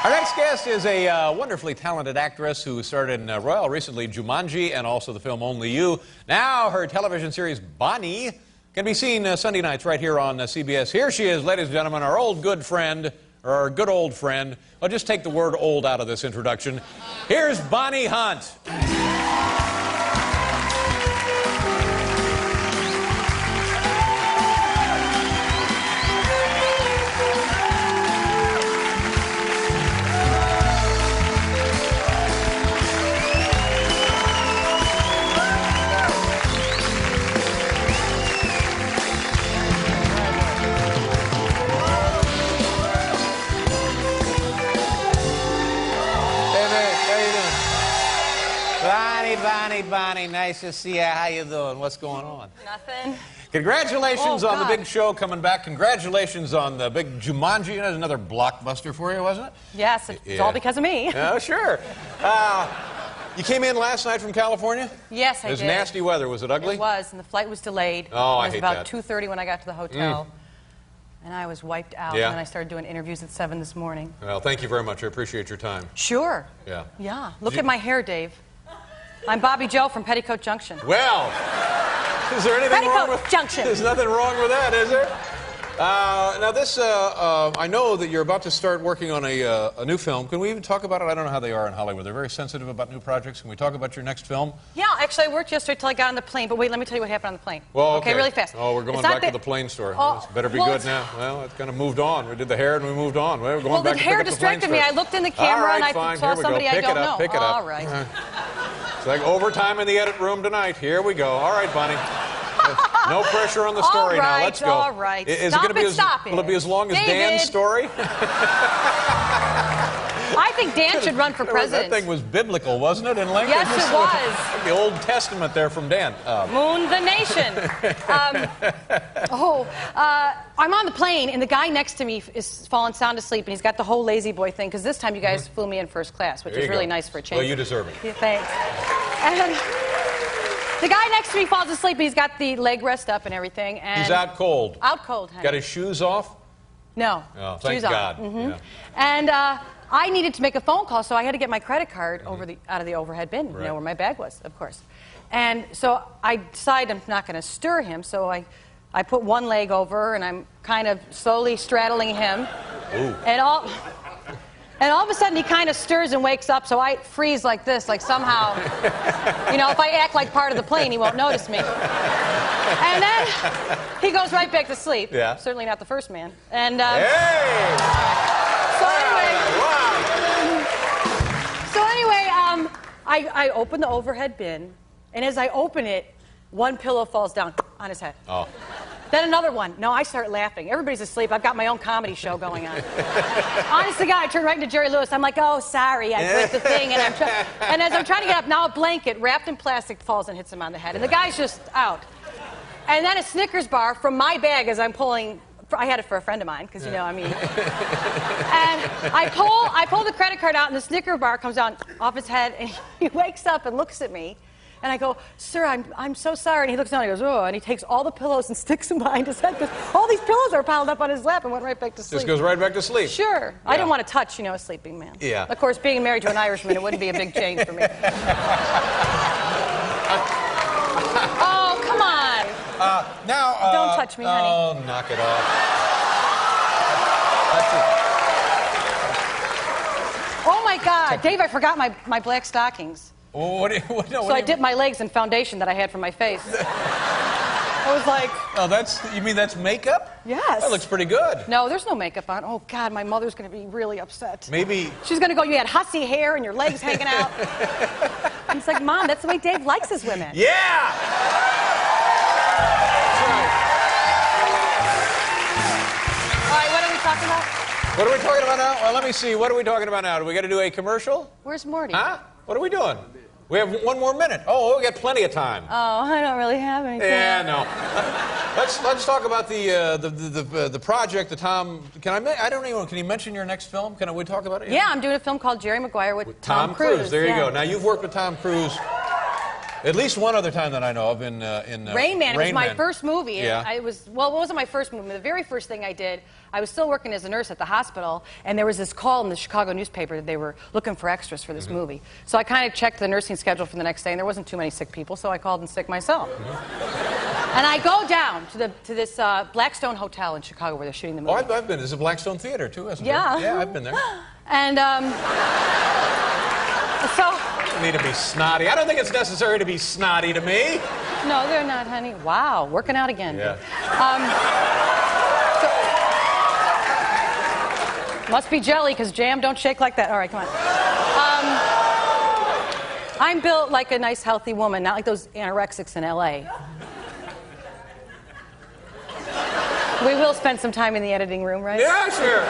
Our next guest is a wonderfully talented actress who starred in recently Jumanji and also the film Only You. Now her television series Bonnie can be seen Sunday nights right here on CBS. Here she is, ladies and gentlemen, our good old friend. I'll just take the word old out of this introduction. Here's Bonnie Hunt. Bonnie, nice to see you. How you doing? What's going on? Nothing. Congratulations on the big show coming back. Congratulations on the big Jumanji. That's another blockbuster for you, wasn't it? Yes, it's all because of me. Oh, sure. You came in last night from California? Yes, I did. It was nasty weather. Was it ugly? It was, and the flight was delayed. Oh, I hate that. It was about 2:30 when I got to the hotel. And I was wiped out, Yeah. and then I started doing interviews at 7 this morning. Well, thank you very much. I appreciate your time. Sure. Yeah. Yeah. Look at my hair, Dave. I'm Bobby Joe from Petticoat Junction. Well, is there anything wrong with Junction? There's nothing wrong with that, is there? Now this, I know that you're about to start working on a new film. Can we even talk about it? I don't know how they are in Hollywood. They're very sensitive about new projects. Can we talk about your next film? Yeah, actually, I worked yesterday till I got on the plane. But wait, let me tell you what happened on the plane. Well, okay. Really fast. Oh, we're going back to the plane story. Oh, This better be good now. Well, it's kind of moved on. We did the hair and we moved on. We're going back the to hair pick up the plane distracted me. story. I looked in the camera and I saw somebody I don't know. Pick it up. All right. It's like overtime in the edit room tonight. Here we go. All right, Bonnie. No pressure on the story now. Let's go. All right. Will it be as long as Dan's story? I think Dan should run for president. That thing was biblical, wasn't it, in length? Yes, it was. Like the Old Testament there from Dan. Moon the nation. I'm on the plane, and the guy next to me is falling sound asleep, and he's got the whole lazy boy thing, because this time you guys flew me in first class, which is really nice for a change. Well, you deserve it. Yeah, thanks. And the guy next to me falls asleep, and he's got the leg rest up and everything. And he's out cold. Out cold, honey. Got his shoes off? No. Oh, thank shoes God. On. Yeah. And I needed to make a phone call, so I had to get my credit card out of the overhead bin, right. You know, where my bag was, of course. And so I decided I'm not going to stir him, so I put one leg over, and I'm kind of slowly straddling him. Ooh. And all of a sudden, he kind of stirs and wakes up, so I freeze like this, like somehow, you know, if I act like part of the plane, he won't notice me. And then he goes right back to sleep. Yeah. Certainly not the first man. And hey! So anyway, I open the overhead bin, and as I open it, one pillow falls down on his head. Oh. Then another one. No, I start laughing. Everybody's asleep. I've got my own comedy show going on. Honest to God, I turn right into Jerry Lewis. I'm like, oh, sorry, I broke the thing. And as I'm trying to get up, now a blanket wrapped in plastic falls and hits him on the head. And the guy's just out. And then a Snickers bar from my bag as I'm pulling. I had it for a friend of mine, because, you know, I mean. And I pull the credit card out, and the Snicker bar comes down off his head, and he wakes up and looks at me. And I go, sir, I'm so sorry. And he looks down and he goes, oh, and he takes all the pillows and sticks them behind his head, because all these pillows are piled up on his lap, and went right back to sleep. Just goes right back to sleep. Sure. Yeah. I didn't want to touch, you know, a sleeping man. Yeah. Of course, being married to an Irishman, it wouldn't be a big change for me. Oh, come on. Don't touch me, honey. Oh, knock it off. Oh, my God. Dave, I forgot my black stockings. So I dipped my legs in foundation that I had for my face. I was like... Oh, you mean that's makeup? Yes. That looks pretty good. No, there's no makeup on. Oh, God, my mother's going to be really upset. Maybe... She's going to go, you had hussy hair and your legs hanging out. And it's like, Mom, that's the way Dave likes his women. Yeah! All right, what are we talking about? What are we talking about now? Well, let me see. What are we talking about now? Do we got to do a commercial? Where's Morty? Huh? What are we doing? We have one more minute. Oh, we got plenty of time. Oh, I don't really have anything. Yeah, no. Let's talk about the project. The Tom. I don't even. Can you mention your next film? Can we talk about it? Yeah, I'm doing a film called Jerry Maguire with Tom Cruise. There you go. Now you've worked with Tom Cruise At least one other time that I know of in Rain Man. It was my Man. first movie. Yeah. Well, it wasn't my first movie. The very first thing I did, I was still working as a nurse at the hospital, and there was this call in the Chicago newspaper that they were looking for extras for this movie. So I kind of checked the nursing schedule for the next day, and there wasn't too many sick people, so I called in sick myself. And I go down to this Blackstone Hotel in Chicago where they're shooting the movie. Oh, I've been. There's a Blackstone Theater, too, isn't Yeah. there? Yeah, I've been there. And so... You need to be snotty. I don't think it's necessary to be snotty to me. No, they're not, honey. Wow, working out again. Yeah. Must be jelly, because jam don't shake like that. All right, come on. I'm built like a nice, healthy woman, not like those anorexics in L.A. We will spend some time in the editing room, right? Yeah, sure.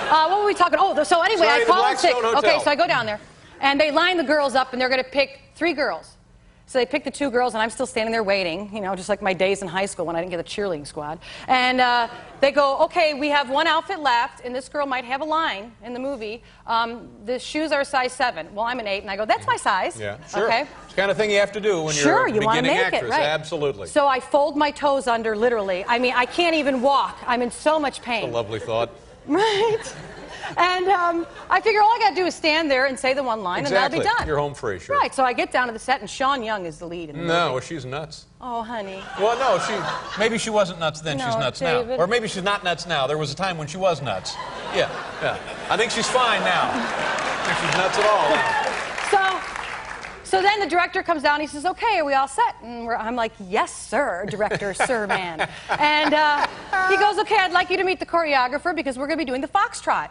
What were we talking? Oh, so anyway, Sorry, I call in sick. Blackstone Hotel. Okay, so I go down there, and they line the girls up, and they're going to pick 3 girls. So they pick the 2 girls, and I'm still standing there waiting, you know, just like my days in high school when I didn't get a cheerleading squad. And they go, okay, we have 1 outfit left, and this girl might have a line in the movie. The shoes are a size 7. Well, I'm an 8, and I go, that's my size. Yeah, sure. Okay. It's the kind of thing you have to do when Sure, you're a you want to beginning make actress. it, right? Absolutely. So I fold my toes under, literally. I mean, I can't even walk. I'm in so much pain. A lovely thought. Right? And I figure all I got to do is stand there and say the one line, Exactly. and that'll be done. You're home free, sure. Right, so I get down to the set, and Sean Young is the lead in the movie. No, well, she's nuts. Oh, honey. Well, no, maybe she wasn't nuts then, No, she's nuts David. now. Or maybe she's not nuts now. There was a time when she was nuts. Yeah. I think she's fine now. I think she's nuts at all now. So then the director comes down, he says, okay, are we all set? And I'm like, yes, sir, director, sir, man. And he goes, okay, I'd like you to meet the choreographer because we're going to be doing the foxtrot.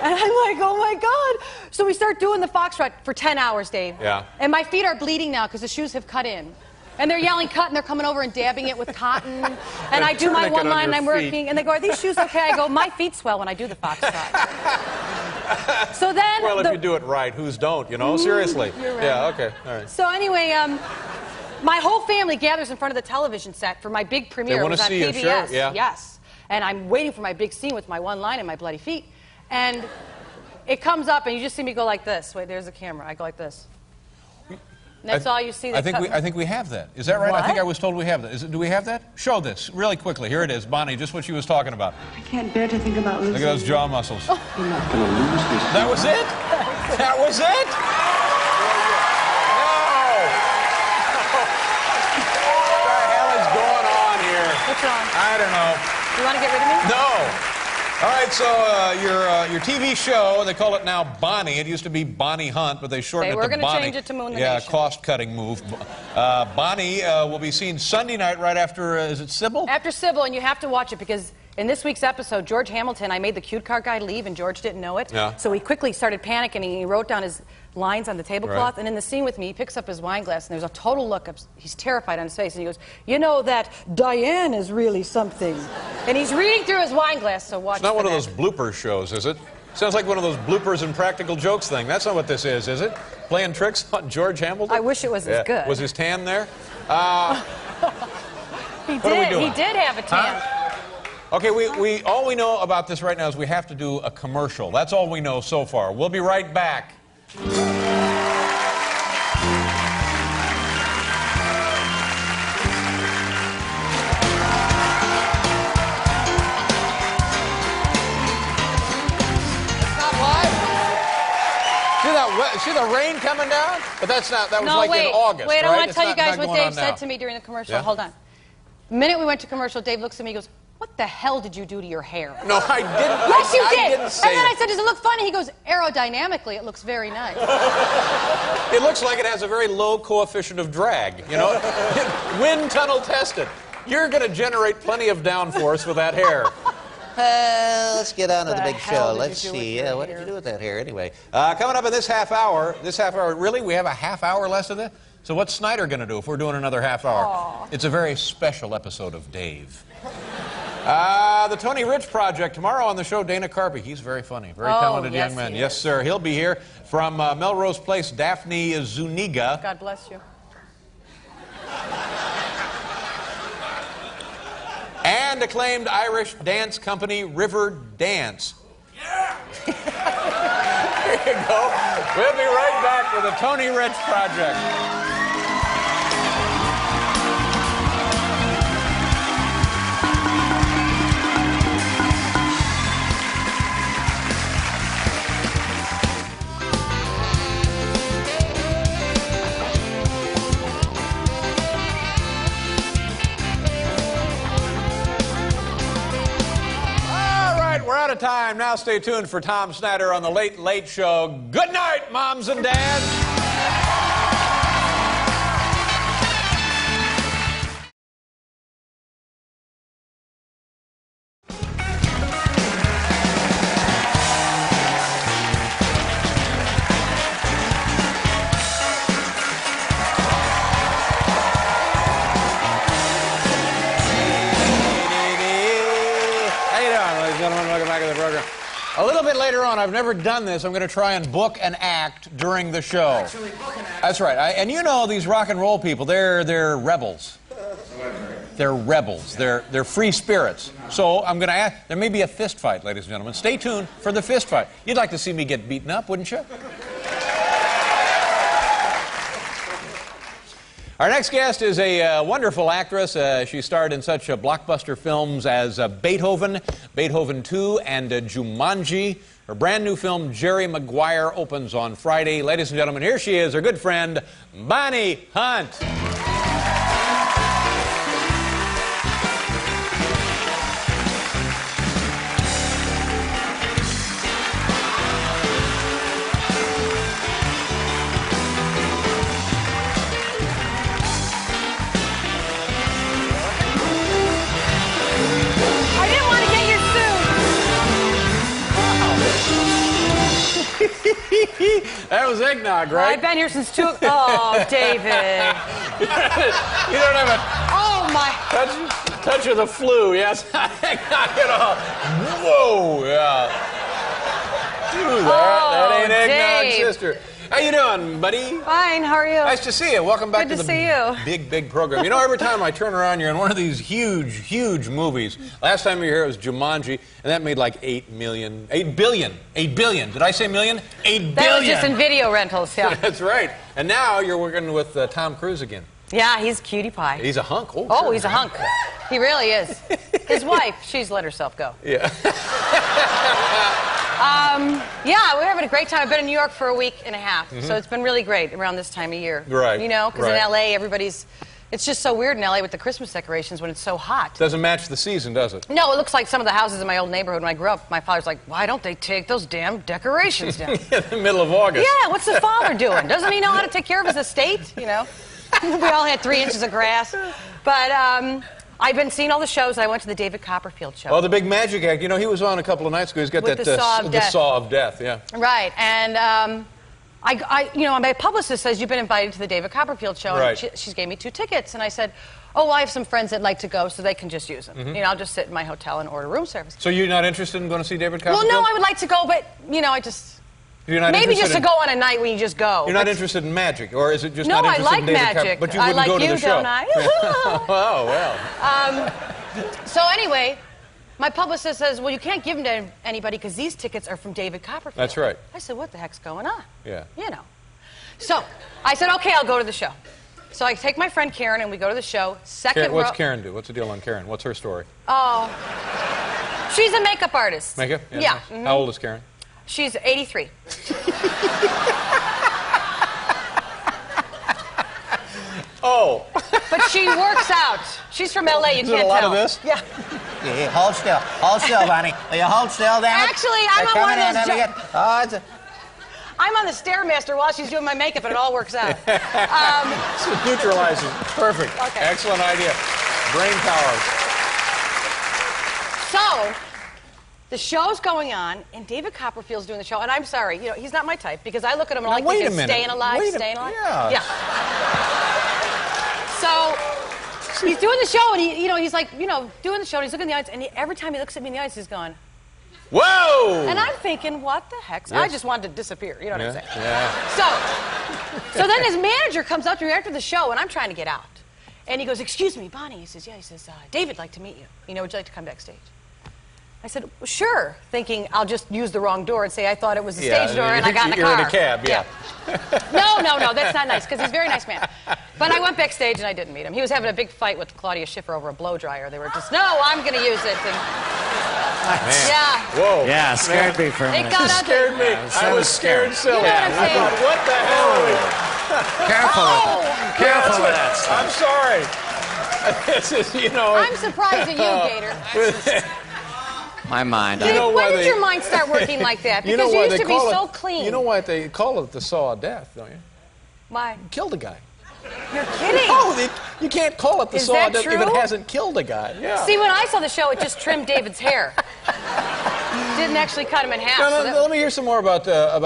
And I'm like, oh my God. So we start doing the foxtrot for 10 hours, Dave. Yeah. And my feet are bleeding now because the shoes have cut in. And they're yelling cut, and they're coming over and dabbing it with cotton. And I do my one line, and I'm working. And they go, are these shoes okay? I go, my feet swell when I do the foxtrot. So then... Well, if you do it right, whose don't, you know? Seriously. You're right. Yeah, okay, all right. So anyway, my whole family gathers in front of the television set for my big premiere. They want It to was on see you, PBS. sure, yeah. Yes. And I'm waiting for my big scene with my one line and my bloody feet. And it comes up, and you just see me go like this. Wait, there's the camera. I go like this. And that's all you see. I think we have that. Is that right? What? I think I was told we have that. Do we have that? Show this really quickly. Here it is, Bonnie. Just what she was talking about. I can't bear to think about losing. Look at those jaw muscles. You're not going to lose this. That was it? That was it? No! What the hell is going on here? What's wrong? I don't know. You want to get rid of me? No. All right, so your TV show, they call it now Bonnie. It used to be Bonnie Hunt, but they shortened it to Bonnie. We're going to change it to Moon the Yeah, Nation. cost-cutting move. Bonnie will be seen Sunday night right after, is it Sybil? After Sybil, and you have to watch it because in this week's episode, George Hamilton, I made the cute car guy leave, and George didn't know it. Yeah. So he quickly started panicking, and he wrote down his lines on the tablecloth. Right. And in the scene with me, he picks up his wine glass, and there's a total look of, he's terrified on his face, and he goes, you know that Diane is really something. And he's reading through his wine glass, so watch. It's not for one of that. those blooper shows, is it? Sounds like one of those bloopers and practical jokes thing. That's not what this is it? Playing tricks on George Hamilton? I wish it was as good. Was his tan there? He What are we did. doing? He did have a tan. Okay, all we know about this right now is we have to do a commercial. That's all we know so far. We'll be right back. See the rain coming down? But that's not, that was No, like wait. in August, Wait, right? I want to It's tell you not guys what going on Dave said now. to me during the commercial. Yeah? Hold on. The minute we went to commercial, Dave looks at me and goes, what the hell did you do to your hair? No, I didn't. Yes, you I did. didn't say And then I it. said, does it look funny? He goes, aerodynamically, it looks very nice. It looks like it has a very low coefficient of drag, you know? Wind tunnel tested. You're going to generate plenty of downforce with that hair. Let's get on to the The big hell show. did you Let's do with see. your What hair? did you do with that hair anyway? Coming up in this half hour, really? We have a half hour less of this? So what's Snyder going to do if we're doing another half hour? Aw. It's a very special episode of Dave. The Tony Rich Project. Tomorrow on the show, Dana Carvey. He's very funny. Very talented yes, young man. he Yes, is. sir. He'll be here from Melrose Place, Daphne Zuniga. God bless you. And acclaimed Irish dance company River Dance. Yeah! There you go. We'll be right back with the Tony Rich Project. We're out of time. Now stay tuned for Tom Snyder on the Late Late Show. Good night, moms and dads. A little bit later on, I've never done this, I'm going to try and book an act during the show. Actually, book an act. That's right. And you know these rock and roll people, they're rebels. They're rebels. They're free spirits. So I'm going to ask, there may be a fist fight, ladies and gentlemen. Stay tuned for the fist fight. You'd like to see me get beaten up, wouldn't you? Our next guest is a wonderful actress. She starred in such blockbuster films as Beethoven, Beethoven 2, and Jumanji. Her brand new film, Jerry Maguire, opens on Friday. Ladies and gentlemen, here she is, her good friend, Bonnie Hunt. That was eggnog, right? I've been here since 2. Oh, David. You don't have a Oh, my. touch of the flu, yes? Eggnog at all. Whoa, yeah. Do that. That ain't eggnog, Dave. sister. How you doing, buddy? Fine, how are you? Nice to see you. Welcome back Good to to the see you. big program. You know, every time I turn around, you're in one of these huge movies. Last time you were here, it was Jumanji, and that made like $8 billion. Did I say million? $8 billion. That was just in video rentals, yeah. That's right. And now you're working with Tom Cruise again. Yeah, he's a cutie pie. He's a hunk. Oh, Oh, sure. he's a hunk. He really is. His wife, she's let herself go. Yeah. Yeah, we're having a great time. I've been in New York for a week and a half, so it's been really great around this time of year. Right. You know, because right. in L.A., it's just so weird in L.A. with the Christmas decorations when it's so hot. Doesn't match the season, does it? No, it looks like some of the houses in my old neighborhood when I grew up. My father's like, why don't they take those damn decorations down? In the middle of August. Yeah, what's the father doing? Doesn't he know how to take care of his estate? You know, we all had 3 inches of grass. But I've been seeing all the shows. I went to the David Copperfield show. Oh, the big magic act. You know, he was on a couple of nights ago. He's got With that the Saw of Death. Saw of Death, yeah. Right, and you know, my publicist says you've been invited to the David Copperfield show, Right. and she gave me 2 tickets, and I said, oh, well, I have some friends that like to go, so they can just use them. You know, I'll just sit in my hotel and order room service. So you're not interested in going to see David Well, Copperfield? no, I would like to go, but you know, You're not maybe interested just to go on a night when you just go. You're not interested in magic, or is it just No, not I interested like in David magic. But you I wouldn't like go to you, the show. don't I? Oh, well. So anyway, my publicist says, well, you can't give them to anybody because these tickets are from David Copperfield. That's right. I said, what the heck's going on? Yeah. You know. So I said, okay, I'll go to the show. So I take my friend Karen and we go to the show. What's Karen do? What's the deal on Karen? What's her story? Oh, she's a makeup artist. Makeup? Yeah. Nice. How old is Karen? She's 83. Oh. But she works out. She's from LA, you Is can't it a lot tell. of this? Yeah. Yeah, hold still. Hold still, Bonnie. Will you hold still, damn it? Actually, I'm They're on one coming of in, those let me get- Oh, it's a... I'm on the Stairmaster while she's doing my makeup, and it all works out. It's neutralizing. Perfect. Okay. Excellent idea. Brain powers. So, the show's going on, and David Copperfield's doing the show, and I'm sorry, you know, he's not my type, because I look at him and Now, I wait think a he's minute. staying alive, Wait a- staying alive. yeah. So, he's doing the show, and he's like, doing the show, and he's looking in the eyes, and every time he looks at me in the eyes, he's going, Whoa! and I'm thinking, what the heck? I Yes. just wanted to disappear, you know what I'm saying? Yeah. So then his manager comes up to me after the show, and I'm trying to get out. And he goes, excuse me, Bonnie. He says, yeah. He says, David'd like to meet you. Would you like to come backstage? I said, well, sure, thinking I'll just use the wrong door and say I thought it was the stage door and I got in the You're car. in a cab, yeah. No, that's not nice because he's a very nice man. But I went backstage and I didn't meet him. He was having a big fight with Claudia Schiffer over a blow dryer. They were just, no, I'm going to use it. And, yeah. Whoa. Yeah, scared me for a minute. It got Scared me. I was scared silly. You know what I'm I saying? thought, what the hell are we... Careful with it. Careful with that stuff. I'm sorry. This is, you know... I'm surprised at you, Gator. My mind. You know when why did your mind start working like that? You Because know you why used they to be call so it, clean. You know why they call it the saw of death, don't you? Why? Killed a guy. You're kidding. Oh, you can't call it the Is saw that of death if true? it hasn't killed a guy. Yeah. See, when I saw the show, it just trimmed David's hair. Didn't actually cut him in half. No, so that- let me hear some more about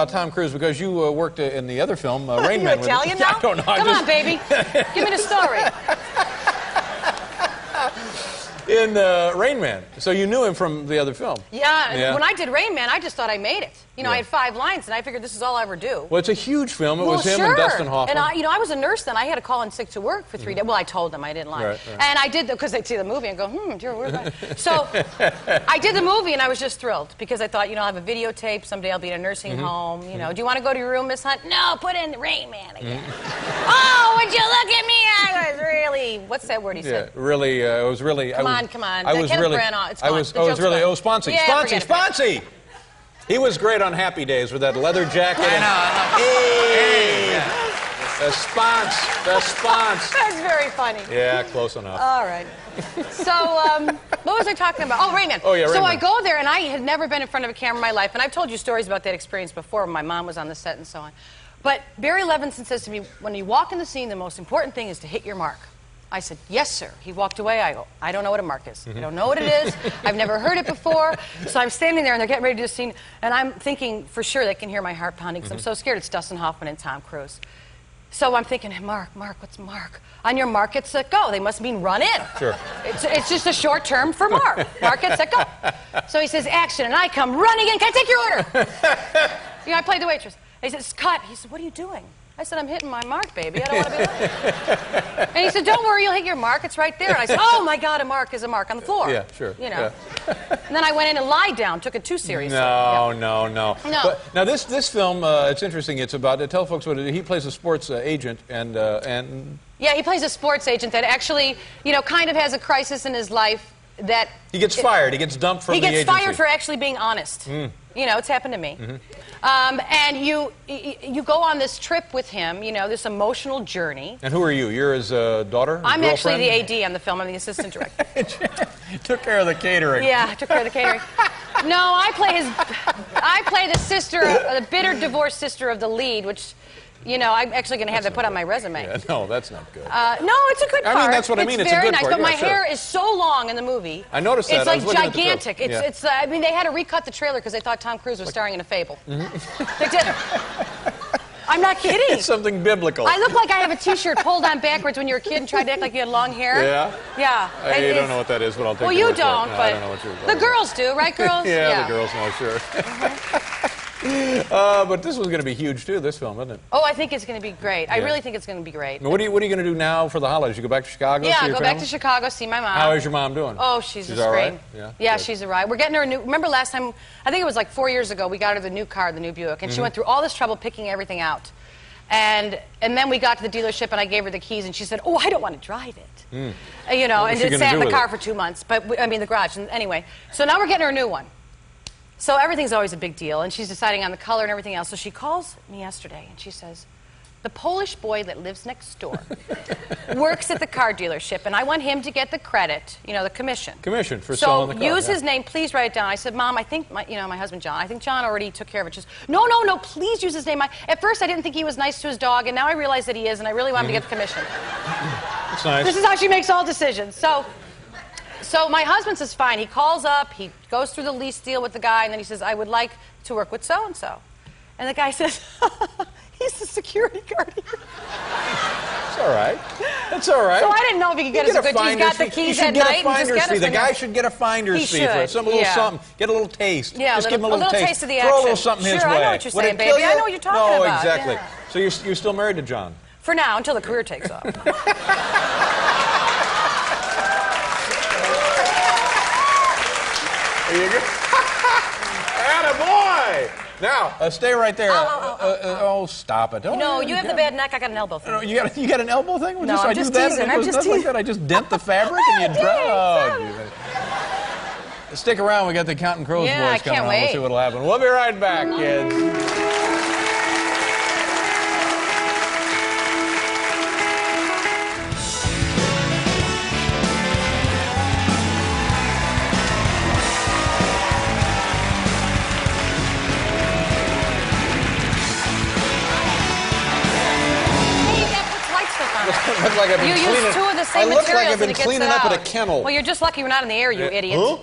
Tom Cruise because you worked in the other film, Rain You Man. Italian Yeah, now? I don't know. Come on, baby. Give me the story. In Rain Man. So you knew him from the other film. Yeah, when I did Rain Man, I just thought I made it. You know, I had 5 lines, and I figured this is all I ever do. Well, it's a huge film. It was him sure. and Dustin Hoffman. And I was a nurse then. I had to call in sick to work for 3 days. Well, I told them I didn't lie. Right. And I did, because they'd see the movie and go, dear, where's that? So I did the movie, and I was just thrilled because I thought, I'll have a videotape. Someday I'll be in a nursing home. Do you want to go to your room, Miss Hunt? No, put in Rain Man again. Oh, would you look at me? I was really, what's that word he said? Really, it was really... Come on. I was Kenneth really... Branagh, it's I gone. was, The oh, it was joke's really... gone. Oh, Sponsy. Yeah, Sponsy. forget it. Sponsy! He was great on Happy Days with that leather jacket. I know. Hey! Yeah. The Spons. That's very funny. Yeah, close enough. All right. So, what was I talking about? Oh, Rain Man. Oh, yeah, Rain So Man. I go there, and I had never been in front of a camera in my life, and I've told you stories about that experience before. My mom was on the set and so on. But Barry Levinson says to me, when you walk in the scene, the most important thing is to hit your mark. I said, yes, sir. He walked away. I go, I don't know what a mark is. I don't know what it is. I've never heard it before. So I'm standing there, and they're getting ready to do a scene, and I'm thinking, for sure, they can hear my heart pounding, because I'm so scared. It's Dustin Hoffman and Tom Cruise. So I'm thinking, hey, Mark, what's Mark? On your mark, get set, go. They must mean run in. Sure. It's just a short term for Mark. Mark, get set, go. So he says, action, and I come running in. Can I take your order? I played the waitress. He says, cut. He said, what are you doing? I said, I'm hitting my mark, baby. I don't want to be late. And he said, don't worry, you'll hit your mark. It's right there. And I said, oh, my God, a mark is a mark on the floor. Yeah, sure. Yeah. And then I went in and lied down, took it too seriously. No. But, now, this film, it's interesting. It's about, tell folks what it is. He plays a sports agent and... Yeah, he plays a sports agent that actually, kind of has a crisis in his life that... He gets fired. He gets dumped from the agency. He gets fired for actually being honest. It's happened to me. And you go on this trip with him, this emotional journey. And who are you? You're his daughter? I'm actually girlfriend? the AD on the film. I'm the assistant director. Took care of the catering. Yeah, I took care of the catering. No, I play the sister, the bitter divorced sister of the lead, which... I'm actually going to have that put on my resume. Yeah, no, that's not good. No, it's a good part. I mean, that's what I mean. It's a very good nice, part. but Yeah, my sure. hair is so long in the movie. I noticed that. It's I like was looking at the gigantic. trailer. It's. I mean, they had to recut the trailer because they thought Tom Cruise was starring in a Fable. They did. I'm not kidding. It's something biblical. I look like I have a T-shirt pulled on backwards when you were a kid and tried to act like you had long hair. Yeah? Yeah. I don't know what that is, but I'll take Well, your you word for it. don't, No, but I don't know what you're the girls do, right, girls? Yeah, the girls know, sure. But this was going to be huge, too, this film, isn't it? Oh, I think it's going to be great. I Yeah. really think it's going to be great. What are you going to do now for the holidays? You go back to Chicago? Yeah, see your go back family? to Chicago, see my mom. How is your mom doing? Oh, she's a all scream. right? Yeah, Good. she's all right. We're getting her a new... Remember last time, I think it was like 4 years ago, we got her the new car, the new Buick, and she went through all this trouble picking everything out. And then we got to the dealership, and I gave her the keys, and she said, oh, I don't want to drive it. And she it gonna sat do in the with car it? for 2 months, the garage. And anyway, so now we're getting her a new one. So everything's always a big deal, and she's deciding on the color and everything else. So she calls me yesterday, and she says, the Polish boy that lives next door works at the car dealership, and I want him to get the credit, the commission. Commission for selling the car. So use his name, please write it down. I said, Mom, I think, my husband John, I think John already took care of it. She says, no, please use his name. At first I didn't think he was nice to his dog, and now I realize that he is, and I really want him to get the commission. That's nice. This is how she makes all decisions. So my husband says, fine. He calls up, he goes through the lease deal with the guy, and then he says, I would like to work with so-and-so. And the guy says, he's the security guard here. It's all right. It's all right. So I didn't know if he could get us a good... He's got the keys at night and just get us... The guy should get a finder's fee for it. Some little something. Get a little taste. Yeah, just give him a little taste of the Throw a little action. something his Sure, way. I know what you're Would saying, it kill baby. I you? know what you're talking no, about. exactly. Yeah. So you're still married to John? For now, until the career takes off. There you go. Attaboy! Now, stay right there. Oh, stop it. No, you have the bad neck. I got an elbow thing. You got an elbow thing? No, I'm just teasing. I'm just teasing. Like that? I just dent the fabric and you Stick around. We got the Counting Crows boys coming on. We'll see what'll happen. We'll be right back, kids. Looks like I've been use two of the same materials. Looks like I've been cleaning up at a kennel. Well, you're just lucky you're not in the air, you idiot.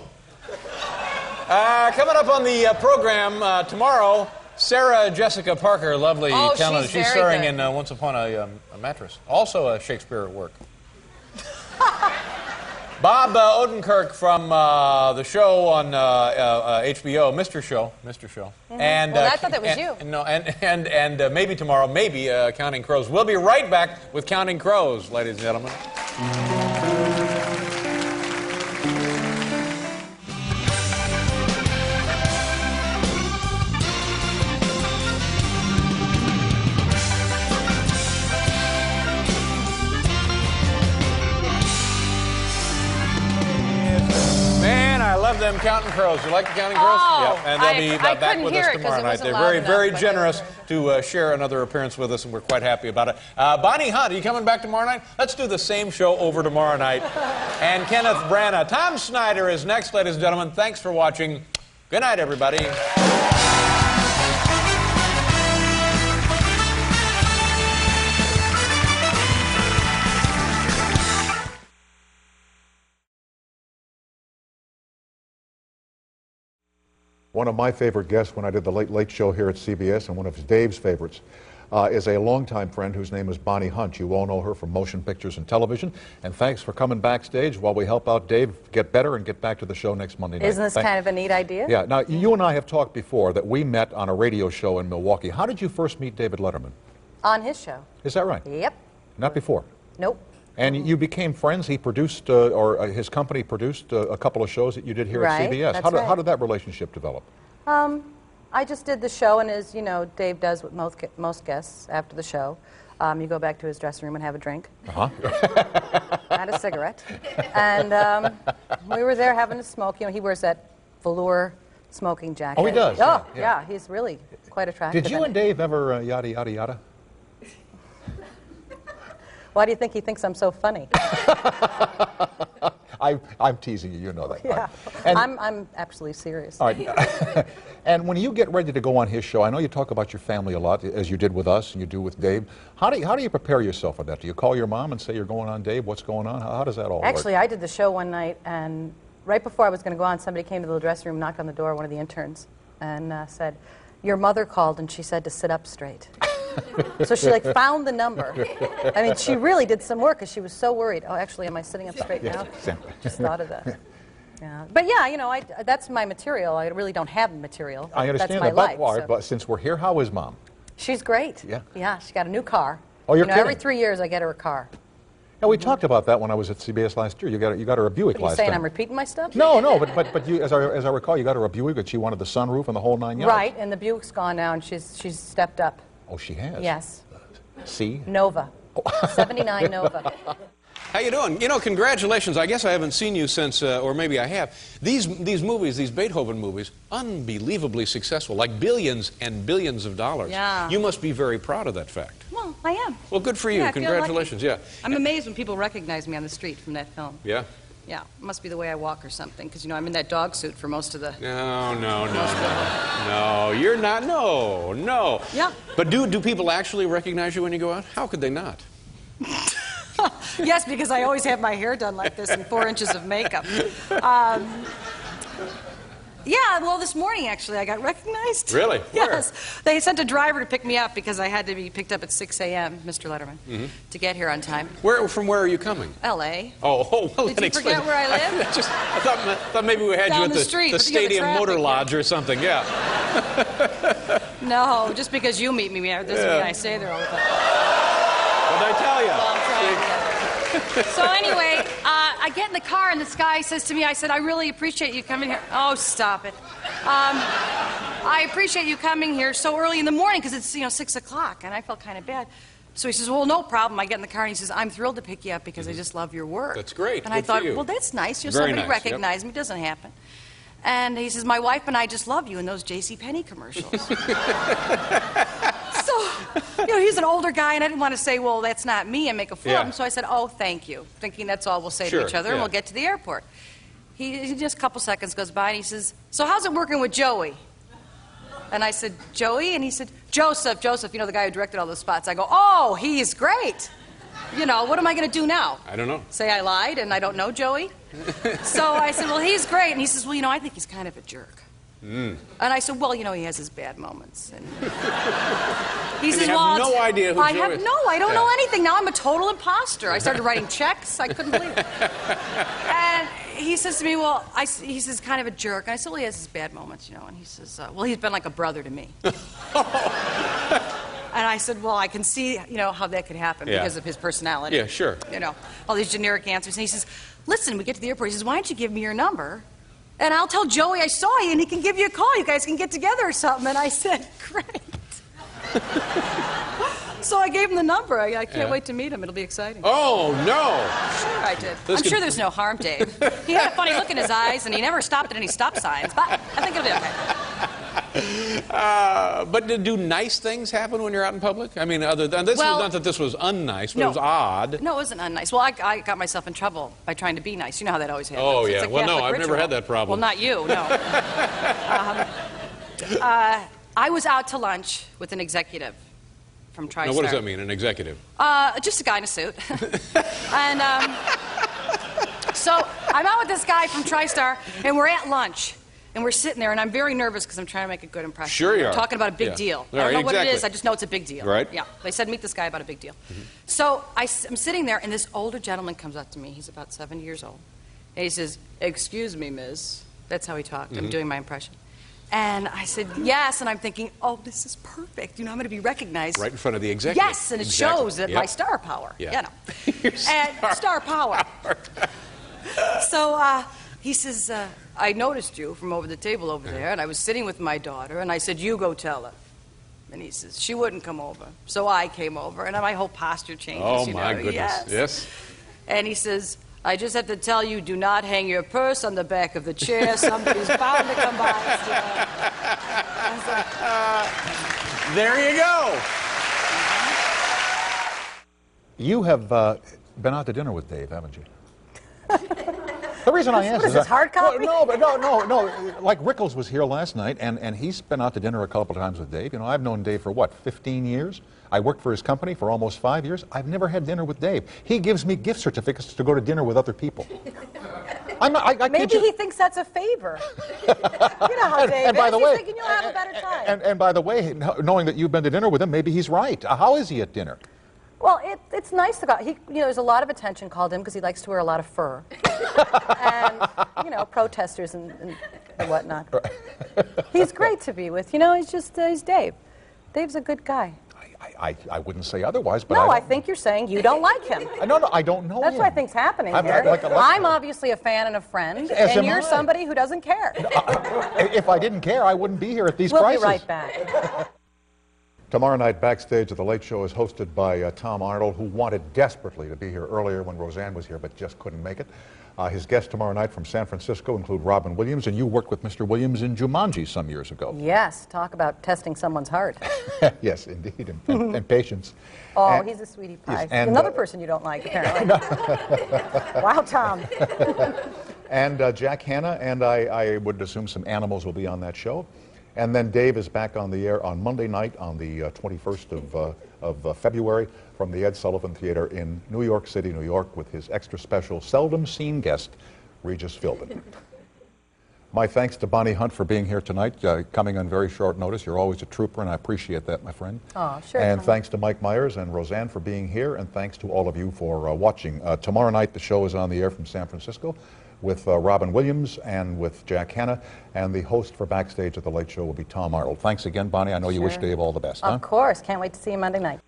Coming up on the program tomorrow, Sarah Jessica Parker, lovely talent. She's starring in Once Upon a Mattress. Also a Shakespeare work. Bob Odenkirk from the show on HBO, Mr. Show. Mm-hmm. And well, I thought that was you. No, and maybe tomorrow, maybe Counting Crows. We'll be right back with Counting Crows, ladies and gentlemen. I love them Counting Crows. You like the Counting Crows? Oh, yeah. And they'll be back with us tomorrow night. They're very, very generous to share another appearance with us, and we're quite happy about it. Bonnie Hunt, are you coming back tomorrow night? Let's do the same show over tomorrow night. And Kenneth Branagh. Tom Snyder is next, ladies and gentlemen. Thanks for watching. Good night, everybody. One of my favorite guests when I did the Late Late Show here at CBS, and one of Dave's favorites, is a longtime friend whose name is Bonnie Hunt. You all know her from motion pictures and television. And thanks for coming backstage while we help out Dave get better and get back to the show next Monday night. Isn't this kind of a neat idea? Yeah. Now, you and I have talked before that we met on a radio show in Milwaukee. How did you first meet David Letterman? On his show. Is that right? Yep. Not before? Nope. And you became friends. He produced, or his company produced a couple of shows that you did here at CBS. How did that relationship develop? I just did the show, and as you know, Dave does with most guests after the show. You go back to his dressing room and have a drink. Had a cigarette. And we were there having a smoke. You know, he wears that velour smoking jacket. Oh, he does? Oh, yeah, he's really quite attractive. Did you and Dave ever yada, yada, yada? Why do you think he thinks I'm so funny? I'm teasing you, you know that. Yeah, and, I'm absolutely serious. All right. And when you get ready to go on his show, I know you talk about your family a lot, as you did with us and you do with Dave. How do you prepare yourself for that? Do you call your mom and say you're going on, Dave? What's going on? How does that all work? Actually, I did the show one night, and right before I was going to go on, somebody came to the dressing room, knocked on the door, one of the interns, and said, "Your mother called and she said to sit up straight." So she found the number. I mean, she really did some work because she was so worried. Oh, actually, am I sitting up straight now? Just thought of that. Yeah. But yeah, you know, that's my material. I really don't have material. I understand that's my life. But since we're here, how is Mom? She's great. Yeah. Yeah, she got a new car. Oh, you're kidding. Every 3 years I get her a car. Yeah, we talked about that when I was at CBS last year. You got her a Buick last time. Are you saying I'm repeating my stuff? No, but you, as I recall, you got her a Buick, but she wanted the sunroof and the whole 9 yards. Right, and the Buick's gone now, and she's stepped up. Oh, she has? Yes. See? Nova. 79 Nova. How you doing? You know, congratulations. I guess I haven't seen you since, or maybe I have. These movies, these Beethoven movies, unbelievably successful, like billions and billions of dollars. Yeah. You must be very proud of that fact. Well, I am. Well, good for you. Yeah, Congratulations. Yeah. I'm amazed when people recognize me on the street from that film. Yeah. Yeah, it must be the way I walk or something, because, you know, I'm in that dog suit for most of the... No, you're not. No. Yeah. But do people actually recognize you when you go out? How could they not? Yes, because I always have my hair done like this and 4 inches of makeup. Yeah, well, this morning, actually, I got recognized. Really? Yes. They sent a driver to pick me up because I had to be picked up at 6 a.m., Mr. Letterman, to get here on time. From where are you coming? L.A. Oh, well, Did you forget where I live? I thought maybe we had Down you at the street, the Stadium Motor Lodge or something, yeah. No, just because you meet me, doesn't mean I stay there all the time. What did I tell you? Well, I'm trying to. So anyway, I I get in the car, and this guy says to me, I said, I really appreciate you coming here. Oh, stop it. I appreciate you coming here so early in the morning because it's, 6 o'clock, and I felt kind of bad. So he says, well, no problem. I get in the car, and he says, I'm thrilled to pick you up because I just love your work. That's great. And Good I thought, for you. well, that's nice. Very Somebody nice, recognized me. It doesn't happen. And he says, my wife and I just love you in those JCPenney commercials. So, he's an older guy, and I didn't want to say, well, that's not me, and make a fool of him. So I said, oh, thank you, thinking that's all we'll say to each other, and we'll get to the airport. He just a couple seconds goes by, and he says, so how's it working with Joey? And I said, Joey? And he said, Joseph, the guy who directed all those spots. I go, oh, he's great. What am I going to do now? I don't know. Say I lied and I don't know Joey? So I said, well, he's great. And he says, well, I think he's kind of a jerk. And I said, well, he has his bad moments. And he says, you have no idea who Joey is. I don't know anything. Now I'm a total imposter. I started writing checks. I couldn't believe it. And he says to me, he says, kind of a jerk. And I said, well, he has his bad moments, And he says, well, he's been like a brother to me. And I said, well, I can see, how that could happen because of his personality. Yeah, sure. All these generic answers. And he says, listen, we get to the airport. He says, why don't you give me your number? And I'll tell Joey I saw you, and he can give you a call. You guys can get together or something. And I said, great. So I gave him the number. I can't wait to meet him. It'll be exciting. Oh, no. Sure I did. I'm sure there's no harm, Dave. He had a funny look in his eyes, and he never stopped at any stop signs. But I think it'll be okay. But do nice things happen when you're out in public? I mean, other than this, was not that this was unnice, but it was odd. No, it wasn't unnice. Well, I got myself in trouble by trying to be nice. You know how that always happens. Oh, yeah. It's a Well, no, Catholic I've never ritual. had that problem. Well, not you, no. I was out to lunch with an executive from TriStar. Now, what does that mean, an executive? Just a guy in a suit. And so I'm out with this guy from TriStar, and we're at lunch. And we're sitting there, and I'm very nervous because I'm trying to make a good impression. Sure you are. We're talking about a big deal. I don't know what it is. I just know it's a big deal. Right. Yeah. They said, meet this guy about a big deal. So I'm sitting there, and this older gentleman comes up to me. He's about 70 years old. And he says, excuse me, miss. That's how he talked. I'm doing my impression. And I said, yes. And I'm thinking, oh, this is perfect. I'm going to be recognized. Right in front of the executive. Yes, and it shows that my star power. Yeah. And star power. So he says, I noticed you from over the table over there, and I was sitting with my daughter, and I said, you go tell her. And he says, she wouldn't come over. So I came over, and my whole posture changes. Oh, my goodness. Yes. And he says, I just have to tell you, do not hang your purse on the back of the chair. Somebody's bound to come by and steal it. There you go. You have been out to dinner with Dave, haven't you? The reason I asked is this hard copy? No. Like Rickles was here last night, and he's been out to dinner a couple of times with Dave. I've known Dave for 15 years? I worked for his company for almost 5 years. I've never had dinner with Dave. He gives me gift certificates to go to dinner with other people. Maybe he thinks that's a favor. You know how Dave is. He's thinking you'll have a better time. And by the way, knowing that you've been to dinner with him, maybe he's right. How is he at dinner? Well, it's nice to go. There's a lot of attention called him because he likes to wear a lot of fur, and protesters and whatnot. He's great to be with. He's Dave. Dave's a good guy. I wouldn't say otherwise, but I think you're saying you don't like him. No, I don't know That's him. what I think's happening here. I'm obviously a fan and a friend, and you're somebody who doesn't care. If I didn't care, I wouldn't be here at these prices. prices. We'll be right back. Tomorrow night, Backstage at The Late Show is hosted by Tom Arnold, who wanted desperately to be here earlier when Roseanne was here, but just couldn't make it. His guests tomorrow night from San Francisco include Robin Williams, and you worked with Mr. Williams in Jumanji some years ago. Yes, talk about testing someone's heart. Yes, indeed, and patience. Oh, he's a sweetie pie. Yes, and, another person you don't like, apparently. Wow, Tom. And Jack Hanna, and I would assume some animals will be on that show. And then Dave is back on the air on Monday night on the 21st of February from the Ed Sullivan Theater in New York City, New York, with his extra special, seldom seen guest, Regis Philbin. My thanks to Bonnie Hunt for being here tonight, coming on very short notice. You're always a trooper, and I appreciate that, my friend. Oh, sure. And thanks to Mike Myers and Roseanne for being here, and thanks to all of you for watching. Tomorrow night, the show is on the air from San Francisco with Robin Williams and with Jack Hanna, and the host for Backstage at The Late Show will be Tom Arnold. Thanks again, Bonnie. I know you wish Dave all the best. Of course. Can't wait to see you Monday night.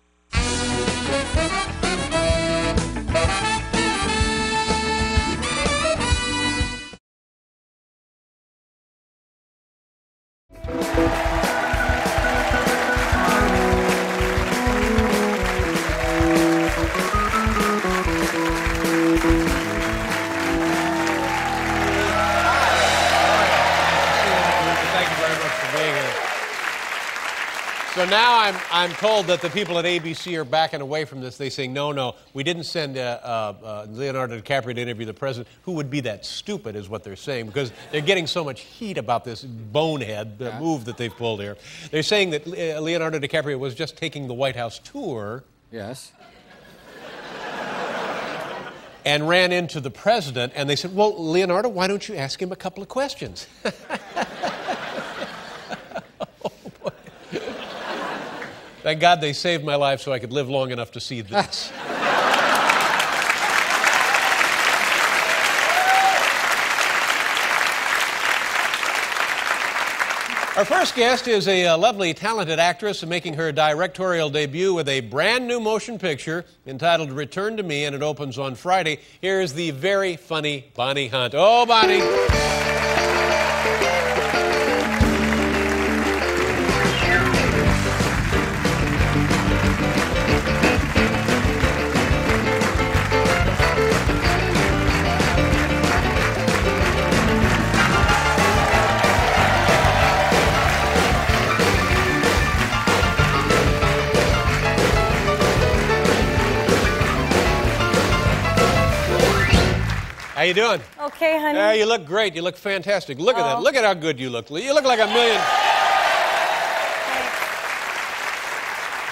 So now I'm told that the people at ABC are backing away from this. They say, no, we didn't send Leonardo DiCaprio to interview the president. Who would be that stupid is what they're saying, because they're getting so much heat about this bonehead move that they've pulled here. They're saying that Leonardo DiCaprio was just taking the White House tour. Yes. And ran into the president, and they said, well, Leonardo, why don't you ask him a couple of questions? Thank God they saved my life so I could live long enough to see this. Our first guest is a lovely, talented actress making her directorial debut with a brand new motion picture entitled Return to Me, and it opens on Friday. Here is the very funny Bonnie Hunt. Oh, Bonnie. How you doing? Okay, honey. You look great. You look fantastic. Look at that. Look at how good you look. You look like a million.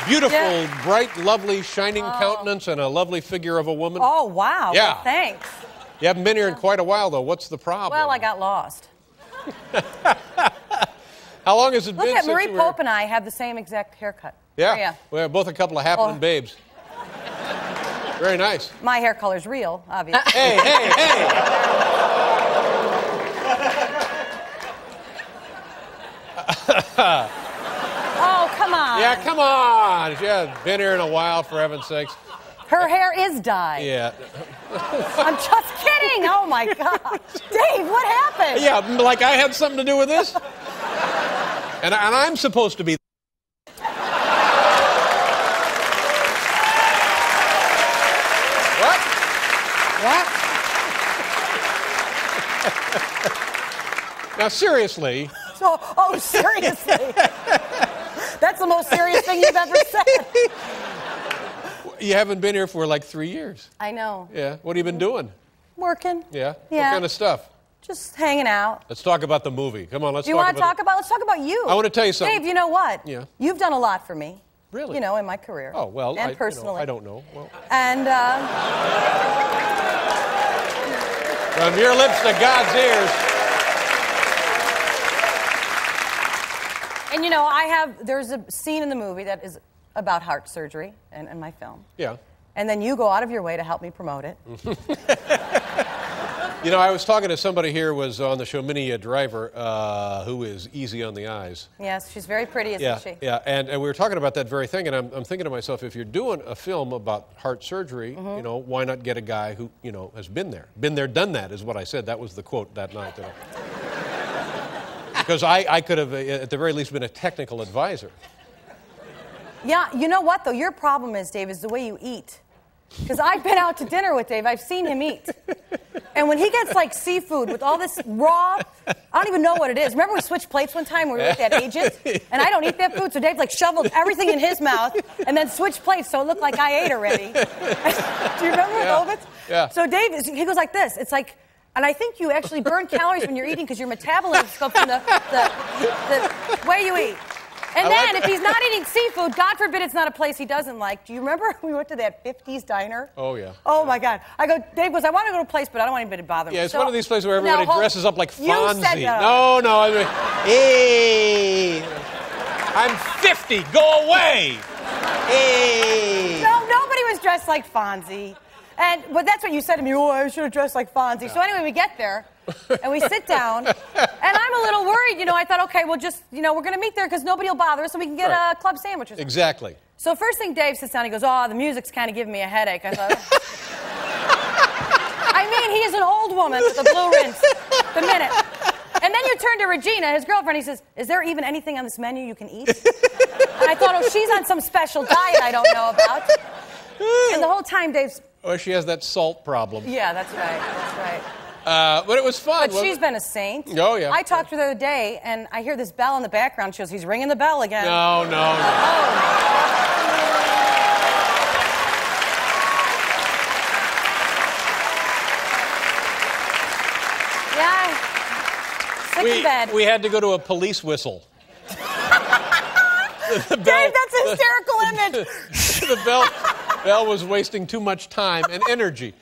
Beautiful, bright, lovely, shining countenance and a lovely figure of a woman. Oh, wow. Yeah. Well, thanks. You haven't been here in quite a while, though. What's the problem? Well, I got lost. How long has it been Look since at Marie you were... Pope and I have the same exact haircut. Yeah. Oh, yeah. We're both a couple of happening babes. Very nice. My hair color's real, obviously. Hey! Oh, come on. Yeah, come on. She hasn't been here in a while, for heaven's sakes. Her hair is dyed. Yeah. I'm just kidding. Oh, my God. Dave, what happened? Yeah, like I had something to do with this? And I'm supposed to be... What? Now, seriously. Oh, seriously? That's the most serious thing you've ever said. You haven't been here for like 3 years. I know. Yeah. What have you been doing? Working. Yeah? Yeah. What kind of stuff? Just hanging out. Let's talk about the movie. Come on, let's Do you want to talk about? Let's talk about you. I want to tell you something. Dave, you know what? Yeah. You've done a lot for me. Really? You know, in my career. Oh, well, and personally. I don't know. Well. And, From your lips to God's ears. And, you know, there's a scene in the movie that is about heart surgery in my film. Yeah. And then you go out of your way to help me promote it. You know, I was talking to somebody here who was on the show, Minnie Driver, who is easy on the eyes. Yes, she's very pretty, isn't she? Yeah, and we were talking about that very thing, and I'm thinking to myself, if you're doing a film about heart surgery, you know, why not get a guy who, you know, has been there? Been there, done that, is what I said. That was the quote that night. Because I could have, at the very least, been a technical advisor. Yeah, you know what, though? Your problem is, Dave, is the way you eat. Because I've been out to dinner with Dave. I've seen him eat. And when he gets, like, seafood with all this raw, I don't even know what it is. Remember we switched plates one time when we were at that agent? And I don't eat that food, so Dave, like, shoveled everything in his mouth and then switched plates so it looked like I ate already. Do you remember moments? Yeah. So Dave, he goes like this. It's like, and I think you actually burn calories when you're eating because your metabolism goes from the way you eat. And then, if he's not eating seafood, God forbid it's not a place he doesn't like. Do you remember we went to that 50s diner? Oh, yeah. Oh, my God. I go, Dave goes, I want to go to a place, but I don't want anybody to bother me. Yeah, it's one of these places where everybody dresses up like Fonzie. You said that. No. Hey, I'm 50. Go away. Hey. No, nobody was dressed like Fonzie. But that's what you said to me. Oh, I should have dressed like Fonzie. Yeah. So anyway, we get there, and we sit down, and I'm a little worried. You know, I thought, okay, we'll just, you know, we're going to meet there because nobody will bother us, and we can get a club sandwich or something. Exactly. So first thing Dave sits down, he goes, oh, the music's kind of giving me a headache. I thought, I mean, he is an old woman with a blue rinse. The minute. And then you turn to Regina, his girlfriend, he says, is there even anything on this menu you can eat? And I thought, oh, she's on some special diet I don't know about. And the whole time Dave's... Oh, she has that salt problem. Yeah, that's right. That's right. But it was fun. But she's been a saint. Oh, yeah. I talked to her the other day, and I hear this bell in the background. She goes, he's ringing the bell again. No. Yeah. Sick in bed. We had to go to a police whistle. Dave, that's a hysterical image. The bell was wasting too much time and energy.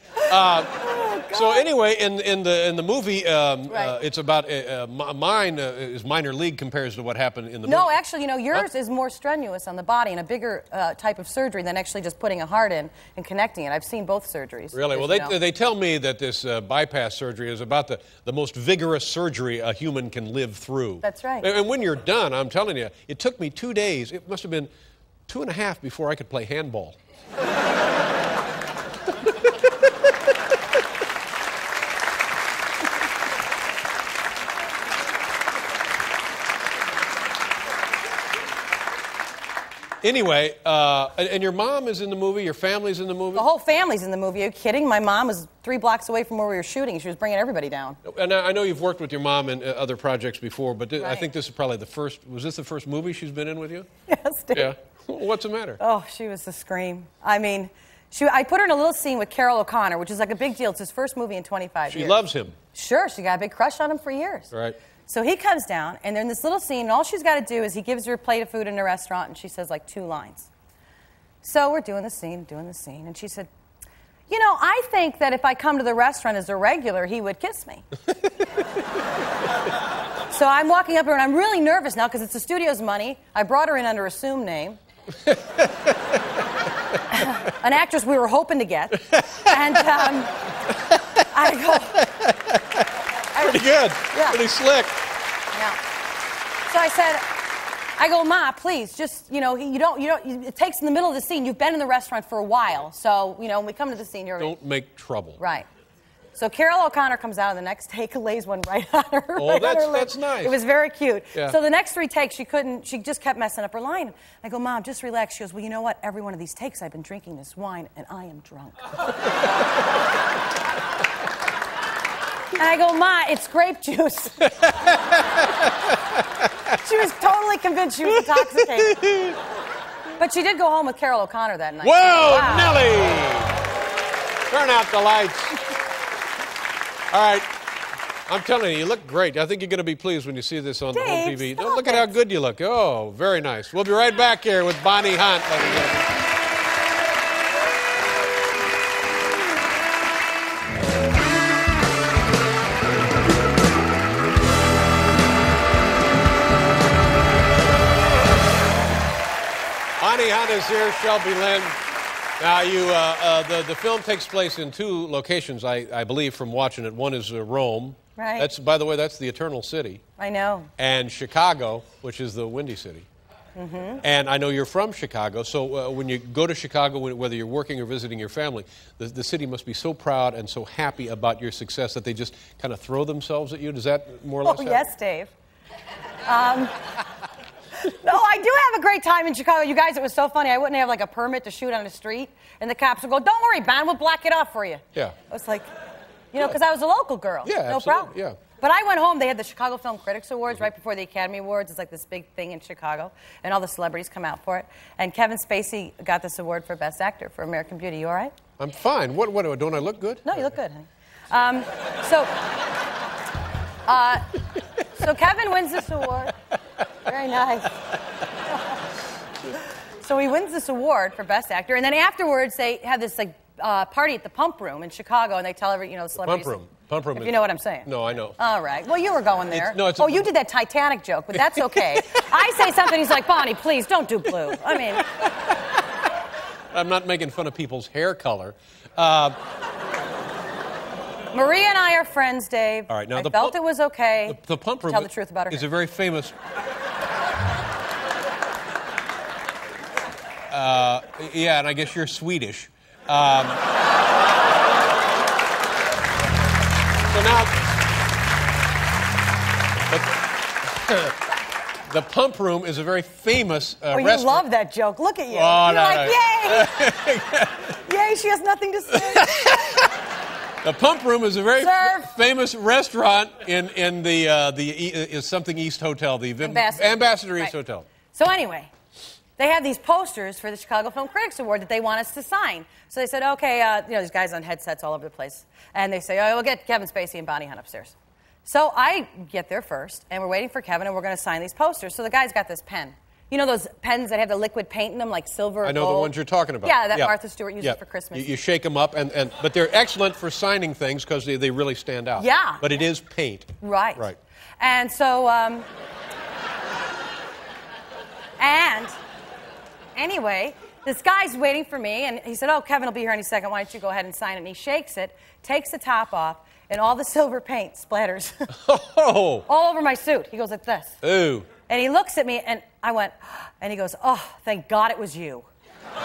So anyway, in the movie, Right. it's about mine is minor league compares to what happened in the movie. No, actually, yours is more strenuous on the body and a bigger type of surgery than actually just putting a heart in and connecting it. I've seen both surgeries. Really? Well, as they tell me that this bypass surgery is about the most vigorous surgery a human can live through. That's right. And when you're done, I'm telling you, it took me 2 days. It must have been 2.5 before I could play handball. Anyway, and your mom is in the movie? Your family's in the movie? The whole family's in the movie. Are you kidding? My mom was 3 blocks away from where we were shooting. She was bringing everybody down. And I know you've worked with your mom in other projects before, but I Right. think this is probably the first. Was this the first movie she's been in with you? Yes, Dave. Yeah. What's the matter? Oh, she was a scream. I mean, I put her in a little scene with Carol O'Connor, which is like a big deal. It's his first movie in 25 years. She loves him. Sure, she got a big crush on him for years. Right. So he comes down, and they're in this little scene, and all she's got to do is he gives her a plate of food in a restaurant, and she says like 2 lines. So we're doing the scene, and she said, I think that if I come to the restaurant as a regular, he would kiss me. So I'm walking up here, and I'm really nervous now because it's the studio's money. I brought her in under assumed name. An actress we were hoping to get. And I go... Pretty good. Yeah. Pretty slick. Yeah. So I go, Ma, please, just, it takes in the middle of the scene. You've been in the restaurant for a while. So, when we come to the scene, you're... Don't make trouble. Right. So Carol O'Connor comes out, and the next take lays one right on her. Oh, right on her lip. that's nice. It was very cute. Yeah. So the next 3 takes, she just kept messing up her line. I go, Mom, just relax. She goes, well, you know what? Every one of these takes, I've been drinking this wine, and I am drunk. And I go, Ma, it's grape juice. She was totally convinced she was intoxicated. But she did go home with Carol O'Connor that night. Whoa, Wow. Nellie! Turn out the lights. All right. I'm telling you, you look great. I think you're going to be pleased when you see this on the home Dave, TV. stop Look at how good you look. Oh, very nice. We'll be right back here with Bonnie Hunt, ladies and gentlemen. Bonnie Hunt is here, Shelby Lynn. Now, the film takes place in 2 locations, I believe, from watching it. One is Rome. Right. By the way, that's the Eternal City. I know. And Chicago, which is the Windy City. Mm-hmm. And I know you're from Chicago, so when you go to Chicago, whether you're working or visiting your family, the city must be so proud and so happy about your success that they just kind of throw themselves at you. Does that more or less happen? Yes, Dave. No, I do have a great time in Chicago. You guys, it was so funny. I wouldn't have like a permit to shoot on the street, and the cops would go, "Don't worry, Ben, we'll block it off for you." Yeah. I was like, because I was a local girl. Yeah, no absolutely. problem. Yeah. But I went home. They had the Chicago Film Critics Awards right before the Academy Awards. It's like this big thing in Chicago, and all the celebrities come out for it. And Kevin Spacey got this award for Best Actor for American Beauty. You all right? I'm fine. What don't I look good? No, you look good, honey. So Kevin wins this award. Very nice. So he wins this award for Best Actor, and then afterwards they have this party at the Pump Room in Chicago, and they tell the celebrities. Pump Room. If you know what I'm saying. No, I know. All right. Well, you were going there. You did that Titanic joke, but that's okay. I say something, he's like, Bonnie, please don't do blue. I mean. I'm not making fun of people's hair color. Maria and I are friends, Dave. All right, now I felt it was okay. The Pump Room. Tell the truth about her is hair. a very famous. Yeah, and I guess you're Swedish. So now, the Pump Room is a very famous you restaurant. love that joke. Look at you. Oh, You're no, like, no. yay! Yay, she has nothing to say. The Pump Room is a very Serve. famous restaurant in the something East Hotel, the Ambassador East Hotel. So anyway, they have these posters for the Chicago Film Critics Award that they want us to sign. So they said, okay, these guys on headsets all over the place. And they say, oh, we'll get Kevin Spacey and Bonnie Hunt upstairs. So I get there first, and we're waiting for Kevin, and we're going to sign these posters. So the guy's got this pen. You know those pens that have the liquid paint in them, like silver or I know gold? the ones you're talking about. Yeah, that Martha Stewart uses for Christmas. You shake them up, but they're excellent for signing things because they really stand out. Yeah. But it is paint. Right. Right. And so, anyway, this guy's waiting for me, and he said, oh, Kevin will be here any second. Why don't you go ahead and sign it? And he shakes it, takes the top off, and all the silver paint splatters Oh! all over my suit. He goes like this. Ooh. And he looks at me, and I went, and he goes, oh, thank God it was you. Yep.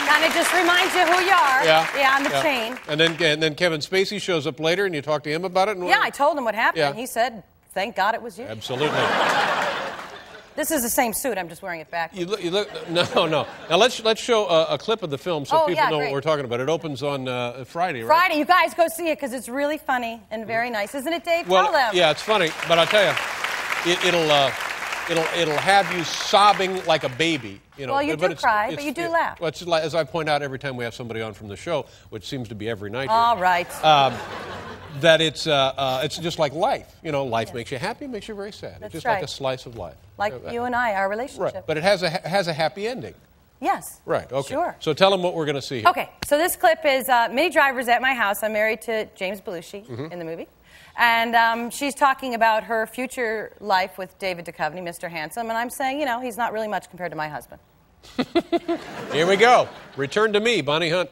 Kind of just reminds you who you are. Yeah. On the chain. And then Kevin Spacey shows up later, and you talk to him about it? And Yeah, I told him what happened. Yeah. He said, thank God it was you. Absolutely. This is the same suit. I'm just wearing it back. You look. No. Now let's show a clip of the film so people know what we're talking about. It opens on Friday, right? Friday. You guys go see it because it's really funny and very nice, isn't it, Dave? Well, Tell them. yeah, it's funny, but I'll tell you, it'll have you sobbing like a baby. You know, Well, you do cry, but you do laugh. Well, it's like, as I point out every time we have somebody on from the show, which seems to be every night. All here, right. That it's just like life. You know, life makes you happy, makes you very sad. That's it's just right. like a slice of life. Like you and I, our relationship. Right, but it has a happy ending. Yes. Right. Okay. Sure. So tell them what we're going to see here. Okay. So this clip is Minnie Driver's at my house. I'm married to James Belushi in the movie. And she's talking about her future life with David Duchovny, Mr. Handsome. And I'm saying, you know, he's not really much compared to my husband. Here we go. Return to Me, Bonnie Hunt.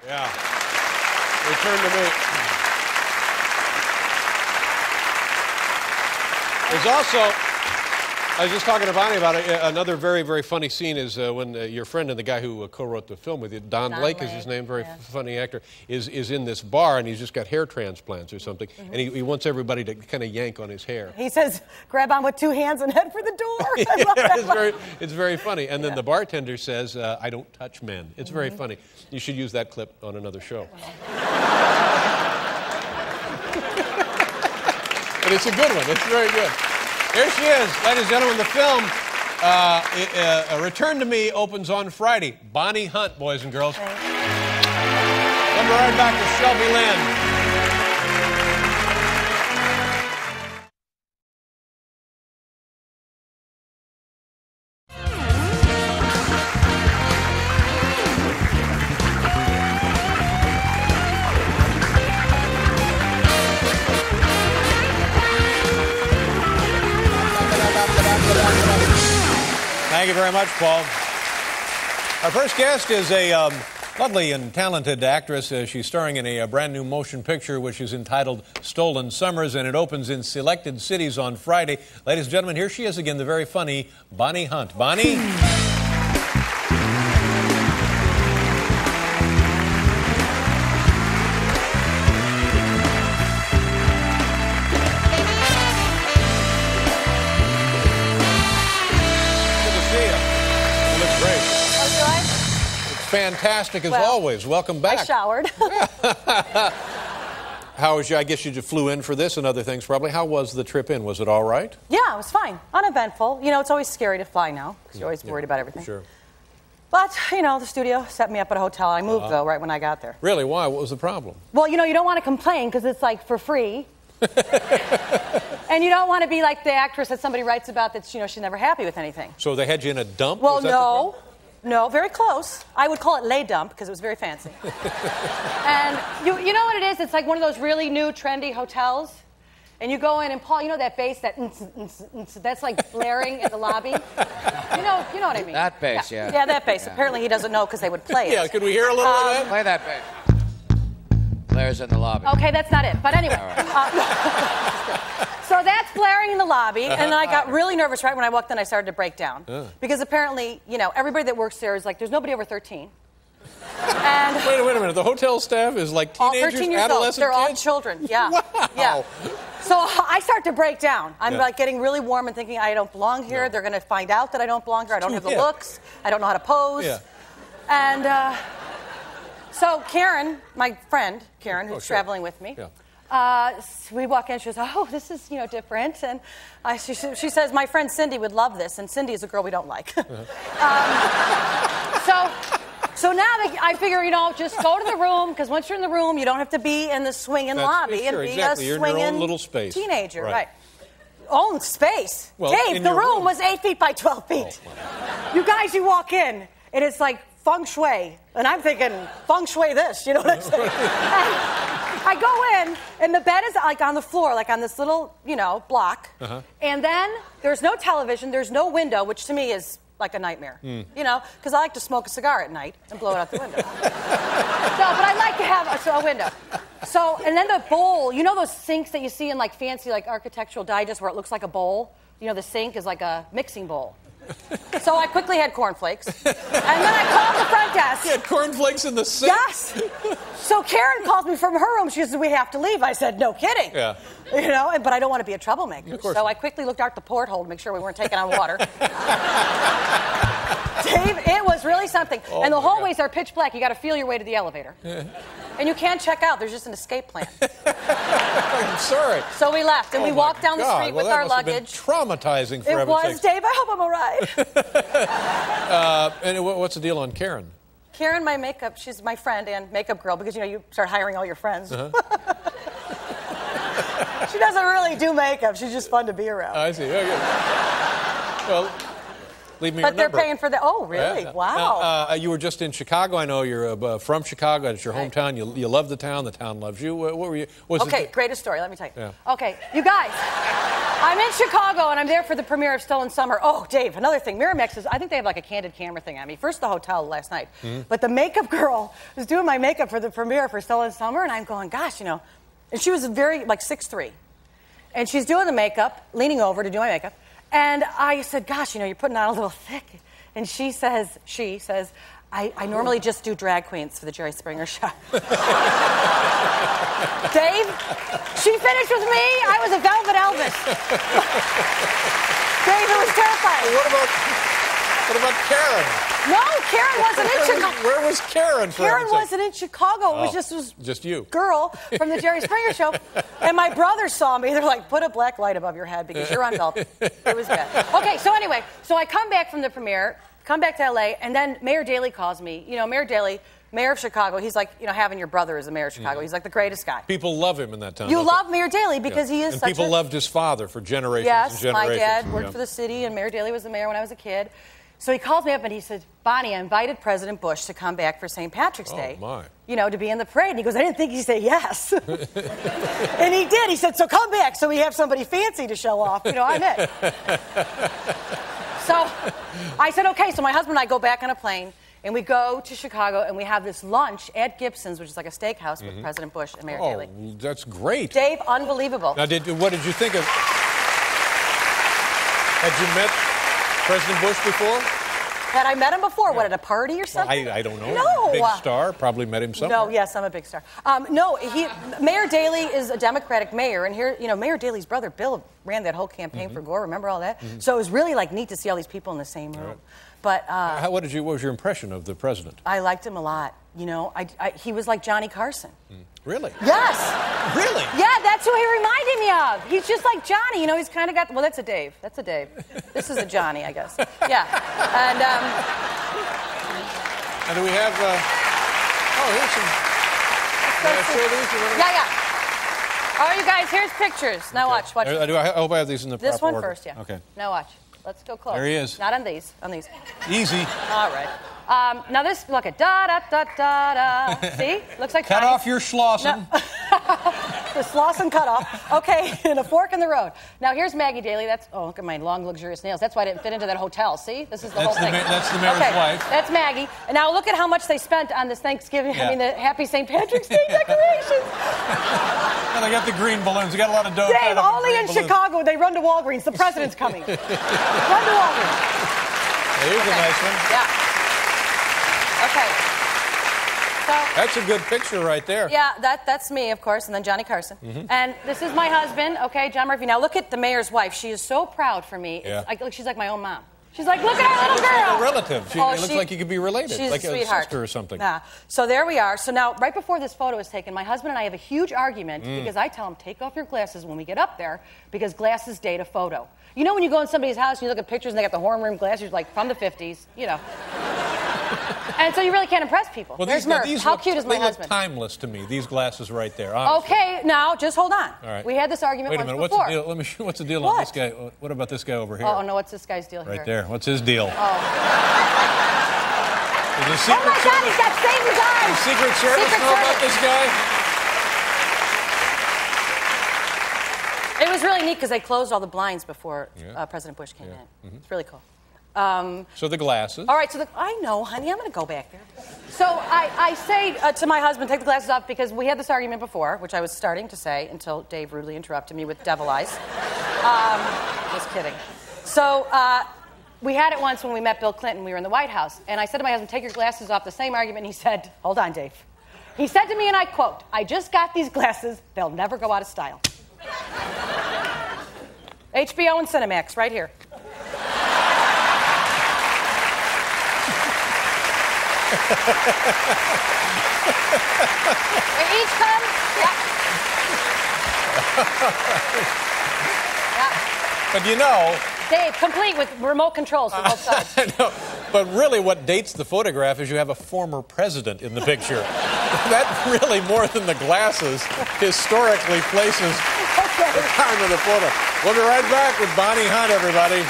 Yeah. Return to Me. There's also, I was just talking to Bonnie about it, another very, very funny scene is when your friend and the guy who co-wrote the film with you, Don Lake is his name, very funny actor, is in this bar and he's just got hair transplants or something, and he wants everybody to kind of yank on his hair. He says, grab on with two hands and head for the door. It's very funny. And then the bartender says, I don't touch men. It's very funny. You should use that clip on another show. But it's a good one. It's very good. Here she is, ladies and gentlemen. The film, Return to Me, opens on Friday. Bonnie Hunt, boys and girls. Then we're right back to Shelby Lynn. Thank you very much, Paul. Our first guest is a lovely and talented actress. She's starring in a brand new motion picture which is entitled Stolen Summers, and it opens in selected cities on Friday. Ladies and gentlemen, here she is again, the very funny Bonnie Hunt. Bonnie? Fantastic as always. Welcome back. I showered. How was you? I guess you just flew in for this and other things probably. How was the trip in? Was it all right? Yeah, it was fine. Uneventful. You know, it's always scary to fly now because you're always worried about everything. Sure. But, you know, the studio set me up at a hotel. I moved, though, right when I got there. Really? Why? What was the problem? Well, you know, you don't want to complain because it's, like, for free. And you don't want to be like the actress that somebody writes about that's, you know, she's never happy with anything. So they had you in a dump? Well, no. No, very close. I would call it lay dump because it was very fancy. And you know what it is? It's like one of those really new, trendy hotels. And you go in and, Paul, you know that bass, that's like blaring in the lobby? You know what I mean. That bass, yeah. Yeah, that bass. Yeah. Apparently he doesn't know because they would play it. Yeah, could we hear a little of that? Play that bass. Blair's in the lobby. Okay, that's not it. But anyway. So that's blaring in the lobby, and I got really nervous right when I walked in. I started to break down. Because apparently, you know, everybody that works there is like, there's nobody over 13. And Wait a minute. The hotel staff is like all teenagers, 13 years old. adolescent They're all kids? children. Yeah. Wow. Yeah. So I start to break down. I'm Yeah. like getting really warm and thinking I don't belong here. No. They're going to find out that I don't belong here. I don't have the Yeah. looks. I don't know how to pose. Yeah. And so Karen, my friend Karen, who's sure. traveling with me, Yeah. we walk in. She goes, "Oh, this is different." And she says, "My friend Cindy would love this." And Cindy is a girl we don't like. So now I figure, just go to the room, because once you're in the room, you don't have to be in the swinging lobby sure, and be exactly. a You're in your own swinging little space. teenager, Right. right? Own space. Well, Dave, in the your room room. was 8 feet by 12 feet. You guys, you walk in, and it's like feng shui, and I'm thinking feng shui this. You know what I'm saying? I go in, and the bed is like on the floor, like on this little, block. And then there's no television, there's no window, which to me is like a nightmare. Because I like to smoke a cigar at night and blow it out the window. But I like to have a window. So, and then the bowl, those sinks that you see in like fancy like architectural digest where it looks like a bowl? The sink is like a mixing bowl. So I quickly had cornflakes. And then I called the front desk. You had cornflakes in the sink? Yes. So Karen calls me from her room. She says, "We have to leave." I said, "No kidding." Yeah. But I don't want to be a troublemaker. Of course So not. I quickly looked out the porthole to make sure we weren't taking on water. Dave, it was really something. Oh, and the my God. hallways are pitch black. You got to feel your way to the elevator. And you can't check out. There's just an escape plan. I'm sorry. So we left, and we Oh, my walked down the God. street Well, with that our must have been luggage. traumatizing for It heaven's was, sakes. Dave. I hope I'm all right. And what's the deal on Karen? Karen, my makeup, she's my friend and makeup girl, because, you start hiring all your friends. She doesn't really do makeup. She's just fun to be around. I see. Okay. Well, leave me your But they're number. paying for the... Oh, really? Yeah. Wow. Now, you were just in Chicago. I know you're from Chicago. It's your Right. hometown. You love the town. The town loves you. What were you? Okay, greatest story. Let me tell you. Yeah. Okay, you guys, I'm in Chicago, and I'm there for the premiere of Stolen Summer. Oh, Dave, another thing. Miramax I think they have like a candid camera thing on me. First the hotel last night. But the makeup girl was doing my makeup for the premiere for Stolen Summer, and I'm going, gosh, and she was very, like, 6'3". And she's doing the makeup, leaning over to do my makeup. And I said, gosh, you're putting on a little thick. And she says, I normally just do drag queens for the Jerry Springer show. Dave, she finished with me. I was a Velvet Elvis. Dave, it was terrifying. What about Karen? No, Karen wasn't in Chicago. Where was Karen? For Karen heaven's sake? wasn't in Chicago. It was just you. Girl from the Jerry Springer show. And my brothers saw me. They're like, "Put a black light above your head because you're unvelvet." It was bad. Okay, so anyway, I come back from the premiere, come back to LA, and then Mayor Daley calls me. Mayor Daley, mayor of Chicago. He's like, having your brother as the mayor of Chicago. He's like the greatest guy. People love him in that town. You don't love Mayor Daley because he is and such people a... loved his father for generations Yes, and generations. my dad worked for the city, and Mayor Daley was the mayor when I was a kid. So he called me up and he said, "Bonnie, I invited President Bush to come back for St. Patrick's Day. My. To be in the parade." And he goes, "I didn't think he'd say yes." And he did. He said, "So come back so we have somebody fancy to show off. I'm it." So I said, okay. So my husband and I go back on a plane, and we go to Chicago, and we have this lunch at Gibson's, which is like a steakhouse with President Bush and Mayor Daley. Oh, that's great. Dave, unbelievable. Now, what did you think of... Had you met President Bush before? Had I met him before? What, at a party or something? I don't know. No. Big star. Probably met him somewhere. No, yes, I'm a big star. No, Mayor Daley is a Democratic mayor, and here, Mayor Daley's brother Bill ran that whole campaign for Gore. Remember all that? So it was really neat to see all these people in the same room. Right. But what was your impression of the president? I liked him a lot. He was like Johnny Carson. Really? Yes. Really? Yeah, that's who he reminded me of. He's just like Johnny. He's kind of got... Well, that's a Dave. That's a Dave. This is a Johnny, I guess. Yeah. And do we have... here's some... Can I show these? Yeah. All right, you guys, here's pictures. Now watch. I hope I have these in the proper This one order. first, yeah. Okay. Now watch. Let's go close. There he is. Not on these. On these. Easy. All right. Now this, look at da-da-da-da-da. See? Looks like Cut Johnny. off your Schlosson. No. The Slauson cut off. Okay, and a fork in the road. Now here's Maggie Daley. Look at my long, luxurious nails. That's why I didn't fit into that hotel. See? This is the whole thing. That's the mayor's wife. That's Maggie. And now look at how much they spent on this Thanksgiving, Yeah. the Happy St. Patrick's Day decorations. And I got the green balloons. I got a lot of dough. Dave, only in Chicago, they run to Walgreens. The president's coming. Run to Walgreens. Here's a nice one. Yeah. Okay. That's a good picture right there. Yeah, that's me, of course, and then Johnny Carson. And this is my husband, okay, John Murphy. Now look at the mayor's wife. She is so proud for me. Yeah. She's like my own mom. She's like, look at our little girl. Like a relative. It looks like you could be related. She's like a sweetheart. Sister or something. Yeah. So there we are. So now, right before this photo is taken, my husband and I have a huge argument because I tell him, take off your glasses when we get up there because glasses date a photo. You know when you go in somebody's house and you look at pictures and they got the horn rim glasses, like from the 50s, you know. And so you really can't impress people. Well, There's Murph. How cute is my husband? They look timeless to me, these glasses right there. Honestly. Okay, now, just hold on. All right. We had this argument Wait a once minute, before. what's the deal? What's the deal on this guy? What about this guy over here? Oh, no, what's this guy's deal here? Right there. What's his deal? Oh. Is the Secret Oh, my God, he's got Satan's eyes! Does Secret Service know about this guy? It was really neat because they closed all the blinds before President Bush came in. It's really cool. So the glasses. All right, I know, honey, I'm going to go back there. So I say to my husband, take the glasses off, because we had this argument before, which I was starting to say until Dave rudely interrupted me with devil eyes. Just kidding. So we had it once when we met Bill Clinton. We were in the White House. And I said to my husband, take your glasses off, the same argument. And he said, hold on, Dave. He said to me, and I quote, I just got these glasses. They'll never go out of style. HBO and Cinemax, right here. They each come. Yeah. But you know... Dave, complete with remote controls for both sides. I know. But really what dates the photograph is you have a former president in the picture. That really, more than the glasses, historically places the time of the photo. We'll be right back with Bonnie Hunt, everybody.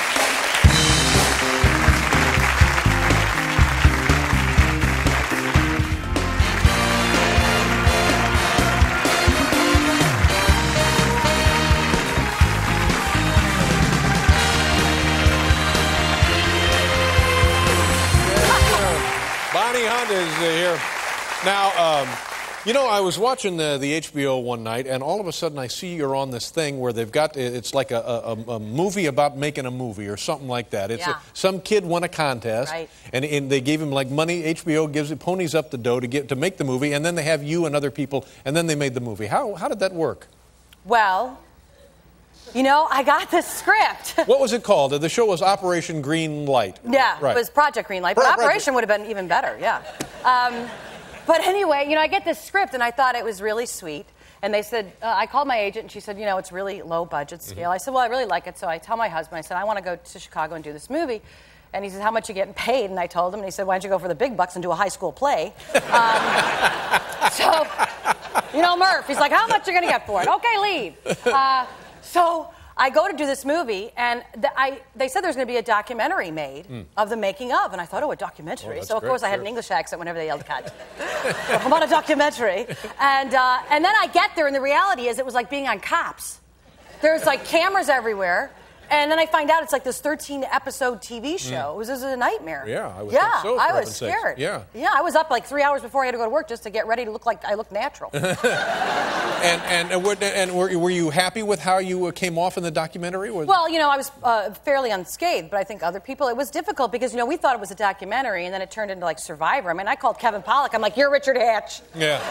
Bonnie Hunt is here. Now, you know, I was watching the HBO one night, and all of a sudden I see you're on this thing where they've got, it's like a movie about making a movie or something like that. It's some kid won a contest, and they gave him like money. HBO gives it, ponies up the dough to make the movie, and then they have you and other people, and then they made the movie. How did that work? Well, you know, I got this script. What was it called? The show was Operation Green Light. Yeah, right. It was Project Green Light, but Operation would have been even better, yeah. But anyway, you know, I get this script, and I thought it was really sweet. And they said, I called my agent, and she said, you know, it's really low budget scale. I said, well, I really like it. So I tell my husband, I said, I want to go to Chicago and do this movie. And he said, how much are you getting paid? And I told him, and he said, why don't you go for the big bucks and do a high school play? So, you know, Murph, he's like, how much are you going to get for it? Okay, leave. So I go to do this movie, and they said there's going to be a documentary made of the making of. And I thought, oh, a documentary. So, of course, I had an English accent whenever they yelled cut. So, I'm on a documentary. And then I get there, and the reality is it was like being on Cops. There's, like, cameras everywhere. And then I find out it's like this 13-episode TV show. It was a nightmare. Yeah, I was I was scared. Yeah, I was up like 3 hours before I had to go to work just to get ready to look like I looked natural. And were you happy with how you came off in the documentary? Well, you know, I was fairly unscathed, but I think other people, it was difficult because, you know, we thought it was a documentary, and then it turned into like Survivor. I mean, I called Kevin Pollak. I'm like, you're Richard Hatch. Yeah.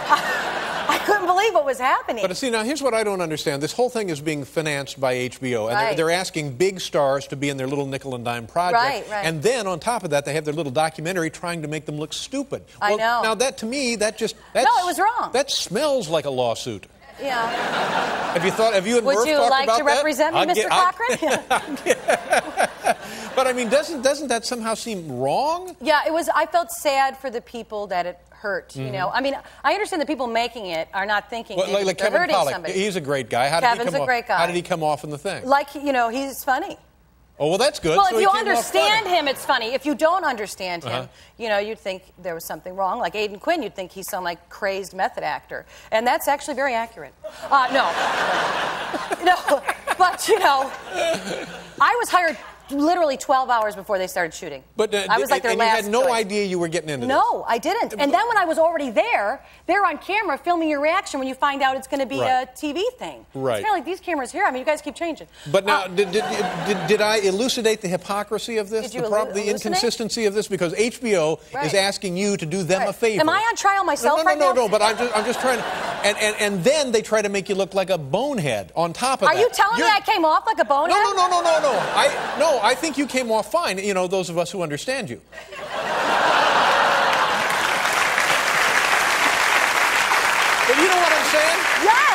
I couldn't believe what was happening. But see, now here's what I don't understand. This whole thing is being financed by HBO, and they're asking big stars to be in their little nickel and dime project. Right. And then on top of that, they have their little documentary trying to make them look stupid. I know. Now that, to me, no, it was wrong. That smells like a lawsuit. Yeah. Have you and Murph Would you talked like about to represent me, Mr. Cochran? But I mean, doesn't that somehow seem wrong? Yeah, it was. I felt sad for the people that it hurt. You know, I mean, I understand the people making it are not thinking like they're Kevin hurting Pollak. somebody. He's a great guy. Kevin's a great guy. How did he come off in the thing? Like, you know, he's funny. Oh, well, that's good. Well, so if you understand him, it's funny. If you don't understand him, you know, you'd think there was something wrong. Like Aidan Quinn, you'd think he's some, like, crazed method actor. And that's actually very accurate. No. No, but, you know, I was hired literally 12 hours before they started shooting. But I was like their and last you had no choice. idea you were getting into this? No, I didn't. And then when I was already there, they're on camera filming your reaction when you find out it's going to be a TV thing. Right. It's kind of like these cameras here. I mean, you guys keep changing. But now, did I elucidate the hypocrisy of this? Did you the elucidate? inconsistency of this? Because HBO is asking you to do them a favor. Am I on trial myself right now? No, but I'm just trying to... And then they try to make you look like a bonehead on top of that. Are you telling me I came off like a bonehead? No, I think you came off fine, you know, those of us who understand you. But you know what I'm saying? Yes!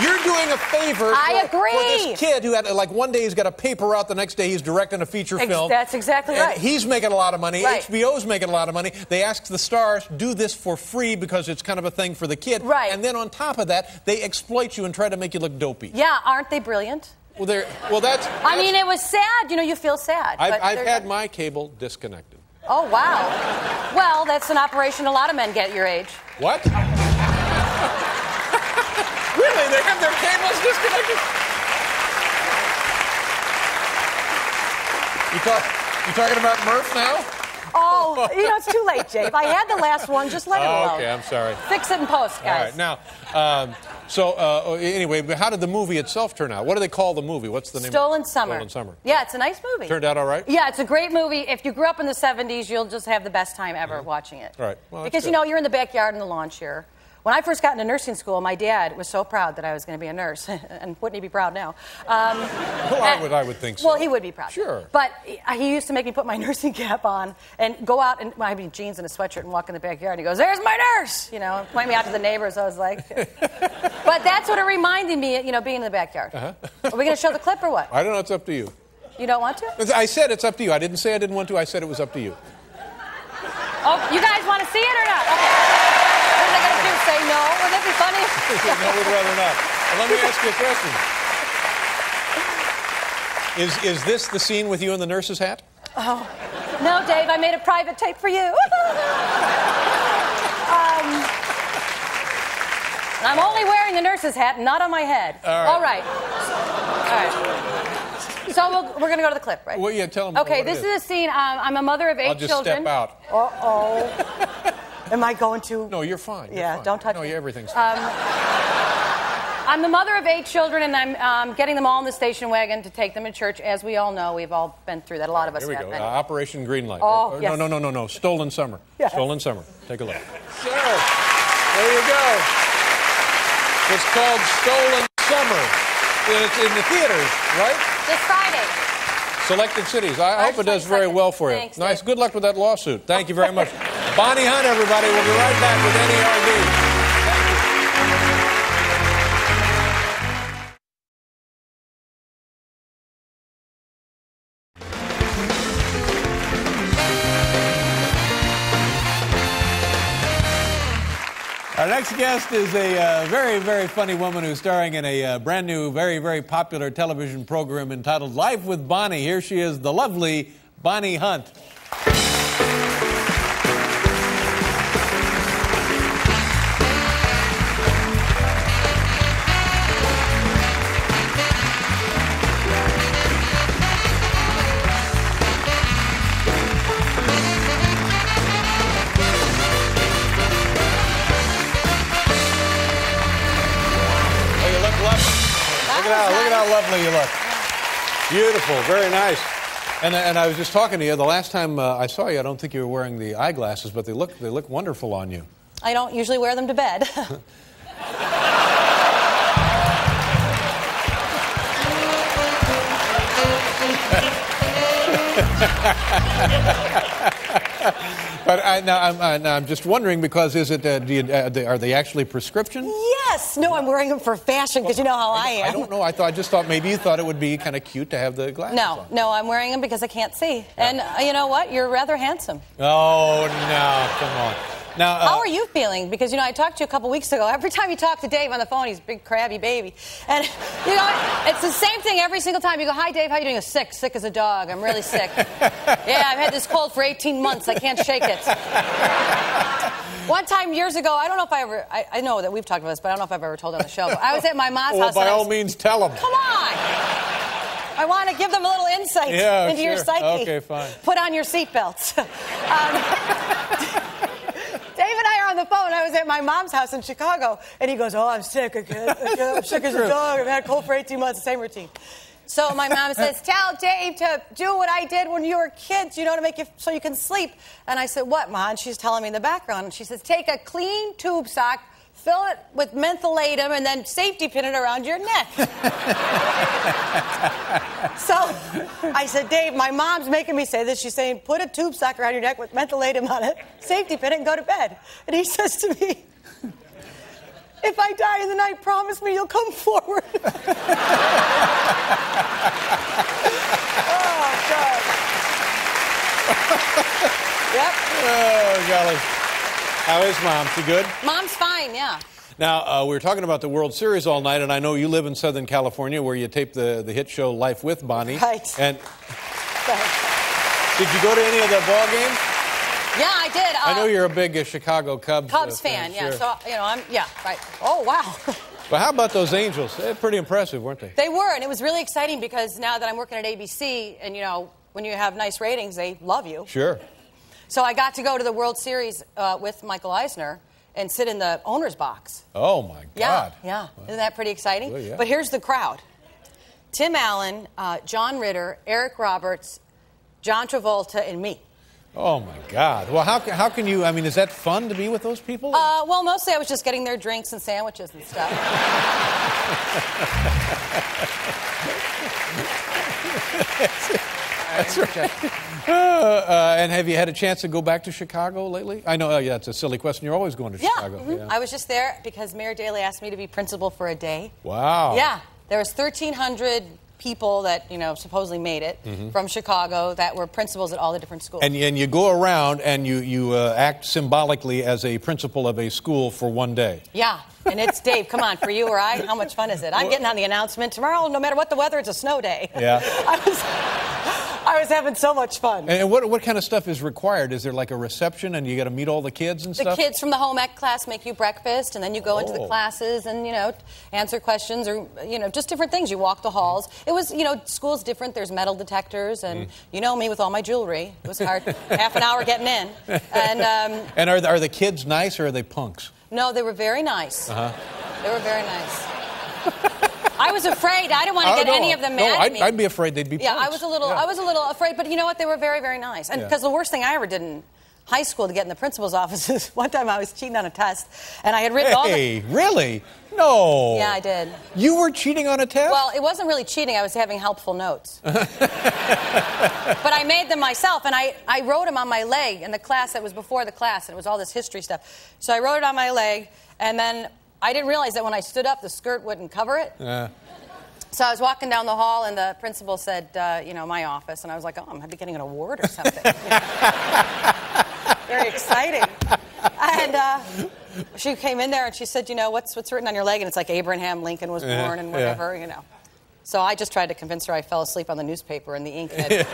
You're doing a favor I for agree. this kid who had, like, one day he's got a paper out, the next day he's directing a feature film. That's exactly and right. He's making a lot of money. Right. HBO's making a lot of money. They ask the stars, do this for free because it's kind of a thing for the kid. Right. And then on top of that, they exploit you and try to make you look dopey. Yeah, aren't they brilliant? Well, that's... I mean, it was sad. You know, you feel sad. I've had my cable disconnected. Oh, wow. Well, that's an operation a lot of men get at your age. What? Really? They have their cables disconnected? You talking about Murph now? Oh, you know, it's too late, Jay. If I had the last one, just let it alone. Okay, I'm sorry. Fix it in post, guys. All right, now, anyway, but how did the movie itself turn out? What do they call the movie? What's the name? Stolen Summer. Stolen Summer. Yeah, it's a nice movie. Turned out all right? Yeah, it's a great movie. If you grew up in the 70s, you'll just have the best time ever watching it. All right. Well, because, you know, you're in the backyard in the lawn chair. When I first got into nursing school, my dad was so proud that I was going to be a nurse. And wouldn't he be proud now? Well, I would think so. Well, he would be proud. Sure. But he used to make me put my nursing cap on and go out and I mean jeans and a sweatshirt and walk in the backyard. And he goes, "There's my nurse!" You know, point me out to the neighbors. I was like... But that's what it reminded me, you know, being in the backyard. Are we going to show the clip or what? I don't know. It's up to you. You don't want to? I said it's up to you. I didn't say I didn't want to. I said it was up to you. Oh, you guys want to see it or not? Okay. What are they going to do? Say no? Would that be funny? No, we'd rather not. Well, let me ask you a question. Is this the scene with you in the nurse's hat? Oh. No, Dave, I made a private tape for you. I'm only wearing the nurse's hat, not on my head. All right. So we're going to go to the clip, right? Well, yeah, tell them. Okay, this is a scene. I'm a mother of 8 children. I'll just step out. Uh-oh. Am I going to? No, you're fine. Yeah, fine. don't touch me. me. No, everything's fine. I'm the mother of 8 children, and I'm getting them all in the station wagon to take them to church. As we all know, we've all been through that. A lot of us Here we have. go. Operation Greenlight. Oh, yes. No. Stolen Summer. Yes. Stolen Summer. Take a look. Sure. There you go. It's called Stolen Summer. It's in the theaters, right? This Friday. Selected cities. I hope it does very well for you. Thanks, nice. Dave. Good luck with that lawsuit. Thank you very much. Bonnie Hunt, everybody. We'll be right back with NERD. Our next guest is a very, very funny woman who's starring in a brand new, very, very popular television program entitled Life with Bonnie. Here she is, the lovely Bonnie Hunt. Look at how lovely you look. Beautiful, very nice. And I was just talking to you. The last time I saw you, I don't think you were wearing the eyeglasses, but they look wonderful on you. I don't usually wear them to bed. But I'm just wondering because are they actually prescription? Yes. No, I'm wearing them for fashion because you know how I am. I don't know. I just thought maybe you thought it would be kind of cute to have the glasses on. No, I'm wearing them because I can't see. And you know what? You're rather handsome. Oh, no. Come on. Now, how are you feeling? Because, you know, I talked to you a couple weeks ago. Every time you talk to Dave on the phone, he's a big, crabby baby. And, you know, it's the same thing every single time. You go, "Hi, Dave, how you doing?" Sick as a dog. I'm really sick. Yeah, I've had this cold for 18 months. I can't shake it. One time years ago, I don't know if I know that we've talked about this, but I don't know if I've ever told it on the show. But I was at my mom's house. By all means, tell them. Come on. I want to give them a little insight into your psyche. Okay, fine. Put on your seatbelts. Dave and I are on the phone. I was at my mom's house in Chicago, and he goes, "Oh, I'm sick. I'm sick as a dog. I've had a cold for 18 months. The same routine." So my mom says, "Tell Dave to do what I did when you were kids, to make you so you can sleep." And I said, "What, Ma?" And she's telling me in the background. And she says, "Take a clean tube sock, fill it with mentholatum, and then safety pin it around your neck." So I said, "Dave, my mom's making me say this. She's saying, put a tube sock around your neck with mentholatum on it, safety pin it, and go to bed." And he says to me, "If I die in the night, promise me you'll come forward." Oh, God. Yep. Oh, golly. How is Mom? She good? Mom's fine, yeah. Now, we were talking about the World Series all night, and I know you live in Southern California where you tape the hit show Life with Bonnie. Right. And did you go to any of the ball games? Yeah, I did. I know you're a big Chicago Cubs fan, yeah. Sure. So, right. Oh, wow. But how about those Angels? They're pretty impressive, weren't they? They were, and it was really exciting because now that I'm working at ABC, and, when you have nice ratings, they love you. Sure. So I got to go to the World Series with Michael Eisner and sit in the owner's box. Oh, my God. Yeah. Isn't that pretty exciting? Well, yeah. But here's the crowd. Tim Allen, John Ritter, Eric Roberts, John Travolta, and me. Oh, my God. Well, how can you, is that fun to be with those people? Well, mostly I was just getting their drinks and sandwiches and stuff. That's right. And have you had a chance to go back to Chicago lately? I know, it's a silly question. You're always going to Chicago. Mm-hmm. Yeah. I was just there because Mayor Daley asked me to be principal for a day. Wow. Yeah. There was 1,300 people that, supposedly made it from Chicago that were principals at all the different schools. And you go around and you act symbolically as a principal of a school for one day. Yeah. And it's, Dave, come on, for you or I, how much fun is it? I'm getting on the announcement tomorrow, no matter what the weather, it's a snow day. Yeah. I was having so much fun. And what kind of stuff is required? Is there like a reception and you got to meet all the kids and stuff? The kids from the home ec class make you breakfast, and then you go into the classes and, answer questions or, just different things. You walk the halls. It was, school's different. There's metal detectors, and you know me with all my jewelry. It was hard. Half an hour getting in. And are the kids nice or are they punks? No, they were very nice. Uh-huh. They were very nice. I was afraid. I didn't want to get any of them mad at me. I'd be afraid they'd be punks. Yeah, I was a little afraid, but you know what? They were very, very nice. And because the worst thing I ever did in high school to get in the principal's office is one time I was cheating on a test, and I had written all the... Hey, really? No. Yeah, I did. You were cheating on a test? Well, it wasn't really cheating. I was having helpful notes. But I made them myself, and I wrote them on my leg in the class that was before the class, and it was all this history stuff. So I wrote it on my leg, and then I didn't realize that when I stood up, the skirt wouldn't cover it. So I was walking down the hall, and the principal said, my office. And I was like, oh, I might be getting an award or something. Very exciting. And she came in there, and she said, what's written on your leg? And it's like Abraham Lincoln was born and whatever, So I just tried to convince her I fell asleep on the newspaper, and the ink had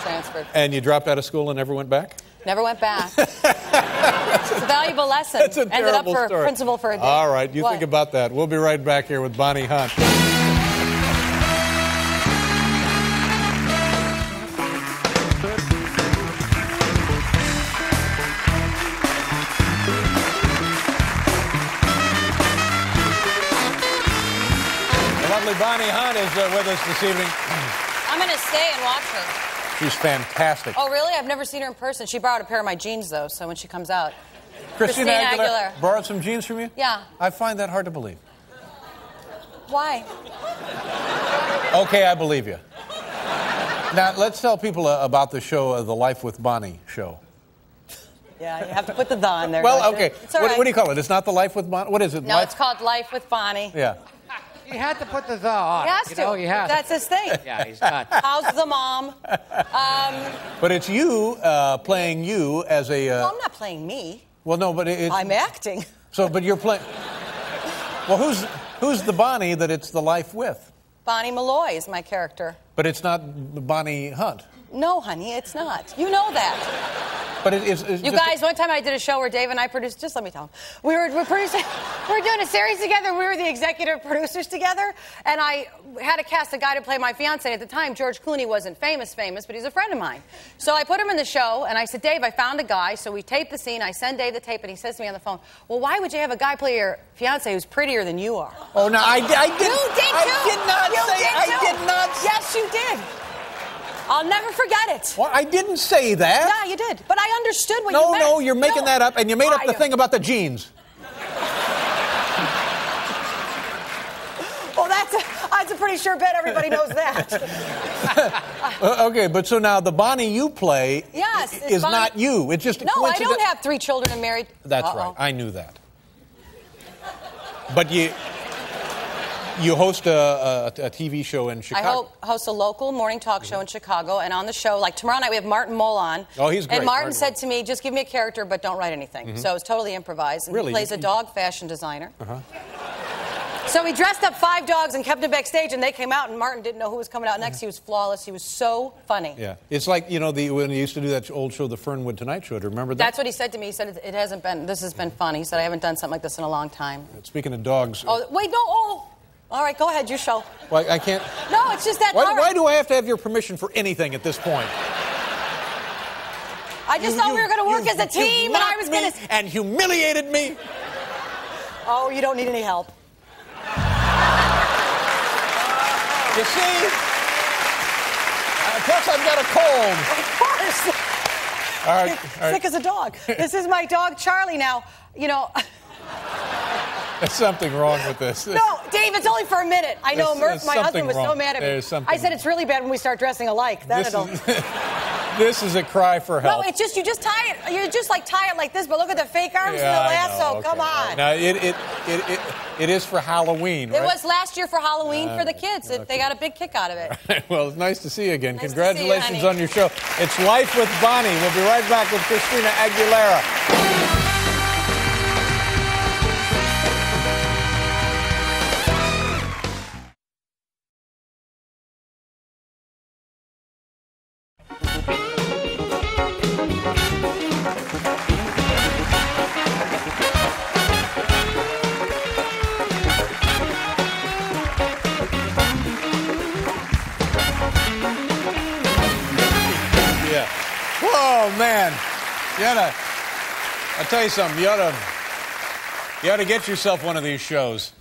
transferred. And you dropped out of school and never went back? Never went back. It's a valuable lesson. That's a Ended up for story. principal for a day. All right, you What? think about that. We'll be right back here with Bonnie Hunt. The lovely Bonnie Hunt is with us this evening. I'm going to stay and watch her. She's fantastic. Oh, really? I've never seen her in person. She borrowed a pair of my jeans, though, so when she comes out. Christina Aguilera borrowed some jeans from you? Yeah. I find that hard to believe. Why? Okay, I believe you. Now, let's tell people about the show, the Life with Bonnie show. Yeah, you have to put the "the" in there. Well, okay. It's all right. What do you call it? It's not the Life with Bonnie? What is it? No, it's called Life with Bonnie. Yeah. You had to put the "the" on. He has to. He has. That's his thing. Yeah, he's not. How's the mom? But it's you playing you as a... Well, I'm not playing me. Well, no, but it's... I'm acting. So, but you're playing... Well, who's the Bonnie that it's the Life with? Bonnie Malloy is my character. But it's not Bonnie Hunt. No, honey, it's not. You know that. But it's You guys, one time I did a show where Dave and I produced, just let me tell him. We were producing, we were doing a series together. We were the executive producers together. And I had to cast a guy to play my fiance. At the time, George Clooney wasn't famous, but he's a friend of mine. So I put him in the show, and I said, Dave, I found a guy. So we taped the scene. I send Dave the tape, and he says to me on the phone, well, why would you have a guy play your fiance who's prettier than you are? Oh, no, I did. You did, too. I did not say. I did not say. Yes, you did. I'll never forget it. Well, I didn't say that. Yeah, you did. But I understood what you meant. No, you're making that up, and you made up the thing about the jeans. Well, that's a pretty sure bet. Everybody knows that. Okay, but so now the Bonnie you play is Bonnie. Not you. It's just a No, I coincidence. don't have 3 children and married. That's right. I knew that. But you host a TV show in Chicago. I host a local morning talk show in Chicago, and on the show, like tomorrow night, we have Martin Mull on. Oh, he's great. And Martin said to me, just give me a character, but don't write anything. So it's totally improvised. And Really? He plays a dog fashion designer. So he dressed up 5 dogs and kept them backstage, and they came out, and Martin didn't know who was coming out next. He was flawless. He was so funny. Yeah. It's like, when he used to do that old show, the Fernwood Tonight Show. Do you remember that? That's what he said to me. He said, this has been fun. He said, I haven't done something like this in a long time. Speaking of dogs. Oh, wait, no. Oh. All right, go ahead, your show. Well, I can't. No, it's just that. Why do I have to have your permission for anything at this point? I just thought we were going to work as a team, and I was going to. And humiliated me. Oh, you don't need any help. You see? Plus, I've got a cold. Of course. All right. Sick as a dog. This is my dog, Charlie. Now, There's something wrong with this. No, Dave, it's only for a minute. I know There's my husband was so wrong. mad at me. There's something I said it's really bad when we start dressing alike. This is a cry for help. No, it's just you just tie it. You just tie it like this, but look at the fake arms and the lasso. Okay. Come on. Now it is for Halloween, right? It was last year for Halloween for the kids. Okay. They got a big kick out of it. Well, it's nice to see you again. Nice Congratulations to see you, on your show. It's Life with Bonnie. We'll be right back with Christina Aguilera. Oh man, I'll tell you something. You ought to get yourself one of these shows.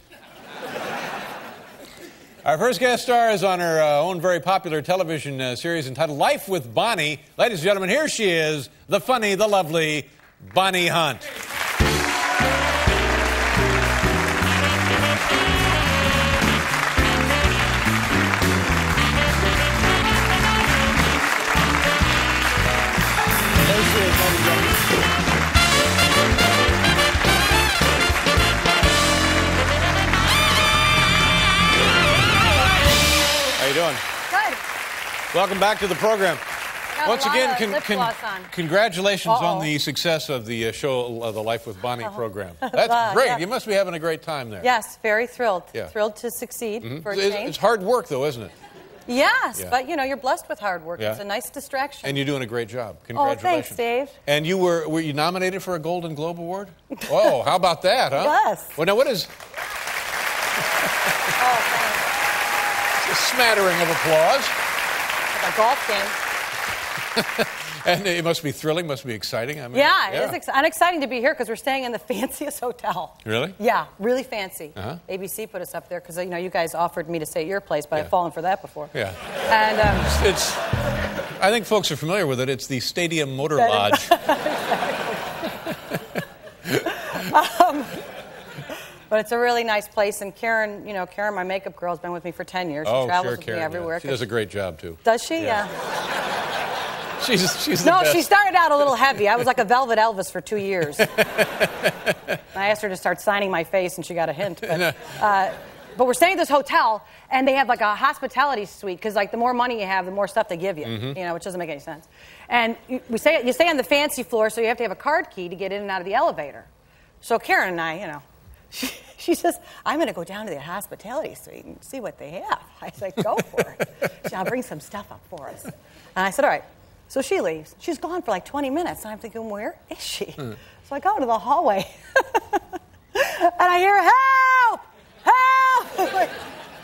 Our first guest star is on her own very popular television series entitled Life with Bonnie. Ladies and gentlemen, here she is, the funny, the lovely Bonnie Hunt. How you doing? Good. Welcome back to the program. Once again, congratulations on the success of the show, the Life with Bonnie program. That's great. Yeah. You must be having a great time there. Yes, very thrilled. Yeah. Thrilled to succeed for a change. It's hard work, though, isn't it? Yes, but you're blessed with hard work. Yeah. It's a nice distraction. And you're doing a great job. Oh, Congratulations. thanks, Dave. And were you nominated for a Golden Globe Award? Oh, how about that, huh? Yes. Well, now what is... Oh, thanks. A smattering of applause. Like a golf game. And it must be thrilling, must be exciting. I mean, it is exciting to be here because we're staying in the fanciest hotel. Really? Yeah, really fancy. Uh-huh. ABC put us up there because you guys offered me to stay at your place, but I've fallen for that before. Yeah. And I think folks are familiar with it. It's the Stadium Motor Lodge. But it's a really nice place, and Karen, my makeup girl, has been with me for 10 years. She travels with me everywhere. Yeah. She does a great job too. Does she? Yeah. She's the best. She started out a little heavy. I was like a Velvet Elvis for 2 years. I asked her to start signing my face, and she got a hint. But we're staying at this hotel, and they have like a hospitality suite because the more money you have, the more stuff they give you. Which doesn't make any sense. And you stay on the fancy floor, so you have to have a card key to get in and out of the elevator. So Karen and I, she says, I'm going to go down to the hospitality suite and see what they have. I said, go for it. She said, I'll bring some stuff up for us. And I said, all right. So she leaves. She's gone for like 20 minutes. And I'm thinking, where is she? So I go into the hallway. And I hear, help! Help! I'm like,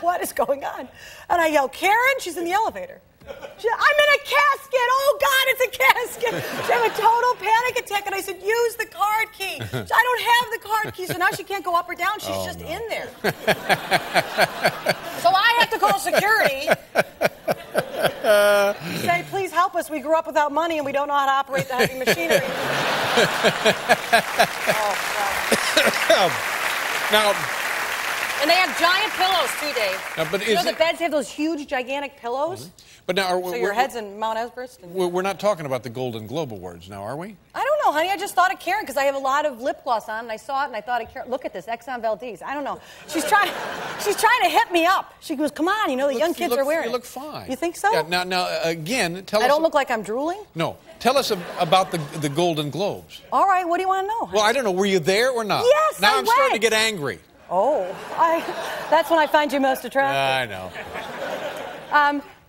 what is going on? And I yell, Karen? She's in the elevator. I'm in a casket. Oh, God, it's a casket. She had a total panic attack. And I said, use the card key. I don't have the card key. So now she can't go up or down. She's just in there. So I have to call security. Say, please help us. We grew up without money and we don't know how to operate the heavy machinery. Oh, Now, and they have giant pillows too, Dave. but you know the beds have those huge, gigantic pillows? But now, so your head's in Mount Everest? And we're not talking about the Golden Globe Awards now, are we? I don't know, honey. I just thought of Karen because I have a lot of lip gloss on, and I saw it, and I thought of Karen. Look at this, Exxon Valdez. I don't know. She's trying to hit me up. She goes, come on, you know, the young kids are wearing it. You look fine. You think so? Yeah, now, again, tell us... I don't look like I'm drooling? No. Tell us about the Golden Globes. All right, what do you want to know? Well, I don't know. Were you there or not? Yes, Now I I'm starting went. to get angry. Oh, that's when I find you most attractive. I know.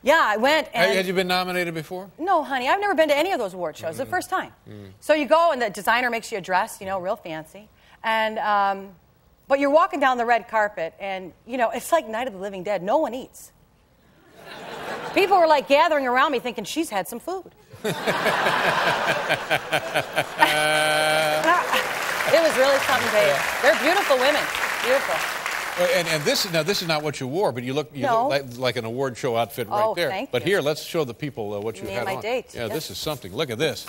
Yeah, I went. And Had you been nominated before? No, honey, I've never been to any of those award shows. It's the first time. So you go, and the designer makes you a dress, you know, real fancy. And, but you're walking down the red carpet, and, you know, it's like Night of the Living Dead. No one eats. People were, like, gathering around me thinking, she's had some food. It was really something, Dave. They're beautiful women. Beautiful. And this is not what you wore, but you look like an award show outfit right there. Thank but you. Here, let's show the people what you Me had and my on. date. Yeah, Yes. this is something. Look at this.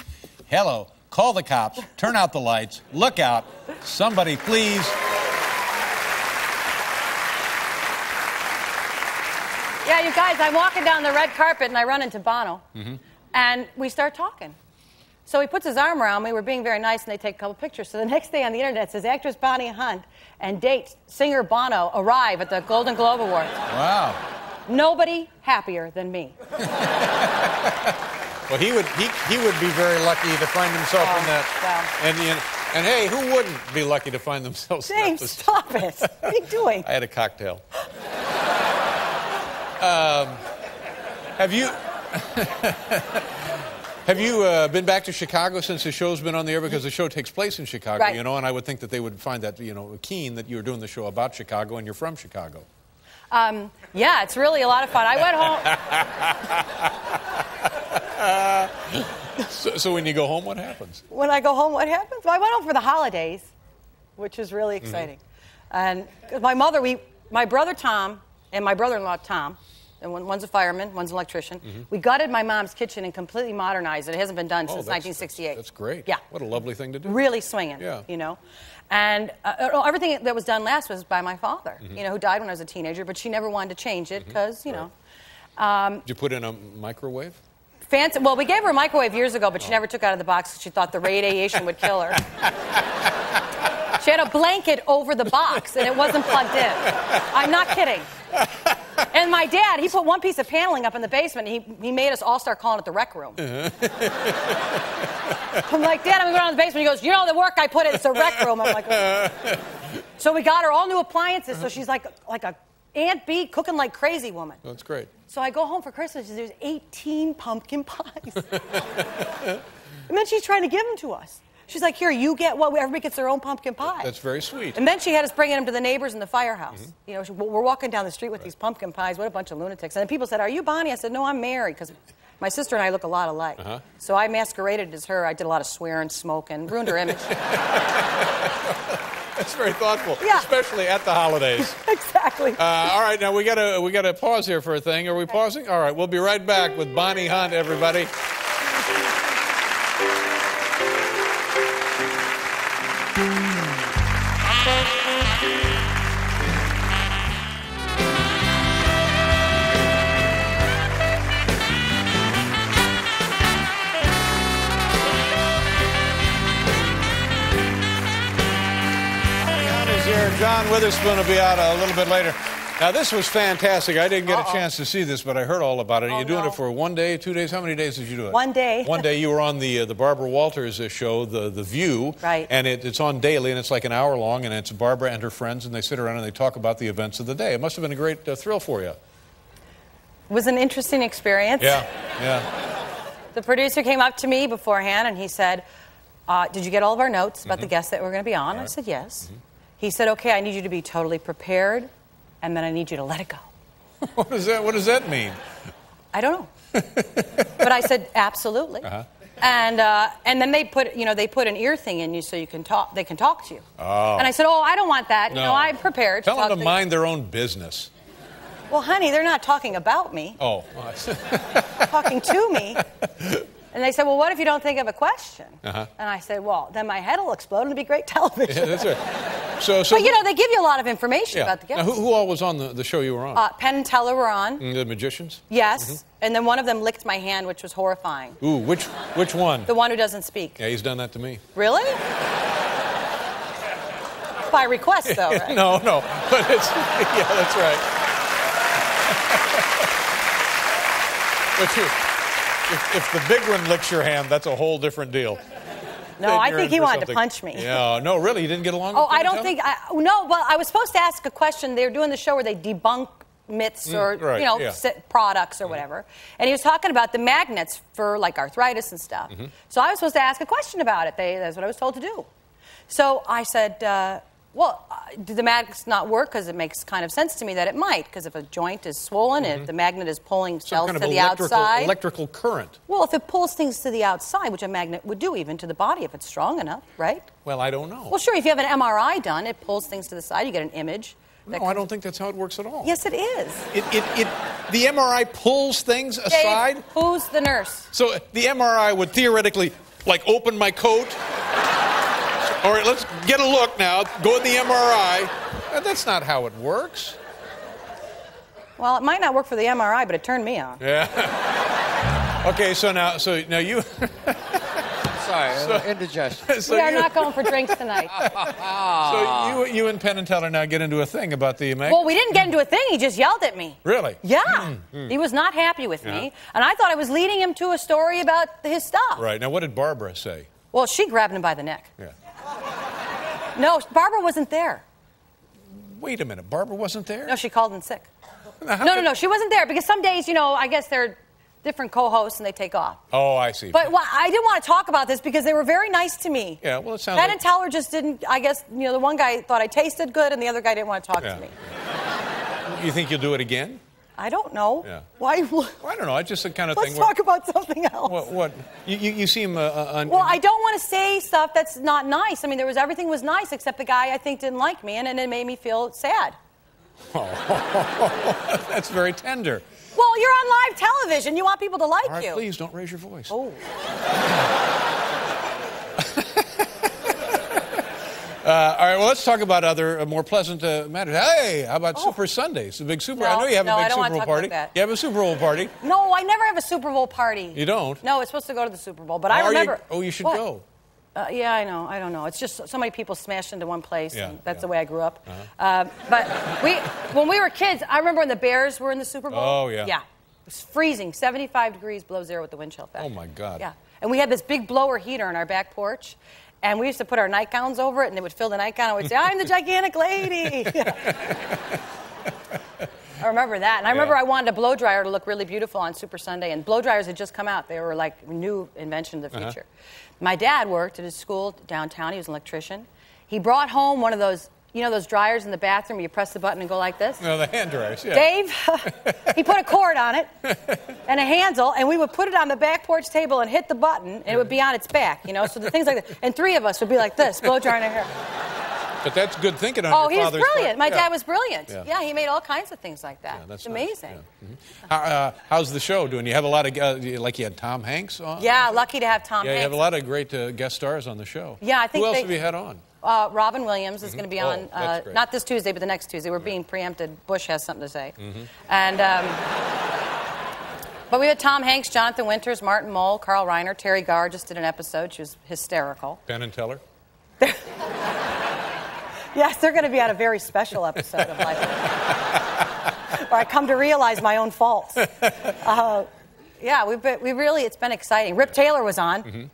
Hello. Call the cops. Turn out the lights. Look out. Somebody, please. Yeah, you guys, I'm walking down the red carpet, and I run into Bono. And we start talking. So he puts his arm around me. We're being very nice, and they take a couple pictures. So the next day on the internet it says actress Bonnie Hunt and date singer Bono arrive at the Golden Globe Awards. Wow. Nobody happier than me. Well, he would be very lucky to find himself in that. Wow. And hey, who wouldn't be lucky to find themselves in that James, position? stop it. What are you doing? I had a cocktail. Have you been back to Chicago since the show's been on the air? Because the show takes place in Chicago, Right. you know, and I would think that they would find that, you know, keen that you're doing the show about Chicago and you're from Chicago. Yeah, it's really a lot of fun. I went home. So when you go home, what happens? When I go home, what happens? Well, I went home for the holidays, which is really exciting. And my brother Tom and my brother-in-law Tom, and one's a fireman, one's an electrician. We gutted my mom's kitchen and completely modernized it. It hasn't been done since 1968. That's great. Yeah. What a lovely thing to do. Really swinging, Yeah. you know. And everything that was done last was by my father, you know, who died when I was a teenager, but she never wanted to change it because, you know. Did you put in a microwave? Fancy. Well, we gave her a microwave years ago, but she never took it out of the box because she thought the radiation would kill her. She had a blanket over the box, and it wasn't plugged in. I'm not kidding. And my dad, he put one piece of paneling up in the basement, and he made us all start calling it the rec room. I'm like, Dad, I'm going to go down to the basement. He goes, you know the work I put in, it's a rec room. I'm like, oh. So we got her all new appliances, so she's like a Aunt Bee cooking like crazy woman. That's great. So I go home for Christmas, and there's 18 pumpkin pies. And then she's trying to give them to us. She's like, here, you get what? Everybody gets their own pumpkin pie. That's very sweet. And then she had us bringing them to the neighbors in the firehouse. You know, we're walking down the street with these pumpkin pies. What a bunch of lunatics. And then people said, are you Bonnie? I said, no, I'm Mary, because my sister and I look a lot alike. So I masqueraded as her. I did a lot of swearing, smoking, ruined her image. That's very thoughtful, Yeah. especially at the holidays. Exactly. All right, now we gotta pause here for a thing. Are we pausing? All right, we'll be right back with Bonnie Hunt, everybody. John Witherspoon will be out a little bit later. Now, this was fantastic. I didn't get a chance to see this, but I heard all about it. You're doing it for 1 day, 2 days? How many days did you do it? 1 day. 1 day. You were on the Barbara Walters show, The View. Right. And it's on daily, and it's like an hour long, and it's Barbara and her friends, and they sit around and they talk about the events of the day. It must have been a great thrill for you. It was an interesting experience. Yeah, yeah. The producer came up to me beforehand and he said, did you get all of our notes about the guests that we're going to be on? I said, yes. He said, okay, I need you to be totally prepared, and then I need you to let it go. What does that mean? I don't know. But I said, absolutely. And then they put an ear thing in you so you can talk. They can talk to you. Oh. And I said, I don't want that. No. No, I'm prepared. Tell them to mind their own business. Well, honey, they're not talking about me. Oh. Talking to me. And they said, well, what if you don't think of a question? And I said, well, then my head will explode and it'll be great television. Yeah, that's right. So but, they give you a lot of information about the guests. Now, who all was on the show you were on? Penn and Teller were on. The magicians? Yes. And then one of them licked my hand, which was horrifying. Ooh, which one? The one who doesn't speak. Yeah, he's done that to me. Really? By request, though, right? No. But it's, yeah, that's right. But if the big one licks your hand, that's a whole different deal. No, I think he wanted to punch me. Yeah, no, really, you didn't get along with I don't think... well, I was supposed to ask a question. They were doing the show where they debunk myths or, products or whatever. And he was talking about the magnets for, like, arthritis and stuff. So I was supposed to ask a question about it. That's what I was told to do. So I said, do the magnets not work? Because it makes kind of sense to me that it might. Because if a joint is swollen, if the magnet is pulling cells to the outside... electrical current. Well, if it pulls things to the outside, which a magnet would do even to the body if it's strong enough, right? Well, I don't know. Well, sure, if you have an MRI done, it pulls things to the side, you get an image. No, I don't think that's how it works at all. Yes, it is. The MRI pulls things aside? Dave, who's the nurse? So the MRI would theoretically, like, open my coat... All right, let's get a look now. Go in the MRI. That's not how it works. Well, it might not work for the MRI, but it turned me on. Yeah. Okay, so now you... Sorry, indigestion. We are not going for drinks tonight. So you and Penn and Teller now get into a thing about the magnet? Well, we didn't get into a thing. He just yelled at me. Really? Yeah. He was not happy with me, and I thought I was leading him to a story about his stuff. Right. Now, what did Barbara say? Well, she grabbed him by the neck. Yeah. No, Barbara wasn't there. Wait a minute. Barbara wasn't there? No, she called in sick. No, she wasn't there because some days, I guess they're different co-hosts and they take off. Oh, I see. But I didn't want to talk about this because they were very nice to me. Yeah, well, it sounds Penn and Teller just didn't, I guess, the one guy thought I tasted good and the other guy didn't want to talk to me. You think you'll do it again? I don't know. Yeah. Why? Well, I don't know. It's just the kind of thing. Let's talk about something else. What? You seem... Well, I don't want to say stuff that's not nice. I mean, everything was nice except the guy I think didn't like me, and it made me feel sad. Oh, that's very tender. Well, you're on live television. You want people to like All right, you. Please don't raise your voice. Oh. All right, well, let's talk about other more pleasant matters. Hey, how about Super Sundays? The big Super... I know you have a big Super Bowl party. You have a Super Bowl party. No, I never have a Super Bowl party. You don't? No, it's supposed to go to the Super Bowl, but I remember... you should go. Yeah, I know. I don't know. It's just so many people smashed into one place, and that's the way I grew up. But when we were kids, I remember when the Bears were in the Super Bowl. Oh, yeah. Yeah. It was freezing, 75 degrees below zero with the wind chill factor. Oh, my God. Yeah. And we had this big blower heater on our back porch, and we used to put our nightgowns over it, and it would fill the nightgown, and we'd say, I'm the gigantic lady. I remember that. And I remember I wanted a blow dryer to look really beautiful on Super Sunday, and blow dryers had just come out. They were like new invention of the future. My dad worked at his school downtown. He was an electrician. He brought home one of those, those dryers in the bathroom where you press the button and go like this? No, the hand dryers, yeah. Dave, he put a cord on it and a handle, and we would put it on the back porch table and hit the button, and it would be on its back, so the things like that. And three of us would be like this, blow drying our hair. But that's good thinking on your father's part. Oh, he was brilliant. My dad was brilliant. Yeah, he made all kinds of things like that. Yeah, that's it's amazing. Nice. How's the show doing? You have a lot of, like you had Tom Hanks on? Yeah, lucky to have Tom Hanks. Yeah, you have a lot of great guest stars on the show. Yeah, I think Who else have you had on? Robin Williams is going to be on, not this Tuesday, but the next Tuesday. We're being preempted. Bush has something to say. And, but we had Tom Hanks, Jonathan Winters, Martin Mull, Carl Reiner, Terry Garr just did an episode. She was hysterical. Penn and Teller? Yes, they're going to be on a very special episode of Life. Where I come to realize my own faults. Yeah, it's been exciting. Rip Taylor was on.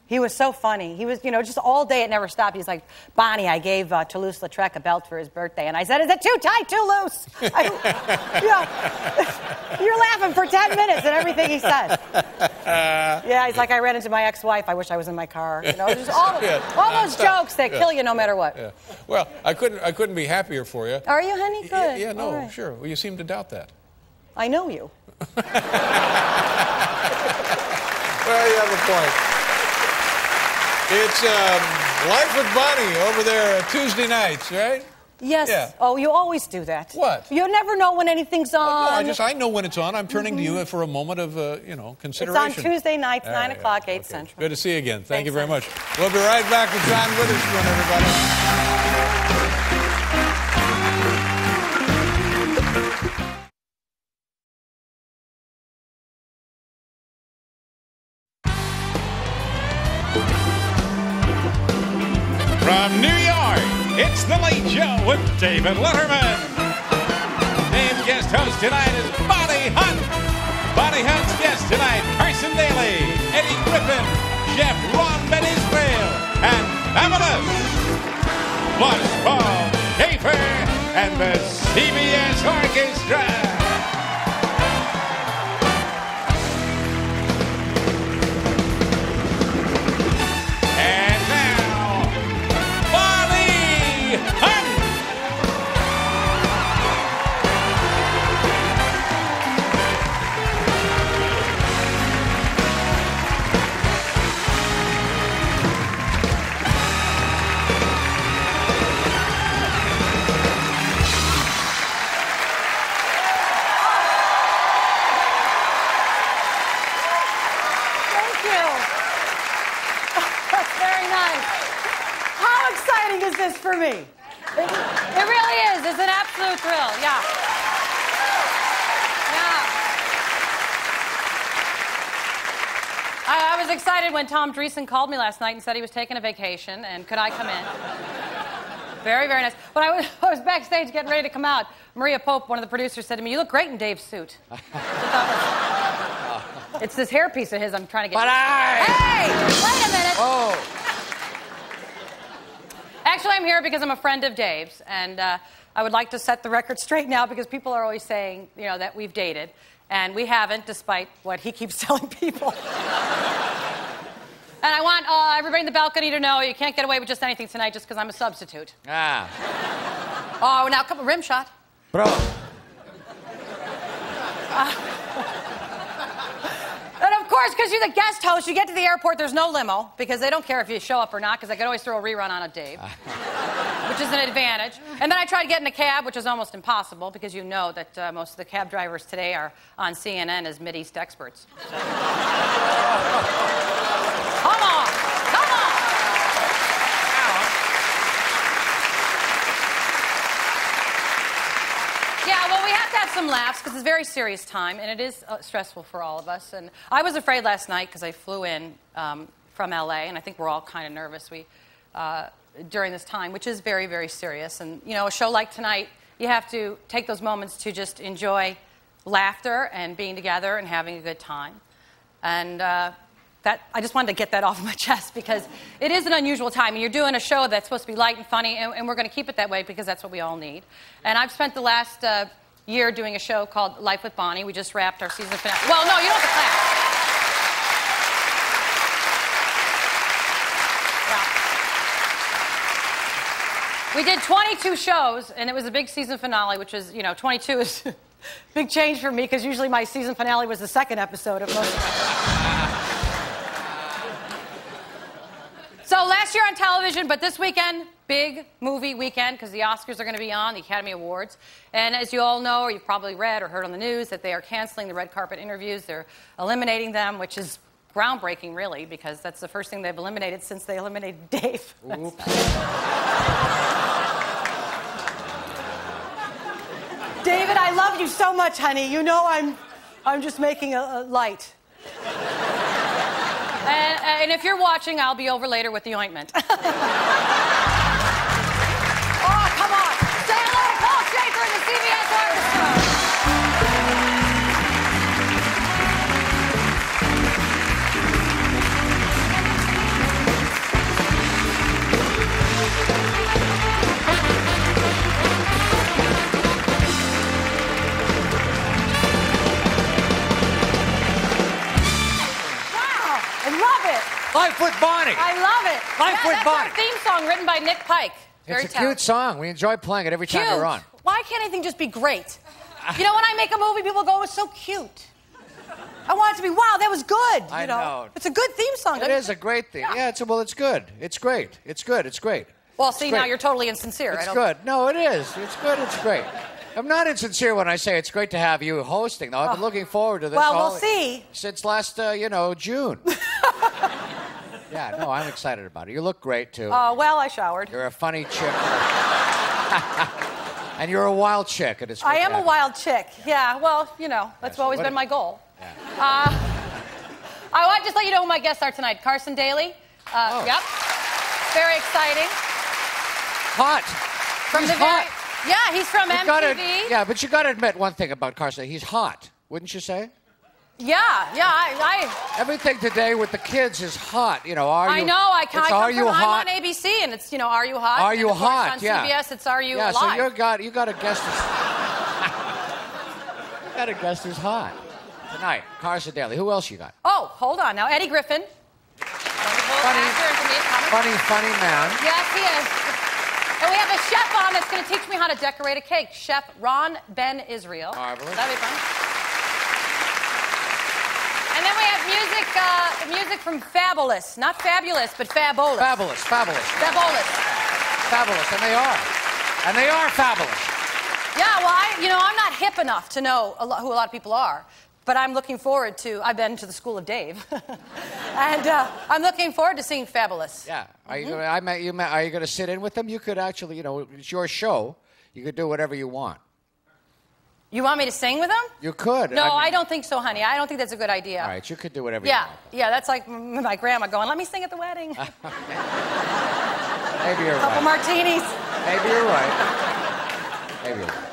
He was so funny. He was, just all day it never stopped. He's like, Bonnie, I gave Toulouse-Lautrec a belt for his birthday. And I said, is it too tight, too loose? You're laughing for 10 minutes at everything he says. Yeah, he's like, I ran into my ex-wife. I wish I was in my car. Just all those jokes that kill you no matter what. Yeah. Well, I couldn't be happier for you. Are you, honey? Good. Yeah, no, right. Sure. Well, you seem to doubt that. I know you. Well, you have a point. It's Life with Bonnie over there Tuesday nights, right? Yes. Yeah. Oh, you always do that. What? You never know when anything's on. No, I know when it's on. I'm turning to you for a moment of, consideration. It's on Tuesday nights, 9 o'clock, 8 Central. Good to see you again. Thank you Thanks, very much. We'll be right back with John Witherspoon, everybody. From New York, it's The Late Show with David Letterman. Named guest host tonight is Bonnie Hunt. Bonnie Hunt's guest tonight, Carson Daly, Eddie Griffin, Chef Ron Ben Israel, and Fabulous. Plus Paul Schaefer and the CBS Orchestra. For me. It really is. It's an absolute thrill. Yeah. I was excited when Tom Dreesen called me last night and said he was taking a vacation and could I come in. Very, very nice. When I was backstage getting ready to come out, Maria Pope, one of the producers, said to me, you look great in Dave's suit. It's this hairpiece of his I'm trying to get. Hey! Wait a minute. Oh. Actually, I'm here because I'm a friend of Dave's, and I would like to set the record straight now because people are always saying, that we've dated, and we haven't, despite what he keeps telling people. And I want everybody in the balcony to know you can't get away with just anything tonight just because I'm a substitute. Ah. Oh, now come on, rim shot. Bro. And of course, because you're the guest host, you get to the airport, there's no limo, because they don't care if you show up or not, because I can always throw a rerun on a Dave, which is an advantage. And then I tried to get in a cab, which is almost impossible, because you know that most of the cab drivers today are on CNN as Mideast experts. So. Come on! Come on! Yeah, well, we have to have some laughs because it's a very serious time, and it is stressful for all of us. And I was afraid last night because I flew in from L.A., and I think we're all kind of nervous during this time, which is very, very serious. And, a show like tonight, you have to take those moments to just enjoy laughter and being together and having a good time. And I just wanted to get that off my chest because it is an unusual time. And you're doing a show that's supposed to be light and funny, and we're going to keep it that way because that's what we all need. And I've spent the last year doing a show called Life with Bonnie. We just wrapped our season finale. Well, no, you don't have to clap. Yeah. We did 22 shows, and it was a big season finale, which is, 22 is a big change for me because usually my season finale was the second episode of most of my. So last year on television, but this weekend, big movie weekend because the Oscars are going to be on, the Academy Awards. And as you all know, or you've probably read or heard on the news, that they are canceling the red carpet interviews. They're eliminating them, which is groundbreaking, really, because that's the first thing they've eliminated since they eliminated Dave. David, I love you so much, honey. You know I'm just making a light. And if you're watching, I'll be over later with the ointment. Oh, come on. Say hello to Paul Schaefer and the CBS Orchestra. Life with Bonnie. I love it. Life with that's Bonnie. our theme song written by Nick Pike. Very It's a cute song. We enjoy playing it every time Cute. we're on. Why can't anything just be great? You know, when I make a movie, people go, "It's so cute." I want it to be, "Wow, that was good." I know. It's a good theme song. It is a great theme. Yeah, it's good. It's great. It's good. It's great. Well, see, great. now you're totally insincere. It's good. No, it is. It's good. It's great. I'm not insincere when I say it's great to have you hosting, though. I've been looking forward to this Well, we'll see. Since last, June. Yeah, no, I'm excited about it. You look great, too. Well, I showered. You're a funny chick. And you're a wild chick. And it's I great am to a have wild chick. Yeah, well, that's always been my goal. Yeah. I want to just let you know who my guests are tonight. Carson Daly. Yep. Very exciting. Hot. He's hot. Yeah, he's from MTV. Yeah, but you got to admit one thing about Carson. He's hot, wouldn't you say? Yeah. Everything today with the kids is hot. I know. I come Are you from, hot? I'm on ABC, and it's Are You Hot? Are you and of course hot? On Yeah. CBS, it's Are You Yeah. Alive? So you got a guest. You got a guest who's hot tonight. Carson Daly. Who else you got? Oh, hold on now. Eddie Griffin. Funny man. Yes, he is. And we have a chef on that's going to teach me how to decorate a cake. Chef Ron Ben Israel. Marvelous. That'll be fun. And then we have music from Fabulous. Not Fabulous, but Fabulous. Fabulous. Fabulous. Fabulous, and they are. And they are fabulous. Yeah, well, I'm not hip enough to know who a lot of people are. But I'm looking forward to, I've been to the School of Dave. And I'm looking forward to seeing Fabulous. Yeah. Are you going to sit in with them? You could actually, it's your show. You could do whatever you want. You want me to sing with them? You could. No, I don't think so, honey. I don't think that's a good idea. All right, you could do whatever you want. Yeah, that's like my grandma going, "Let me sing at the wedding." Maybe you're right. Couple martinis. Maybe you're right.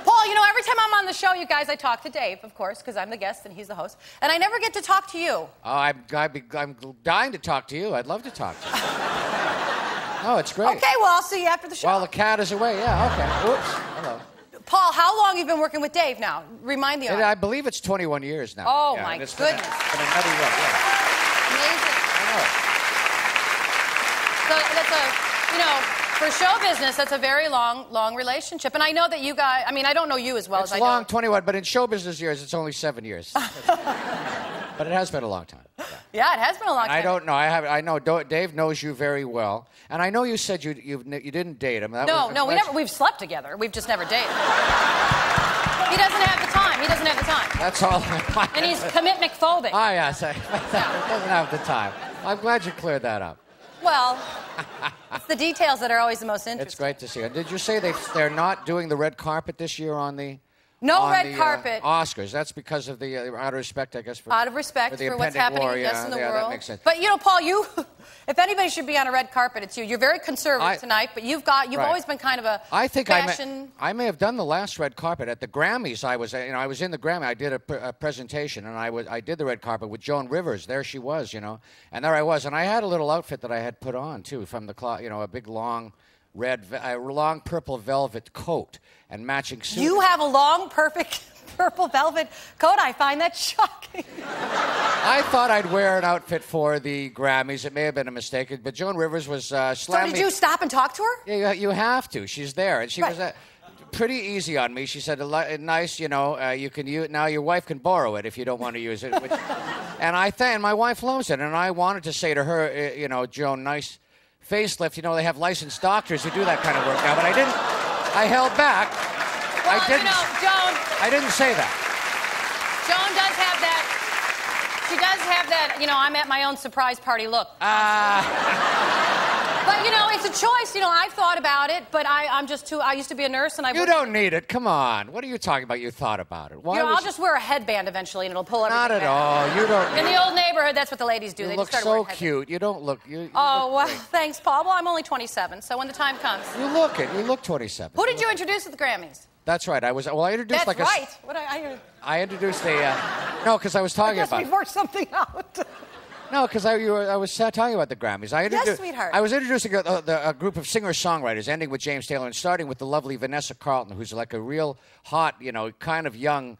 Paul, every time I'm on the show, you guys, I talk to Dave, of course, because I'm the guest and he's the host. And I never get to talk to you. Oh, I'm dying to talk to you. I'd love to talk to you. Oh, it's great. Okay, well, I'll see you after the show. While the cat is away, yeah, okay. Oops. Hello. Paul, how long have you been working with Dave now? Remind me. I believe it's 21 years now. Oh, yeah, my goodness. Been a nutty run, yeah. Amazing. I know. So that's for show business, that's a very long relationship. And I know that you guys, I don't know you as well as I know. It's long, 21, but in show business years, it's only 7 years. But it has been a long time. Yeah, it has been a long time. I don't know. I know Dave knows you very well, and I know you said you didn't date him. No, we've slept together. We've just never dated. He doesn't have the time. That's all. And he's commitment phobic. Oh yes, he doesn't have the time. I'm glad you cleared that up. Well, it's the details that are always the most interesting. It's great to see you. Did you say they're not doing the red carpet this year on the? No red carpet. Oscars. That's because of the out of respect, I guess. Out of respect for what's happening in the world. That makes sense. But Paul, if anybody should be on a red carpet, it's you. You're very conservative tonight, but you've always been kind of a fashion. I may have done the last red carpet at the Grammys. I was in the Grammy. I did a presentation, and I did the red carpet with Joan Rivers. There she was, and there I was, and I had a little outfit that I had put on too from the a big long purple velvet coat and matching suit. You have a long, perfect purple velvet coat? I find that shocking. I thought I'd wear an outfit for the Grammys. It may have been a mistake, but Joan Rivers was slamming. So did you stop and talk to her? Yeah, you have to. She's there, and she was pretty easy on me. She said, "Nice, you can use now. Your wife can borrow it if you don't want to use it." And my wife loves it, and I wanted to say to her, Joan, nice facelift. They have licensed doctors who do that kind of work now, but I didn't. I held back. Well, Joan. I didn't say that. Joan does have that. She does have that. I'm at my own surprise party look. But it's a choice. I've thought about it, but I'm just too. I used to be a nurse, and You don't need it. Come on. What are you talking about? You thought about it. Why? I'll just wear a headband eventually, and it'll pull everything Not at back. all. You don't. In the old neighborhood, that's what the ladies do. You They look just start so wearing cute. You don't look. You well, look great. thanks, Paul. Well, I'm only 27, so when the time comes. You look it. You look 27. Who did you introduce at the Grammys? That's right. I introduced That's right. I introduced no, because I was talking about. We've worked something out. No, because I was talking about the Grammys. Yes, sweetheart. I was introducing a group of singer-songwriters, ending with James Taylor and starting with the lovely Vanessa Carlton, who's like a real hot, kind of young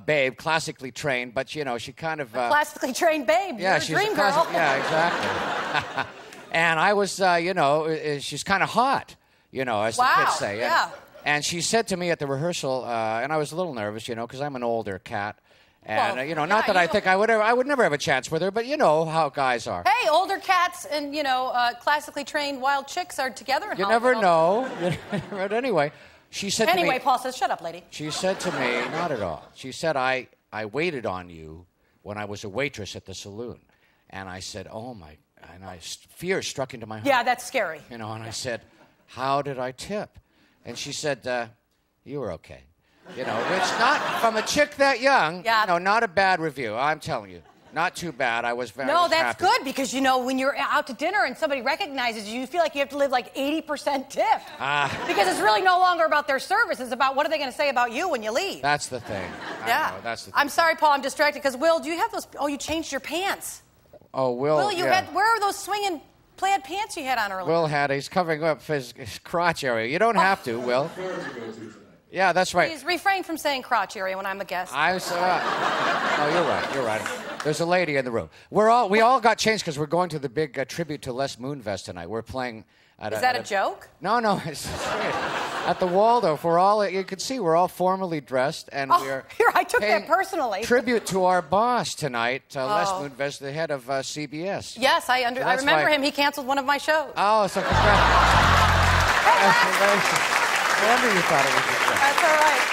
babe, classically trained, but she kind of classically trained babe. Yeah, You're a dream girl. Yeah, exactly. And I was, she's kind of hot, as the kids say. Yeah. And she said to me at the rehearsal, and I was a little nervous, because I'm an older cat. And, not that I think I would never have a chance with her, but you know how guys are. Hey, older cats and, classically trained wild chicks are together. You never know. But anyway, she said to me... Anyway, Paul says, shut up, lady. She said to me, not at all. She said, I waited on you when I was a waitress at the saloon. And I said, oh, my... And fear struck into my heart. Yeah, that's scary. And I said, how did I tip? And she said, you were okay. Which not from a chick that young. Yeah. Not a bad review. I'm telling you, not too bad. I was very. No, that's happy. good because when you're out to dinner and somebody recognizes you, you feel like you have to live like 80% tip. Because it's really no longer about their service. It's about what are they going to say about you when you leave. That's the thing. Yeah. I know, that's the thing. I'm sorry, Paul. I'm distracted because Will, do you have those? Oh, you changed your pants. Oh, Will. Will, you had. Where are those swinging plaid pants you had on earlier? Will had. He's covering up his crotch area. You don't have to, Will. Yeah, that's right. Please refrain from saying crotch area when I'm a guest. No, you're right. There's a lady in the room. We all got changed because we're going to the big tribute to Les Moonves tonight. We're playing at Is that a joke? No, it's straight. At the Waldorf, you can see we're all formally dressed, and we're I took that personally. Tribute to our boss tonight, Les Moonves, the head of CBS. Yes, I remember him. He canceled one of my shows. Oh, so congratulations. No wonder you thought it was a joke. That's all right.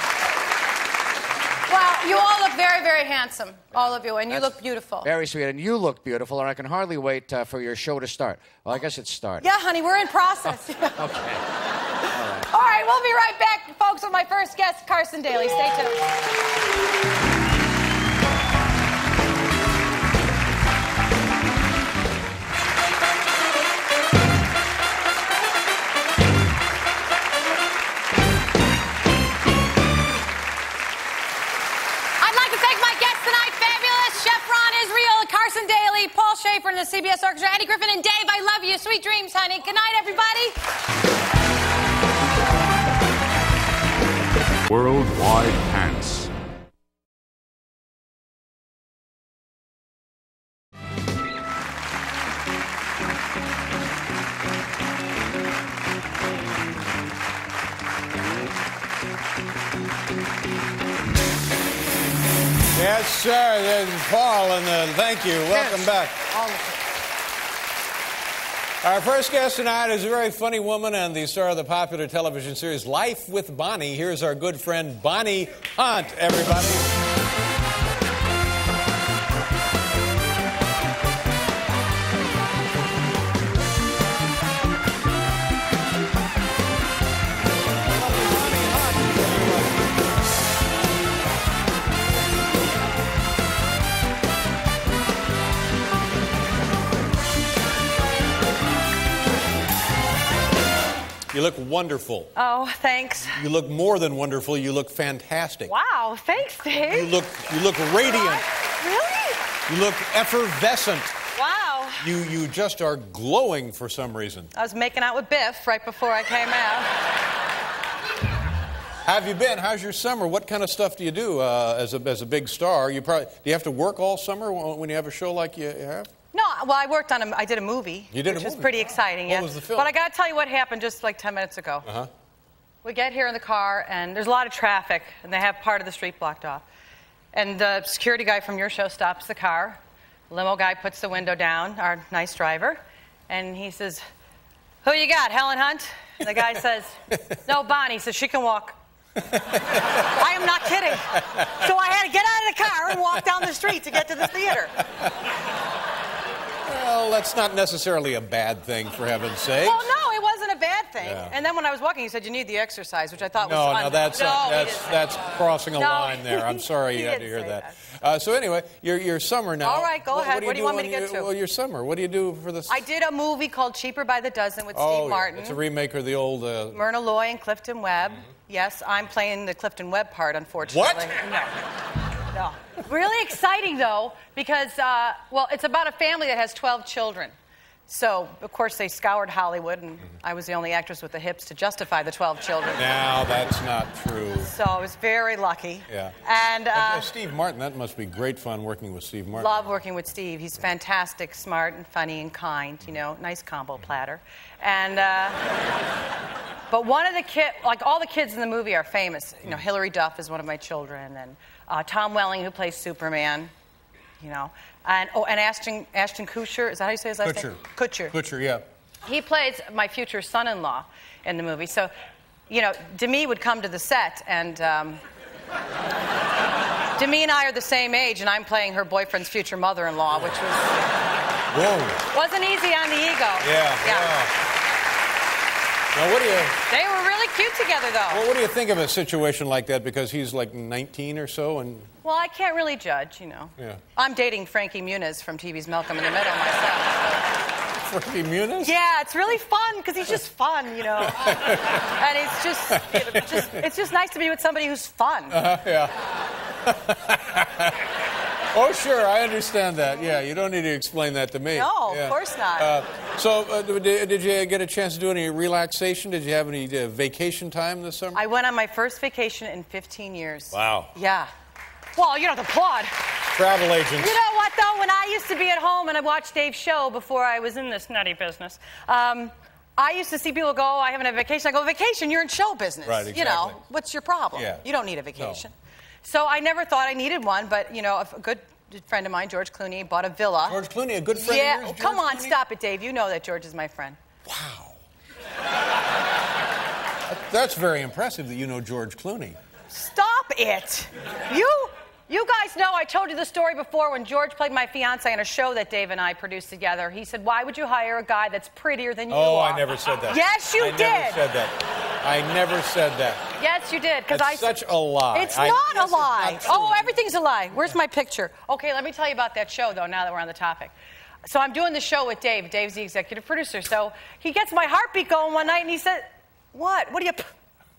Well, you all look very, very handsome, all of you, and you look beautiful. Very sweet, and you look beautiful, and I can hardly wait for your show to start. Well, I guess it's started. Yeah, honey, we're in process. Okay. All right, we'll be right back, folks, with my first guest, Carson Daly. Stay tuned. Carson Daly, Paul Schaefer, and the CBS Orchestra, Eddie Griffin, and Dave, I love you. Sweet dreams, honey. Good night, everybody. Worldwide Pants. Yes, sir. There's Paul, and thank you. Welcome back. Our first guest tonight is a very funny woman and the star of the popular television series Life with Bonnie. Here's our good friend Bonnie Hunt, everybody. You look wonderful. Oh, thanks. You look more than wonderful. You look fantastic. Wow, thanks, Dave. You look radiant. What? Really? You look effervescent. Wow. You just are glowing for some reason. I was making out with Biff right before I came out. How have you been? How's your summer? What kind of stuff do you do as a big star? Do you have to work all summer when you have a show like you have? No, well, I did a movie. You did a movie? Which was pretty exciting, What was the film? But I got to tell you what happened just like 10 minutes ago. Uh-huh. We get here in the car, and there's a lot of traffic, and they have part of the street blocked off. And the security guy from your show stops the car. The limo guy puts the window down, our nice driver, and he says, "Who you got, Helen Hunt?" And the guy says, "No, Bonnie." He says, "She can walk." I am not kidding. So I had to get out of the car and walk down the street to get to the theater. Well, that's not necessarily a bad thing, for heaven's sake. Well, no, it wasn't a bad thing. Yeah. And then when I was walking, he said, "You need the exercise," which I thought was No, that's crossing a line there. I'm sorry you had to He hear didn't that. So anyway, your summer now. All right, go ahead. What do you want me to get to? Well, your summer. What do you do for this? I did a movie called Cheaper by the Dozen with Steve Martin. It's a remake of the old... Myrna Loy and Clifton Webb. Mm-hmm. Yes, I'm playing the Clifton Webb part, unfortunately. What? No. Really exciting, though, because, it's about a family that has 12 children. So, of course, they scoured Hollywood, and I was the only actress with the hips to justify the 12 children. Now, that's not true. So I was very lucky. Yeah. And Steve Martin, that must be great fun working with Steve Martin. love working with Steve. He's fantastic, smart, and funny, and kind. You know, nice combo platter. And but one of the kids, like all the kids in the movie, are famous. You know, Hilary Duff is one of my children, and Tom Welling, who plays Superman. You know, and Ashton Kutcher, is that how you say his last name? Kutcher, yeah. He plays my future son-in-law in the movie. So, you know, Demi would come to the set, and Demi and I are the same age, and I'm playing her boyfriend's future mother-in-law, which wasn't easy on the ego. Yeah. Now, what do you... They were really cute together, though. Well, what do you think of a situation like that? Because he's like 19 or so, and... Well, I can't really judge, you know. Yeah. I'm dating Frankie Muniz from TV's Malcolm in the Middle myself. Frankie Muniz? Yeah, it's really fun because he's just fun, you know. And it's just nice to be with somebody who's fun. Yeah. Oh, sure, I understand that. Yeah, you don't need to explain that to me. No, yeah. Of course not. Did you get a chance to do any relaxation? Did you have any vacation time this summer? I went on my first vacation in 15 years. Wow. Yeah. Well, you know, the plot. Travel agents. You know what, though? When I used to be at home and I watched Dave's show before I was in this nutty business, I used to see people go, I haven't had a vacation. I go, vacation? You're in show business. Right, exactly. You know, what's your problem? Yeah. You don't need a vacation. No. So I never thought I needed one, but, you know, a good friend of mine, George Clooney, bought a villa. George Clooney, a good friend of yours? Yeah, come on, Clooney? Stop it, Dave. You know that George is my friend. Wow. That's very impressive that you know George Clooney. Stop it. You guys know, I told you the story before when George played my fiancé on a show that Dave and I produced together. He said, why would you hire a guy that's prettier than you are? Oh, I never said that. Yes, you did. I never said that. I never said that. Yes, you did. That's such a lie. It's not a lie. Oh, everything's a lie. Where's my picture? Okay, let me tell you about that show, though, now that we're on the topic. So I'm doing the show with Dave. Dave's the executive producer. So he gets my heartbeat going one night, and he said, what? What do you...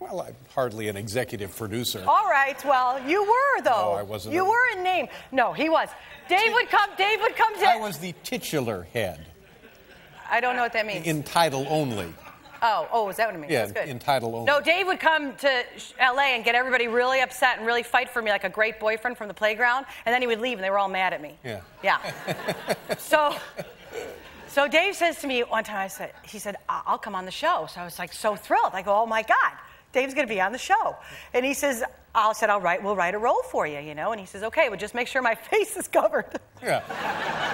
Well, I'm hardly an executive producer. All right, well, you were, though. No, I wasn't. You were in name. No, he was. Dave would come to... I was the titular head. I don't know what that means. In title only. Oh, is that what it means? Yeah, That's good. in title only. No, Dave would come to L.A. and get everybody really upset and really fight for me like a great boyfriend from the playground, and then he would leave, and they were all mad at me. Yeah. Yeah. So Dave says to me one time, he said, I'll come on the show. So I was like so thrilled. I go, oh, my God. Dave's going to be on the show. And he says, we'll write a role for you, you know. And he says, okay, well, just make sure my face is covered. Yeah.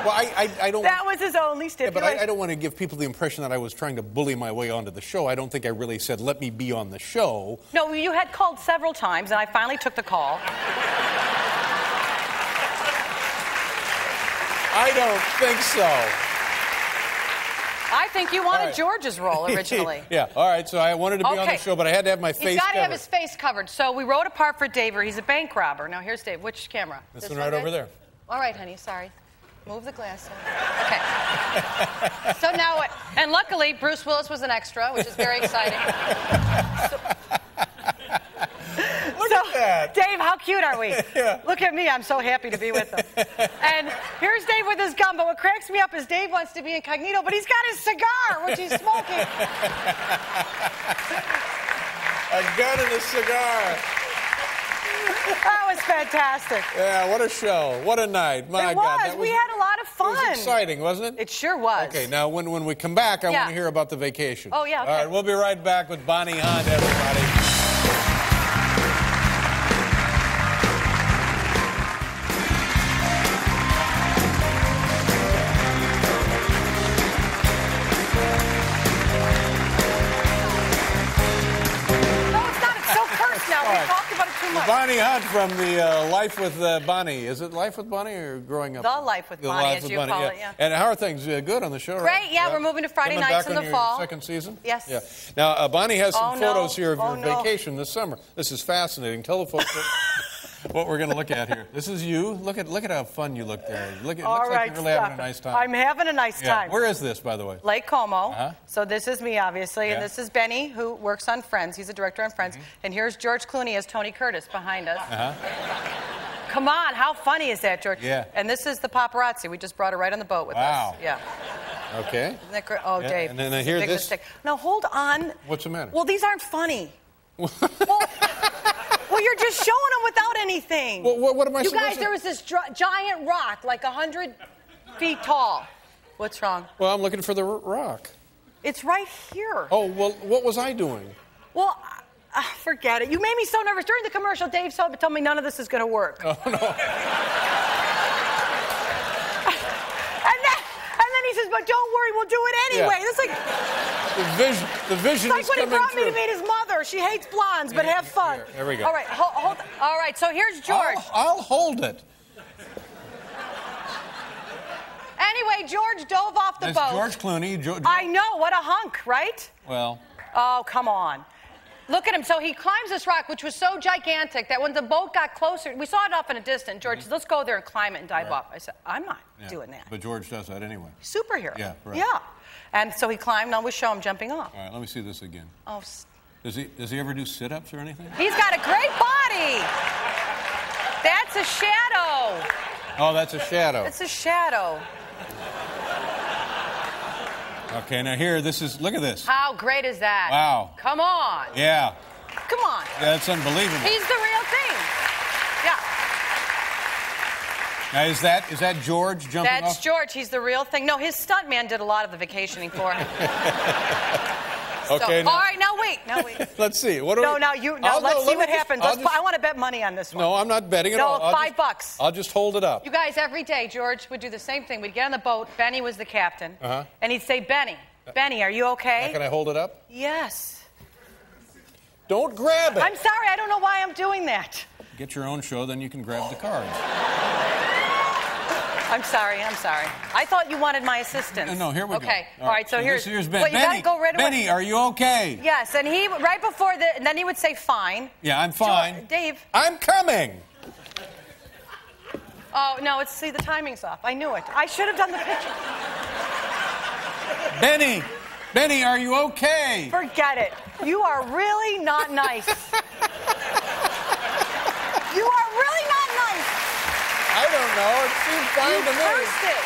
Well, I don't... That was his only stipulation. Yeah, but I don't want to give people the impression that I was trying to bully my way onto the show. I don't think I really said, let me be on the show. No, you had called several times, and I finally took the call. I don't think so. I think you wanted George's role originally. Yeah, all right, so I wanted to be on the show, but I had to have my face covered. He's got to have his face covered. So we wrote a part for Dave where he's a bank robber. Now, here's Dave. Which camera? This one right over there. All right, honey, sorry. Move the glass. Okay. So now, and luckily, Bruce Willis was an extra, which is very exciting. Look at that. Dave, how cute are we? Yeah. Look at me. I'm so happy to be with him. And here's Dave with his gun. But what cracks me up is Dave wants to be incognito, but he's got his cigar, which he's smoking. A gun and a cigar. That was fantastic. Yeah, what a show. What a night. My God. That was. We had a lot of fun. It was exciting, wasn't it? It sure was. Okay, now when we come back, I want to hear about the vacation. Oh, yeah, okay. All right, we'll be right back with Bonnie Hunt, everybody. Bonnie Hunt from the Life with Bonnie. Is it Life with Bonnie or Growing Up? The Life with Bonnie, as you call it, yeah. And how are things? Good on the show, Great, right? yeah, we're moving to Friday nights in the fall. Second season? Yes. Yeah. Now, Bonnie has some photos here of your vacation this summer. This is fascinating. Tell the folks what we're going to look at here. This is you. Look at how fun you look there. It looks like you're really having a nice time. I'm having a nice time. Where is this, by the way? Lake Como. So this is me, obviously, and this is Benny, who works on Friends. He's a director on Friends. And here's George Clooney as Tony Curtis behind us. Come on, how funny is that, George? Yeah. And this is the paparazzi. We just brought her right on the boat with us. Wow. Yeah. Okay. Isn't that great? Oh, Yeah, Dave. and then this is I hear a big this. mistake. No, hold on. What's the matter? Well, these aren't funny. well, you're just showing them without anything. Well, what am I You supposed guys, to... there was this giant rock, like 100 feet tall. What's wrong? Well, I'm looking for the rock. It's right here. Oh, well, what was I doing? Well, forget it. You made me so nervous. During the commercial, Dave told me none of this is going to work. Oh, no. And then he says, but don't worry, we'll do it anyway. Yeah. That's like... The vision It's like is when he coming brought me to true. meet his mother. She hates blondes, but have fun. There we go. All right, hold. All right, so here's George. I'll hold it. Anyway, George dove off the That's boat. George Clooney. I know, what a hunk, right? Well, Oh, come on. Look at him. So he climbs this rock, which was so gigantic that when the boat got closer, we saw it off in a distance. George said, let's go there and climb it and dive off. I said, I'm not doing that. but George does that anyway. Superhero. Yeah, right. Yeah. And so he climbed. Now we show him jumping off. All right, let me see this again. Oh, Does he ever do sit-ups or anything? he's got a great body. That's a shadow. Oh, that's a shadow. It's a shadow. Okay, now here, look at this. How great is that? Wow. Come on. Yeah. Come on. Yeah, that's unbelievable. He's the real thing. Yeah. Now, is that George jumping off? That's George. He's the real thing. No, his stuntman did a lot of the vacationing for him. Okay. So, all right, now wait. Let's see. What do No, we... let's see what happens. I want to bet money on this one. No, I'm not betting at all. No, $5. I'll just hold it up. You guys, every day, George would do the same thing. We'd get on the boat. Benny was the captain. And he'd say, Benny, are you okay? Can I hold it up? Yes. Don't grab it. I'm sorry. I don't know why I'm doing that. Get your own show, then you can grab the cards. I'm sorry. I thought you wanted my assistance. No, here we go. Okay. All right, so here's Here's Ben. Well, you gotta go right away. Benny, are you okay? Yes, and he, right before and then he would say, fine. Yeah, I'm fine. Dave. I'm coming. Oh, no, see, the timing's off. I knew it. I should have done the picture. Benny, are you okay? Forget it. You are really not nice. You are really not nice. I don't know. It seems fine to me. You cursed it.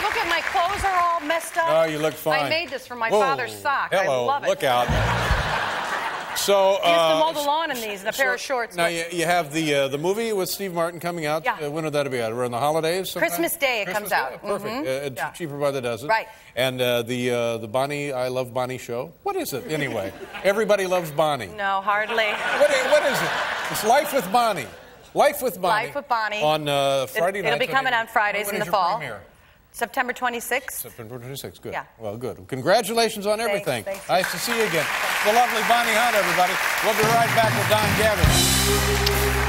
Look at my clothes are all messed up. Oh, you look fine. I made this from my father's sock. Hello. I love it. Look out. So, I used to mow the lawn in these and a pair of shorts. Now you have the movie with Steve Martin coming out. Yeah. When would that be out? Around the holidays? Sometime? Christmas Day it comes out. Perfect. Yeah. Cheaper by the dozen. Right. And the Bonnie, I Love Bonnie show. What is it anyway? Everybody loves Bonnie. No, hardly. What is it? It's Life with Bonnie. Life with Bonnie. Life with Bonnie. On Friday night. It'll be coming on Fridays when in is the your fall. Premiere? September 26th. September 26th. Good. Yeah. Well, good. Congratulations on everything. Thanks. Nice to see you again. The lovely Bonnie Hunt, everybody. We'll be right back with Don Gavin.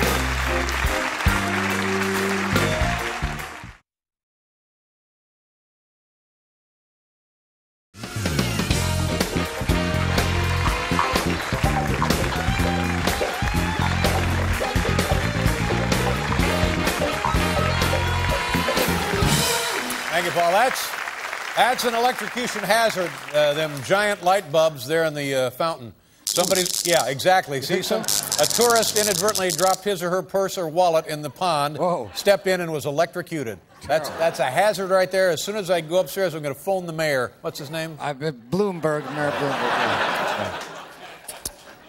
Thank you, Paul. That's an electrocution hazard, them giant light bulbs there in the fountain. Yeah, exactly. See, a tourist inadvertently dropped his or her purse or wallet in the pond, stepped in and was electrocuted. That's a hazard right there. As soon as I go upstairs, I'm going to phone the mayor. What's his name? Bloomberg, Mayor Bloomberg. Yeah.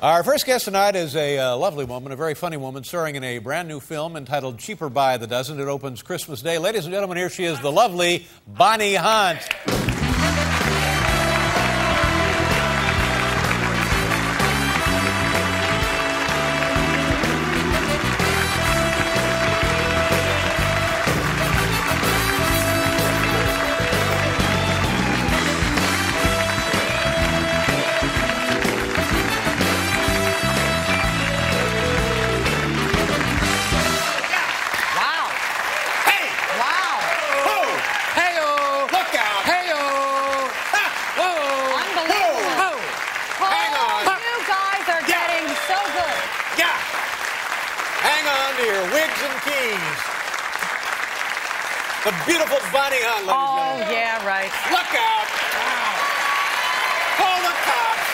Our first guest tonight is a lovely woman, a very funny woman, starring in a brand new film entitled Cheaper by the Dozen. It opens Christmas Day. Ladies and gentlemen, here she is, the lovely Bonnie Hunt. The beautiful Bonnie Hunt, ladies and gentlemen. Oh, yeah, right. Look out! Call the cops!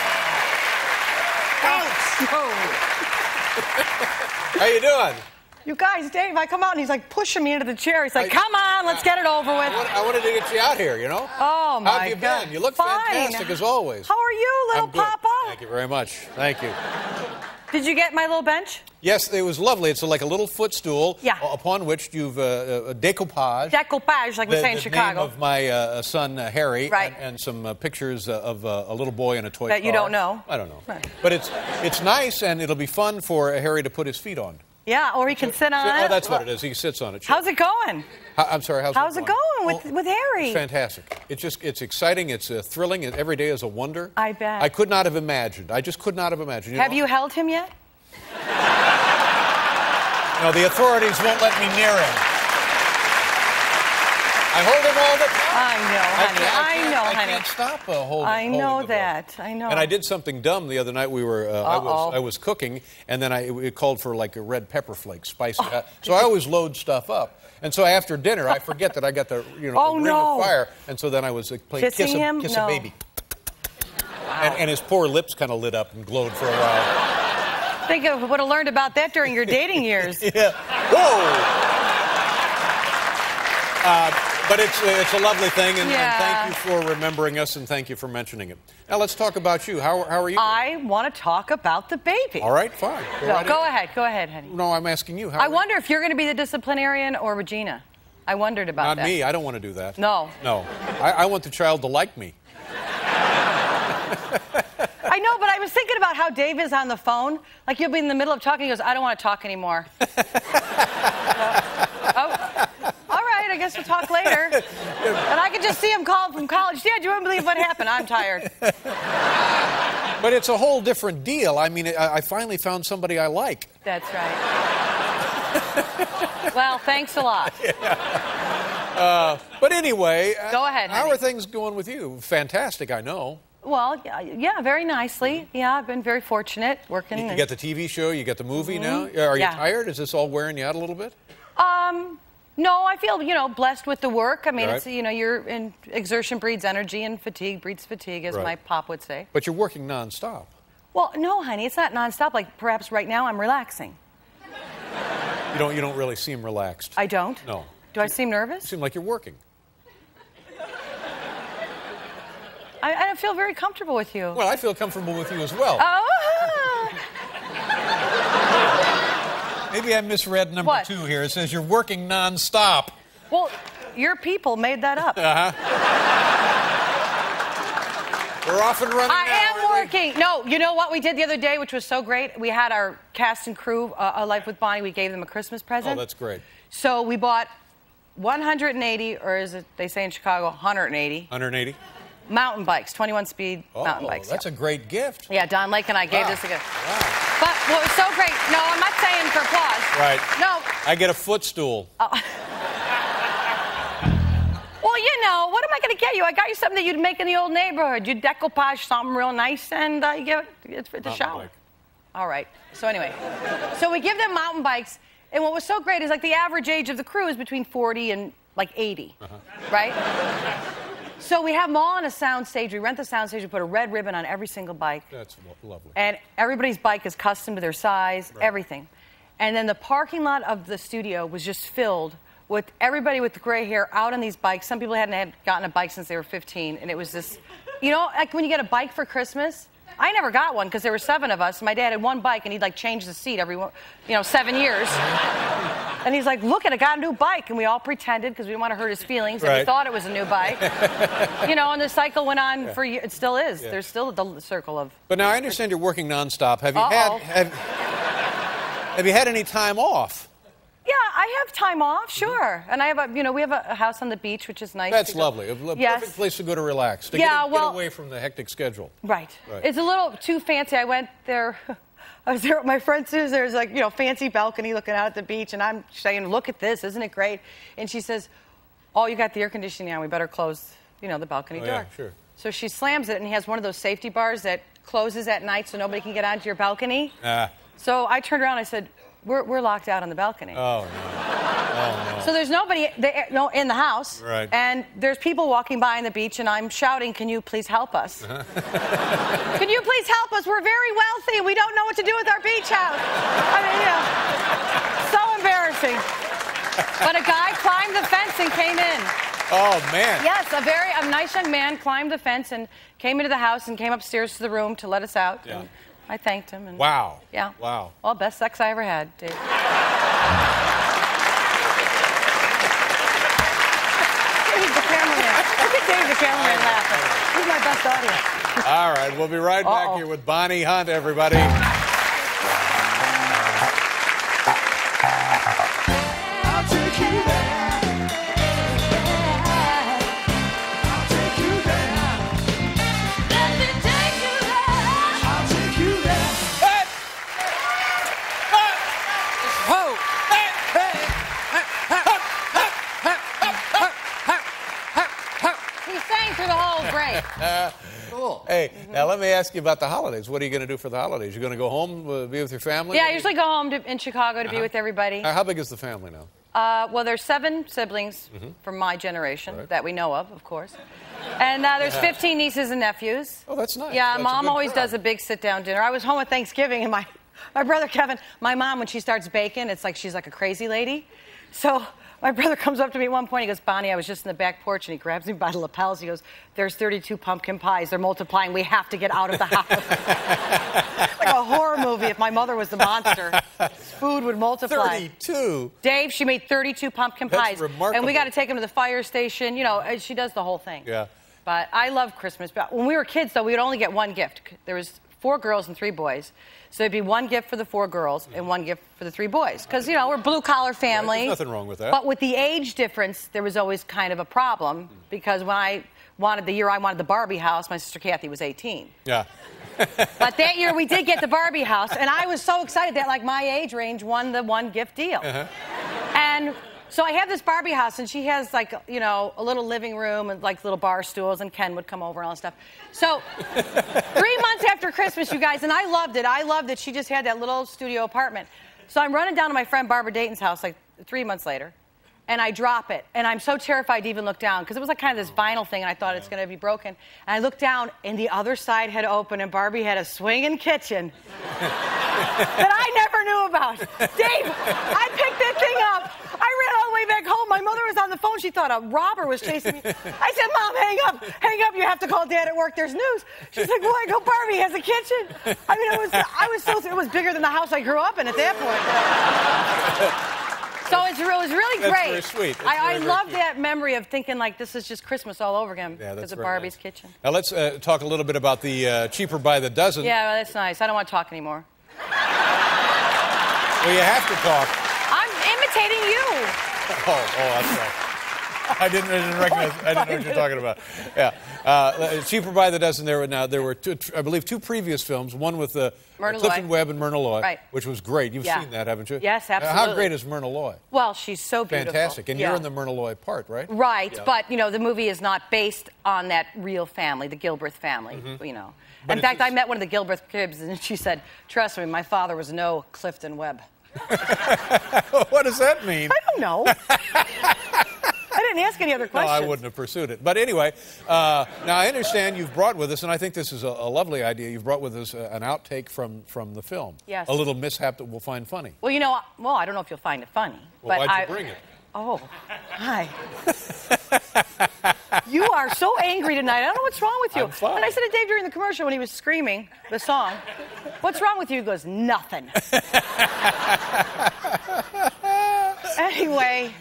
Ouch! How you doing? You guys, Dave, I come out and he's like pushing me into the chair. He's like, come on, let's get it over with. I wanted to get you out here, you know? Oh, my God. How have you been? You look Fine. fantastic as always. How are you, little I'm good. papa? Thank you very much. Thank you. Did you get my little bench? Yes, it was lovely. It's like a little footstool upon which you've decoupage. Decoupage, like we say in Chicago. The name of my son, Harry, right. and some pictures of a little boy in a toy car. That you don't know? I don't know. Right. But it's nice, and it'll be fun for Harry to put his feet on. Yeah, or he can sit on it. Oh, that's what it is. He sits on it. Sure. How's it going? I'm sorry, how's it going with Harry? It's fantastic. It's exciting. It's thrilling. Every day is a wonder. I bet. I could not have imagined. I just could not have imagined. Have you held him yet? No, the authorities won't let me near him. I hold him all the time. I know, honey. I can't stop holding. I know holding that. I know. And I did something dumb the other night. We were I was cooking, and then it called for like a red pepper flake, spicy. So I always load stuff up. And so after dinner, I forget that I got the the ring of fire, and so then I was playing kiss a baby. Wow. And his poor lips kind of lit up and glowed for a while. I think I would have learned about that during your dating years. Yeah. Whoa. But it's a lovely thing, and thank you for remembering us, and thank you for mentioning it. Now let's talk about you. How are you? I want to talk about the baby. All right, fine. Go ahead, honey. No, I'm asking you. I wonder if you're going to be the disciplinarian or Regina. I wondered about that. Not me. I don't want to do that. No. No. I want the child to like me. I know, but I was thinking about how Dave is on the phone. Like, you'll be in the middle of talking, he goes, I don't want to talk anymore. I guess we'll talk later. And I could just see him calling from college. Dad, you wouldn't believe what happened. I'm tired. But it's a whole different deal. I mean, I finally found somebody I like. That's right. Well, thanks a lot. Yeah. But anyway, go ahead, honey. How are things going with you? Fantastic, I know. Well, yeah, very nicely. Yeah, I've been very fortunate working. You get the TV show, you get the movie now. Are you tired? Is this all wearing you out a little bit? No, I feel, blessed with the work. I mean, it's, you're in exertion breeds energy and fatigue breeds fatigue, as my pop would say. But you're working nonstop. Well, no, honey, it's not nonstop. Like, perhaps right now I'm relaxing. You don't really seem relaxed. I don't? No. Do I seem nervous? You seem like you're working. I don't feel very comfortable with you. Well, I feel comfortable with you as well. Oh! Maybe I misread number 2 here. It says you're working nonstop. Well, your people made that up. We're off and running now. I am working. No, you know what we did the other day, which was so great? We had our cast and crew, A Life with Bonnie. We gave them a Christmas present. Oh, that's great. So we bought 180, or as they say in Chicago, 180. 180? Mountain bikes, 21-speed mountain bikes. That's a great gift. Yeah, Don Lake and I gave this a gift. Wow. But what was so great, no, I'm not saying for applause. Right. No. I get a footstool. Well, what am I going to get you? I got you something that you'd make in the old neighborhood. You'd decoupage something real nice, and you give it for the shower. Bike. All right. So anyway, so we give them mountain bikes, and what was so great is like the average age of the crew is between 40 and like 80, right? So we have them all on a sound stage. We rent the sound stage. We put a red ribbon on every single bike. That's lovely. And everybody's bike is custom to their size, everything. And then the parking lot of the studio was just filled with everybody with the gray hair out on these bikes. Some people hadn't gotten a bike since they were 15. And it was this, like when you get a bike for Christmas, I never got one because there were 7 of us. My dad had one bike, and he'd like change the seat every 7 years. And he's like, look, I got a new bike. And we all pretended because we didn't want to hurt his feelings. And we thought it was a new bike. And the cycle went on for years. It still is. There's still the circle of. But now I understand you're working nonstop. Have you had any time off? Yeah, I have time off, sure. And I have we have a house on the beach, which is nice. That's lovely. A perfect place to go to relax, to get away from the hectic schedule. Right. It's a little too fancy. I went there. I was there with my friend Suze. There's fancy balcony looking out at the beach, and I'm saying, look at this, isn't it great? And she says, oh, you got the air conditioning on. We better close, the balcony door. Yeah, sure. So she slams it, and he has one of those safety bars that closes at night so nobody can get onto your balcony. So I turned around and I said, we're locked out on the balcony. Oh, no. Oh, no. So there's nobody in the house. Right. And there's people walking by on the beach, and I'm shouting, can you please help us? Can you please help us? We're very wealthy. We don't know what to do with our beach house. I mean, so embarrassing. fencing. But a guy climbed the fence and came in. Oh, man. Yes, a nice young man climbed the fence and came into the house and came upstairs to the room to let us out. Yeah. And I thanked him. And, Wow. Yeah. Wow. Well, best sex I ever had, Dave. Dave the cameraman. Look at Dave the cameraman laughing. He's my best audience. All right, we'll be right back here with Bonnie Hunt, everybody. Cool. Hey, now let me ask you about the holidays. What are you going to do for the holidays? You're going to go home, be with your family? Yeah, I usually go home in Chicago to be with everybody. How big is the family now? Well, there's 7 siblings from my generation that we know of course. And there's 15 nieces and nephews. Oh, that's nice. Yeah, That's Mom always does a big sit-down dinner. I was home at Thanksgiving, and my brother Kevin, my mom, when she starts baking, it's like she's like a crazy lady. So my brother comes up to me at one point. He goes, Bonnie, I was just in the back porch, and he grabs me by the lapels. He goes, there's 32 pumpkin pies. They're multiplying. We have to get out of the house. Like a horror movie if my mother was the monster. Food would multiply. 32? Dave, she made 32 pumpkin pies. That's remarkable. And we got to take them to the fire station. You know, she does the whole thing. Yeah. But I love Christmas. But when we were kids, though, we would only get one gift. There was 4 girls and 3 boys. So it'd be one gift for the 4 girls and one gift for the 3 boys. Because, you know, we're a blue-collar family. There's nothing wrong with that. But with the age difference, there was always kind of a problem. Because when the year I wanted the Barbie house, my sister Kathy was 18. Yeah. But that year we did get the Barbie house. And I was so excited that, like, my age range won the one-gift deal. And so I have this Barbie house, and she has, like, you know, a little living room and, like, little bar stools, and Ken would come over and all that stuff. So 3 months after Christmas, you guys, and I loved it. I loved that she just had that little studio apartment. So I'm running down to my friend Barbara Dayton's house, like, 3 months later, and I drop it. And I'm so terrified to even look down, because it was, like, kind of this vinyl thing, and I thought it's going to be broken. And I looked down, and the other side had opened, and Barbie had a swinging kitchen that I never knew about. Dave, I picked that thing up. I ran all the way back home. My mother was on the phone. She thought a robber was chasing me. I said, Mom, hang up. You have to call Dad at work. There's news. She's like, well, I go, Barbie has a kitchen. I mean, it was bigger than the house I grew up in at that point. So it was really That's great. very sweet. I love that memory of thinking like this is just Christmas all over again because of Barbie's kitchen. Now let's talk a little bit about the cheaper by the dozen. Yeah, well, that's nice. I don't want to talk anymore. Well, you have to talk. I'm imitating you. Oh, that's right. I didn't recognize. I didn't know what you're talking about. Yeah, cheaper by the dozen. There were I believe 2 previous films. One with Clifton Webb and Myrna Loy, which was great. You've seen that, haven't you? Yes, absolutely. How great is Myrna Loy? Well, she's so beautiful. Fantastic, and you're in the Myrna Loy part, right? Right, Yeah. but you know the movie is not based on that real family, the Gilbreth family. You know. In fact, I met one of the Gilbreth kids, and she said, "Trust me, my father was no Clifton Webb." What does that mean? I don't know. I didn't ask any other questions. No, I wouldn't have pursued it. But anyway, now I understand you've brought with us, and I think this is a lovely idea, you've brought with us an outtake from the film. Yes. A little mishap that we'll find funny. Well, you know, I don't know if you'll find it funny. Well, but why'd you bring it? Oh, hi. You are so angry tonight. I don't know what's wrong with you. I'm fine. And I said to Dave during the commercial when he was screaming the song, what's wrong with you? He goes, nothing. Anyway,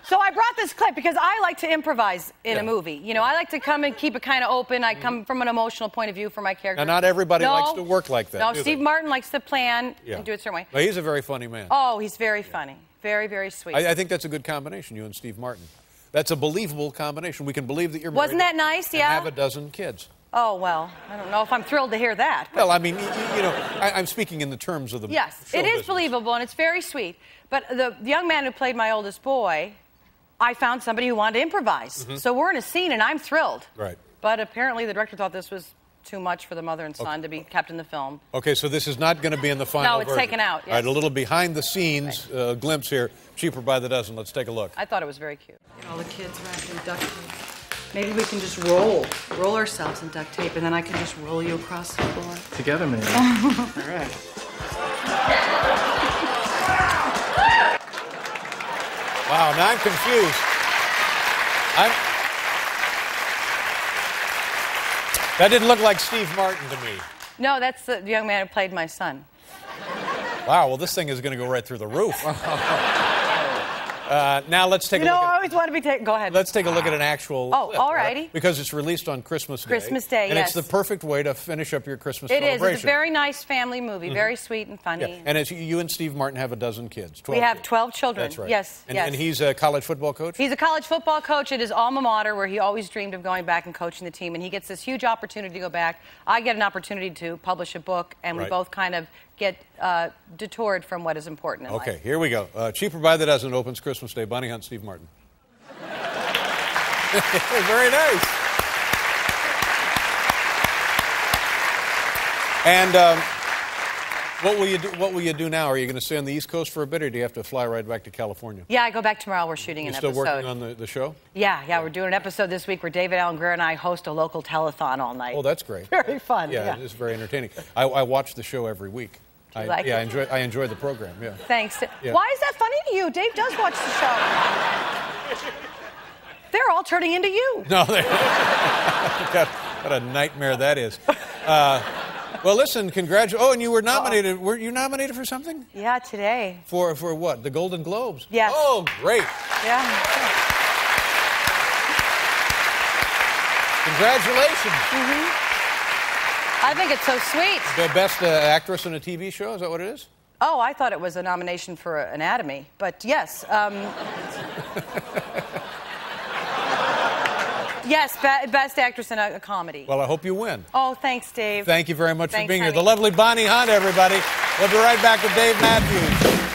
so I brought this clip because I like to improvise in a movie. You know, I like to come and keep it kind of open. I come from an emotional point of view for my character. Now, not everybody likes to work like that. No, do Steve they? Martin likes to plan and do it a certain way. Well, he's a very funny man. Oh, he's very funny. Very, very sweet. I think that's a good combination, you and Steve Martin. That's a believable combination. We can believe that you're married. Wasn't that nice? Yeah. And have a dozen kids. Oh, well, I don't know if I'm thrilled to hear that. Well, I mean, you know, I'm speaking in the terms of the Yes, show it is business. believable, and it's very sweet. But the young man who played my oldest boy, I found somebody who wanted to improvise. So we're in a scene, and I'm thrilled. Right. But apparently the director thought this was too much for the mother and son to be kept in the film. Okay, so this is not going to be in the final No, it's version. taken out, All right, yes. a little behind-the-scenes glimpse here. Cheaper by the dozen. Let's take a look. I thought it was very cute. All the kids wrapped in duct tape. Maybe we can just roll ourselves in duct tape, and then I can just roll you across the floor. Together, maybe. All right. Wow, now I'm confused. That didn't look like Steve Martin to me. No, that's the young man who played my son. Wow, well, this thing is going to go right through the roof. Now let's take a look I at... always want to be taken. Go ahead. Let's take a look at an actual... Oh, all righty. Because it's released on Christmas Day. Christmas Day, and yes. it's the perfect way to finish up your Christmas It celebration. is. It's a very nice family movie. Very sweet and funny. Yeah. And it's, you and Steve Martin have a dozen kids. 12 we have kids. 12 children. That's right. Yes, and, yes. And he's a college football coach? He's a college football coach at his alma mater, where he always dreamed of going back and coaching the team. And he gets this huge opportunity to go back. I get an opportunity to publish a book, and we both kind of get detoured from what is important in life. Okay, here we go. Cheaper by the Dozen opens Christmas Day. Bonnie Hunt, Steve Martin. Very nice. And what will you do now? Are you going to stay on the East Coast for a bit, or do you have to fly right back to California? Yeah, I go back tomorrow. We're shooting an episode. You still working on the show? Yeah, we're doing an episode this week where David Allen Greer and I host a local telethon all night. Oh, that's great. Very fun. Yeah, it's very entertaining. I watch the show every week. Do you like it? I enjoy the program. Yeah. Thanks. Yeah. Why is that funny to you? Dave does watch the show. They're all turning into you. No, what a nightmare that is. Well, listen, congratulations. Oh, and you were nominated. Were you nominated for something? Yeah, today. For what? The Golden Globes? Yes. Oh, great. Yeah. Congratulations. I think it's so sweet. The best actress in a TV show? Is that what it is? Oh, I thought it was a nomination for Anatomy, but yes. Yes, best actress in a comedy. Well, I hope you win. Oh, thanks, Dave. Thank you very much for being here. honey. The lovely Bonnie Hunt, everybody. We'll be right back with Dave Matthews.